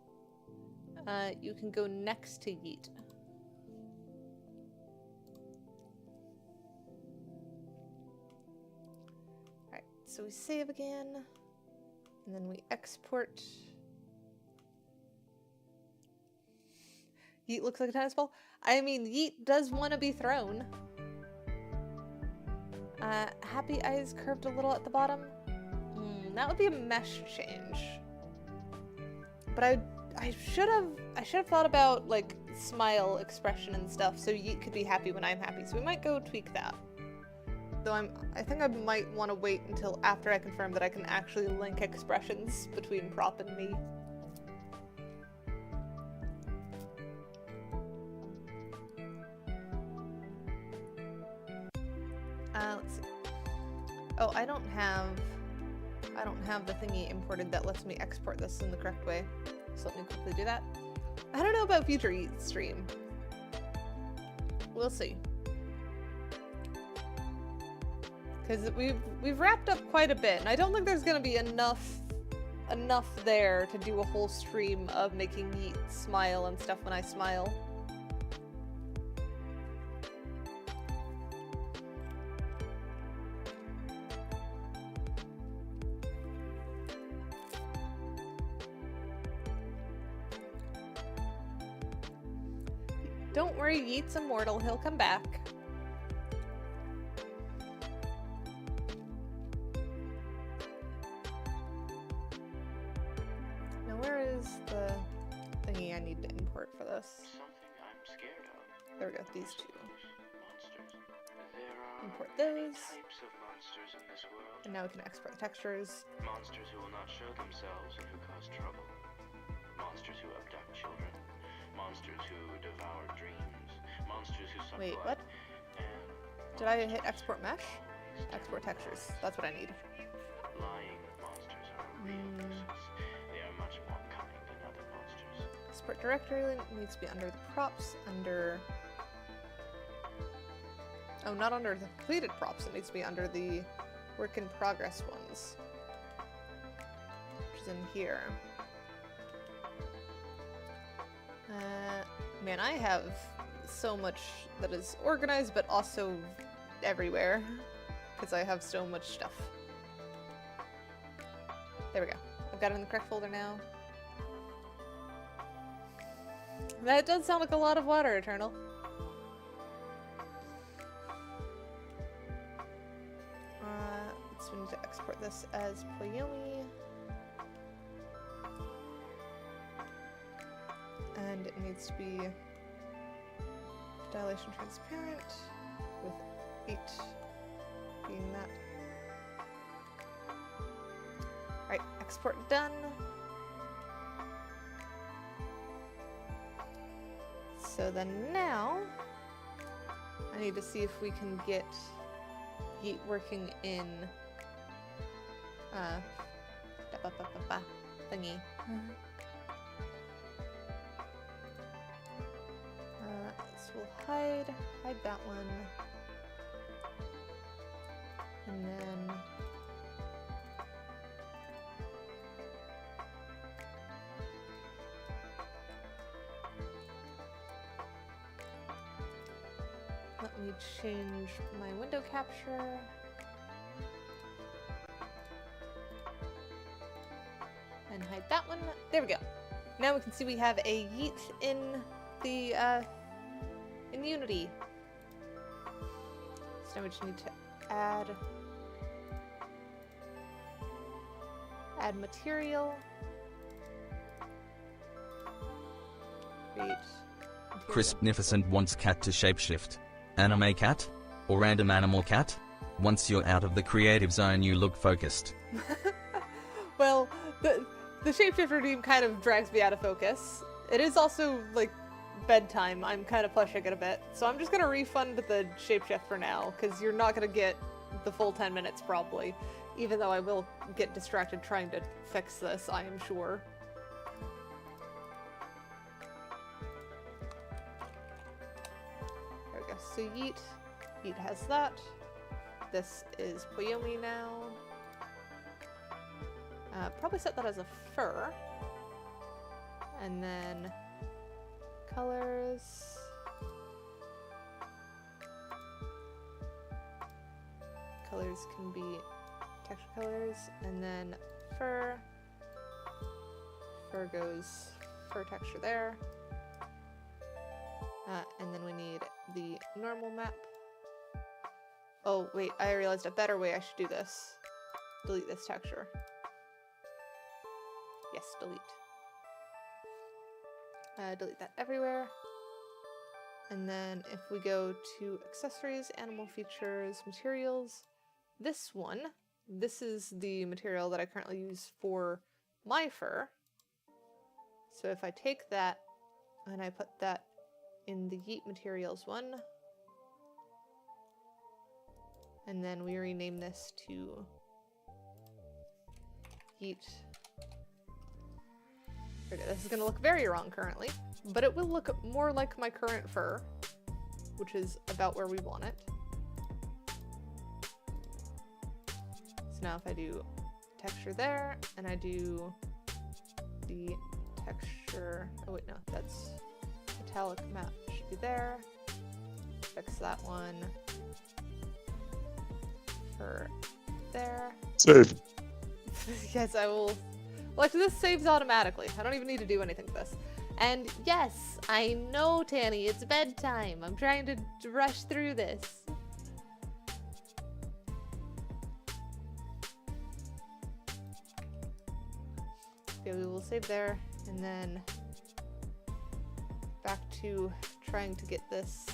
You can go next to Yeet. Alright, so we save again, and then we export. Yeet looks like a tennis ball. I mean, Yeet does want to be thrown. Happy eyes curved a little at the bottom. That would be a mesh change. But I should have thought about like smile expression and stuff, so Yeet could be happy when I'm happy. So we might go tweak that. Though I think I might want to wait until after I confirm that I can actually link expressions between prop and me. Let's see. Oh, I don't have the thingy imported that lets me export this in the correct way. So let me quickly do that. I don't know about future Eat stream. We'll see. Because we've wrapped up quite a bit, and I don't think there's gonna be enough there to do a whole stream of making Yeet smile and stuff when I smile. Don't worry, Yeet's immortal. He'll come back. Now, where is the thingy I need to import for this? Something I'm scared of. There we go. These two. Monsters. There are Import many those. types of monsters in this world. And now we can export the textures. Monsters who will not show themselves and who cause trouble. Monsters who abduct children. Monsters who devour dreams. Monsters who suck Wait, blood. what? And Did I hit export mesh? always Export textures. That's what I need. lying monsters are a real nuisance. They are much more cunning than other monsters. Export directory needs to be under the props, under... Oh, not under the completed props. It needs to be under the work in progress ones. Which is in here. Man, I have so much that is organized, but also everywhere. Because I have so much stuff. There we go. I've got it in the correct folder now. That does sound like a lot of water, Eternal. So we need to export this as Poyomi. And it needs to be dilation transparent with 8 copying that. Alright, export done. So then now, I need to see if we can get Yeet working in thingy. So we'll hide that one. And then let me change my window capture. And hide that one. There we go. Now we can see we have a Yeet in the in Unity. So now we just need to add material. Create material. Crispnificent wants cat to shapeshift. Anime cat? Or random animal cat? Once you're out of the creative zone, you look focused. Well, the shapeshifter team kind of drags me out of focus. It is also, like, bedtime. I'm kind of pushing it a bit. So I'm just going to refund the shapeshift for now, because you're not going to get the full 10 minutes, probably. Even though I will get distracted trying to fix this, I am sure. There we go. So Yeet has that. This is Poyomi now. Probably set that as a fur. And then colors. Colors can be texture colors. And then fur. Fur goes fur texture there. And then we need the normal map. Oh, wait, I realized a better way I should do this. Delete this texture. Yes, delete. Delete that everywhere. And then if we go to accessories, animal features, materials, this one, this is the material that I currently use for my fur. So if I take that and I put that in the Yeet materials one, and then we rename this to Yeet. Okay, this is going to look very wrong currently, but it will look more like my current fur, which is about where we want it. So now if I do texture there, and I do the texture, oh wait, no, that's metallic map, should be there. Fix that one. For there. Save. Yes, I will. Well, actually, this saves automatically. I don't even need to do anything with this. And yes, I know, Tanny, it's bedtime. I'm trying to rush through this. Okay, we will save there, and then back to trying to get this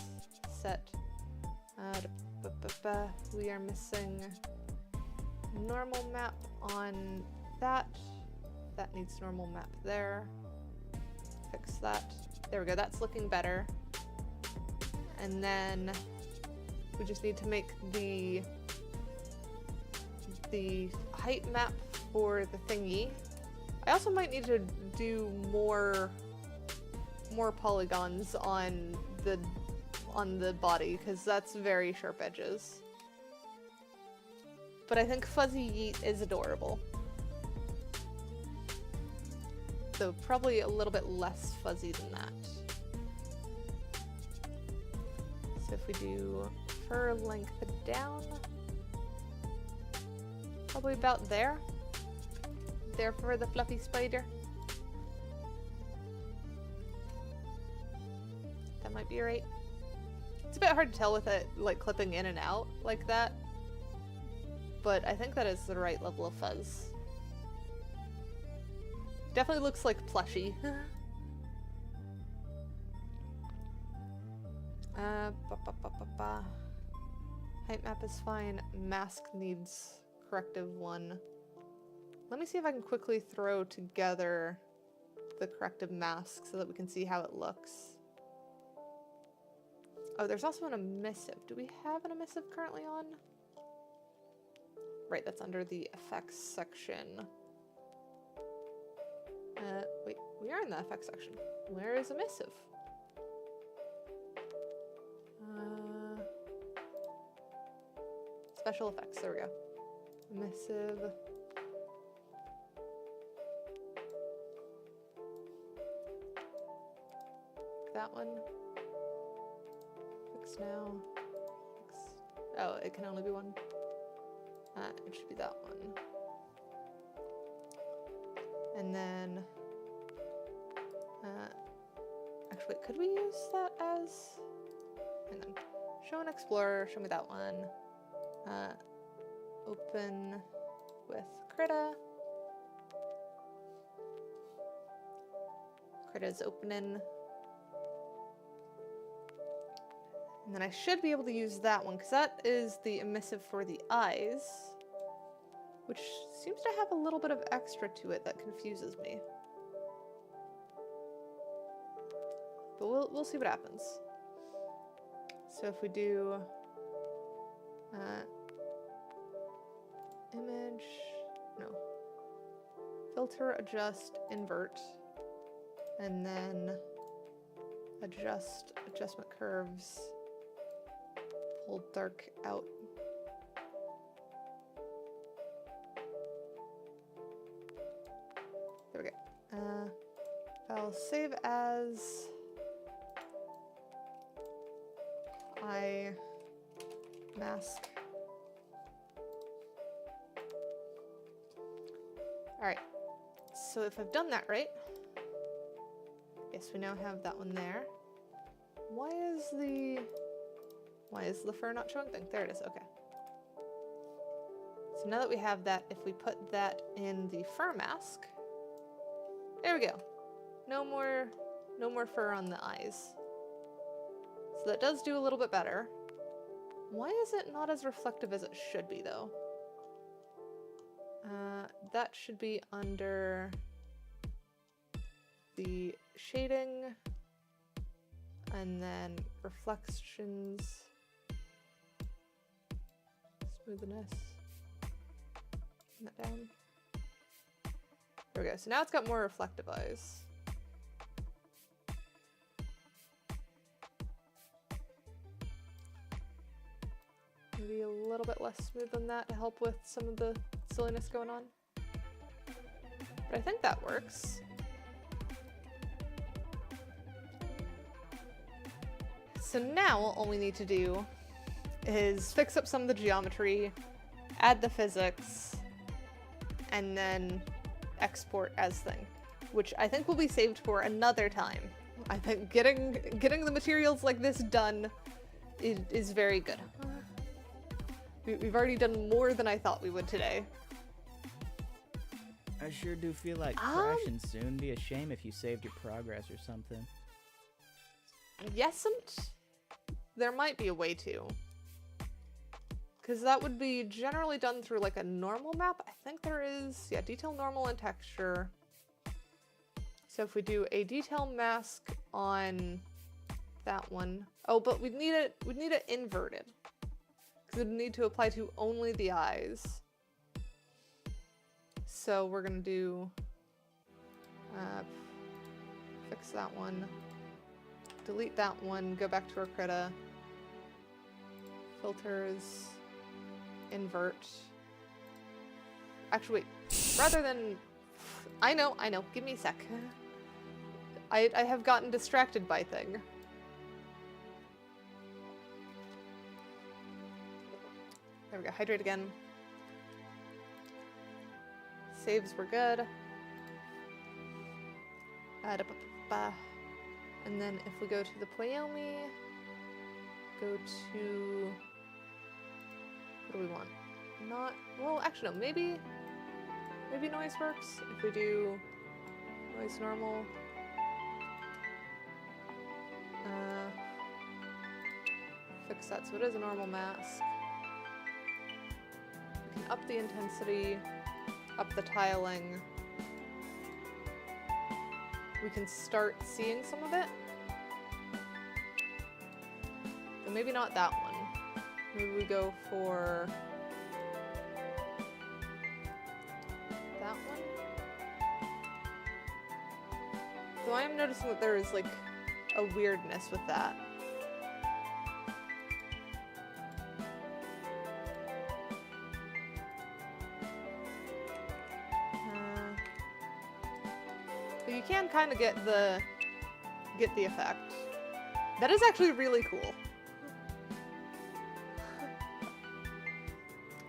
set. We are missing normal map on that. That needs normal map there. Fix that. There we go, that's looking better. And then we just need to make the height map for the thingy. I also might need to do more polygons on the body, because that's very sharp edges. But I think Fuzzy Yeet is adorable. So probably a little bit less fuzzy than that. So if we do fur length down, probably about there. There for the fluffy spider. That might be right. It's a bit hard to tell with it like clipping in and out like that, but I think that is the right level of fuzz. Definitely looks like plushy. Height map is fine. Mask needs corrective 1. Let me see if I can quickly throw together the corrective mask so that we can see how it looks. Oh, there's also an emissive. Do we have an emissive currently on? Right, that's under the effects section. Wait, we are in the effects section. Where is emissive? Special effects, there we go. Emissive. That one. Fix now. Fix. Oh, it can only be one. It should be that one. And then, actually, could we use that as, hang on, show an explorer, show me that one. Open with Krita. Krita's opening. And then I should be able to use that one, because that is the emissive for the eyes, which seems to have a little bit of extra to it that confuses me. But we'll see what happens. So if we do image, no, filter, adjust, invert, and then adjustment curves, pull dark out. There we go. I'll save as eye mask. Alright, so if I've done that right, yes, we now have that one there. Why is the fur not showing thing? There it is, okay. So now that we have that, if we put that in the fur mask, there we go. No more fur on the eyes. So that does do a little bit better. Why is it not as reflective as it should be, though? That should be under the shading, and then reflections, smoothness, turn that down. There we go, so now it's got more reflective eyes. Maybe a little bit less smooth than that to help with some of the silliness going on. But I think that works. So now all we need to do is fix up some of the geometry, add the physics, and then export as thing, which I think will be saved for another time. I think getting the materials like this done is very good. We've already done more than I thought we would today. I sure do feel like crashing soon. Be a shame if you saved your progress or something. Yesn't? There might be a way to. Because that would be generally done through like a normal map. I think there is, yeah, detail, normal, and texture. So if we do a detail mask on that one. Oh, but we'd need it inverted. Because it would need to apply to only the eyes. So we're gonna do, fix that one, delete that one, go back to our Krita, filters, invert. Actually, wait, rather than, I know, give me a sec. I have gotten distracted by thing. There we go, hydrate again. Saves were good. And then if we go to the Ployomi, go to, what do we want? Not, well, actually no, maybe noise works. If we do noise normal, fix that so it is a normal mask. up the intensity, up the tiling, we can start seeing some of it. But maybe not that one. Maybe we go for that one. So I am noticing that there is like a weirdness with that. But you can kind of get the effect. That is actually really cool.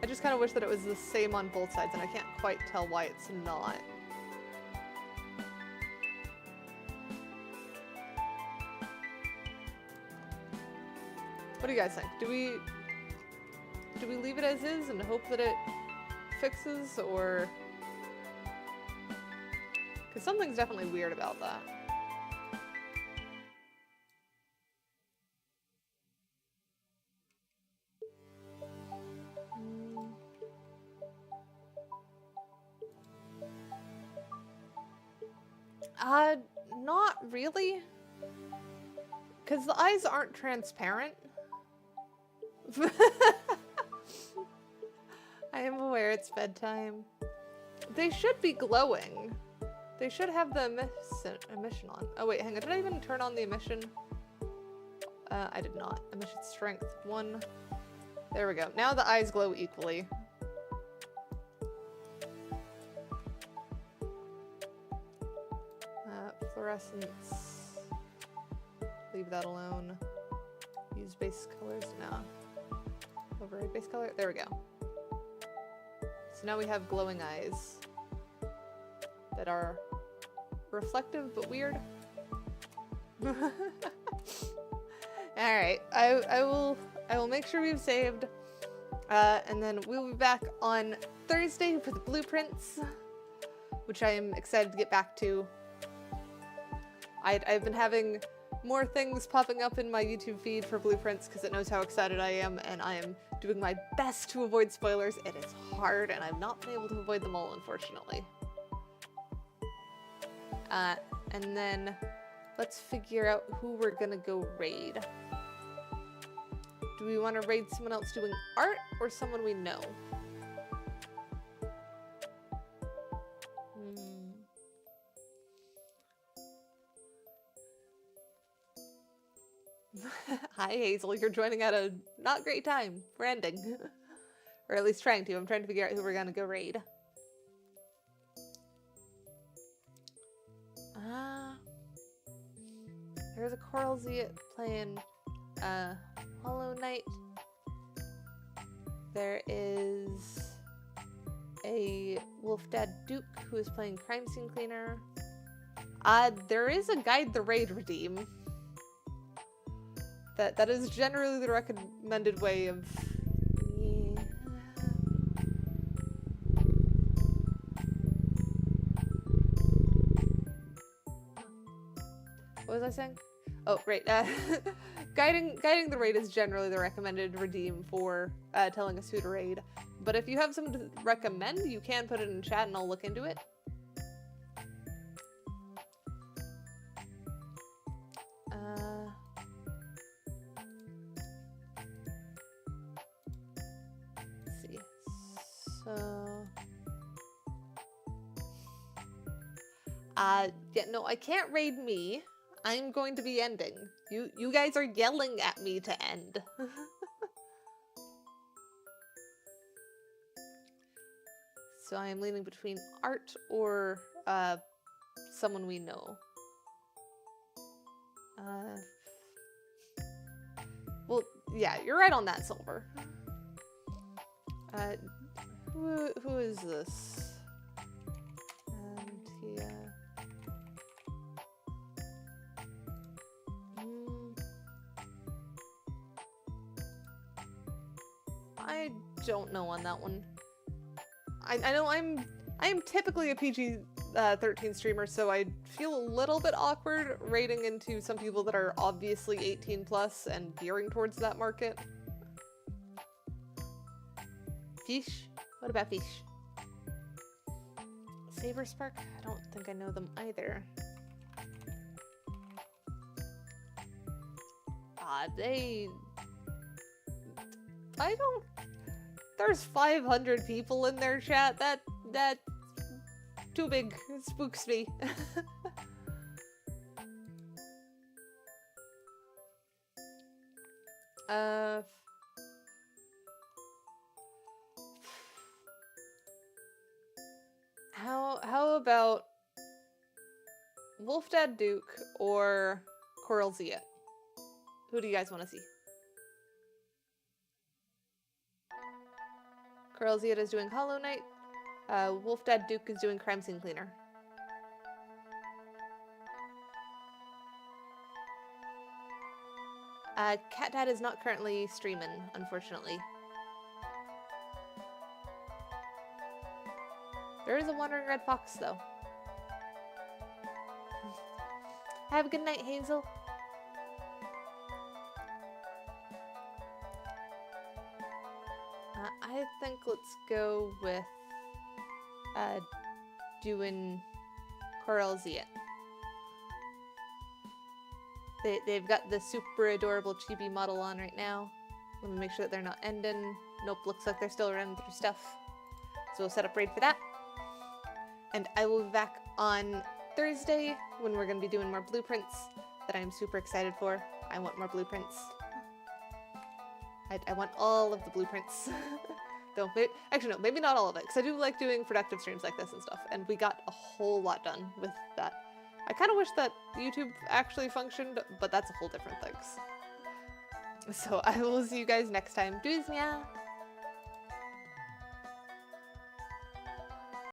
I just kind of wish that it was the same on both sides, and I can't quite tell why it's not. What do you guys think? Do we leave it as is and hope that it fixes, or... Because something's definitely weird about that. Not really. Because the eyes aren't transparent. I am aware it's bedtime. They should be glowing. They should have the emission on. Oh wait, hang on. Did I even turn on the emission? I did not. Emission strength 1. There we go. Now the eyes glow equally. Fluorescence. Leave that alone. Use base colors. No. Override base color. There we go. So now we have glowing eyes that are reflective but weird. Alright, I will make sure we've saved, and then we'll be back on Thursday for the blueprints, which I am excited to get back to. I've been having more things popping up in my YouTube feed for blueprints because it knows how excited I am, and I am doing my best to avoid spoilers. It is hard, and I've not been able to avoid them all, unfortunately. And then let's figure out who we're gonna go raid. Do we want to raid someone else doing art or someone we know? Hi Hazel, you're joining at a not great time. We're ending. Or at least trying to. I'm trying to figure out who we're gonna go raid. There's a Coral Z playing Hollow Knight. There is a Wolf Dad Duke who is playing Crime Scene Cleaner. There is a Guide the Raid redeem. That is generally the recommended way of... Yeah. What was I saying? Oh, right. Guiding the raid is generally the recommended redeem for telling us who to raid. But if you have someone to recommend, you can put it in chat and I'll look into it. Let's see. So... yeah, no, I can't raid me. I'm going to be ending. You guys are yelling at me to end. So I am leaning between art or someone we know. Well, yeah, you're right on that, Silver. Who is this? I don't know on that one. I know I am typically a PG-13 streamer, so I feel a little bit awkward raiding into some people that are obviously 18 plus and gearing towards that market. Fish? What about fish? Saber Spark? I don't think I know them either. I don't... There's 500 people in their chat. That's too big. It spooks me. How about Wolf Dad Duke or Coral Zia? Who do you guys want to see? Coral Zia is doing Hollow Knight. Wolf Dad Duke is doing Crime Scene Cleaner. Cat Dad is not currently streaming, unfortunately. There is a wandering red fox, though. Have a good night, Hazel. I think let's go with doing Coral Zia. They've got the super adorable chibi model on right now. Let me make sure that they're not ending. Nope, looks like they're still running through stuff. So we'll set up raid for that. And I will be back on Thursday when we're going to be doing more blueprints that I'm super excited for. I want more blueprints. I want all of the blueprints. Though, actually no, maybe not all of it, because I do like doing productive streams like this and stuff, and we got a whole lot done with that. I kind of wish that YouTube actually functioned, but that's a whole different thing. So I will see you guys next time. Does meow.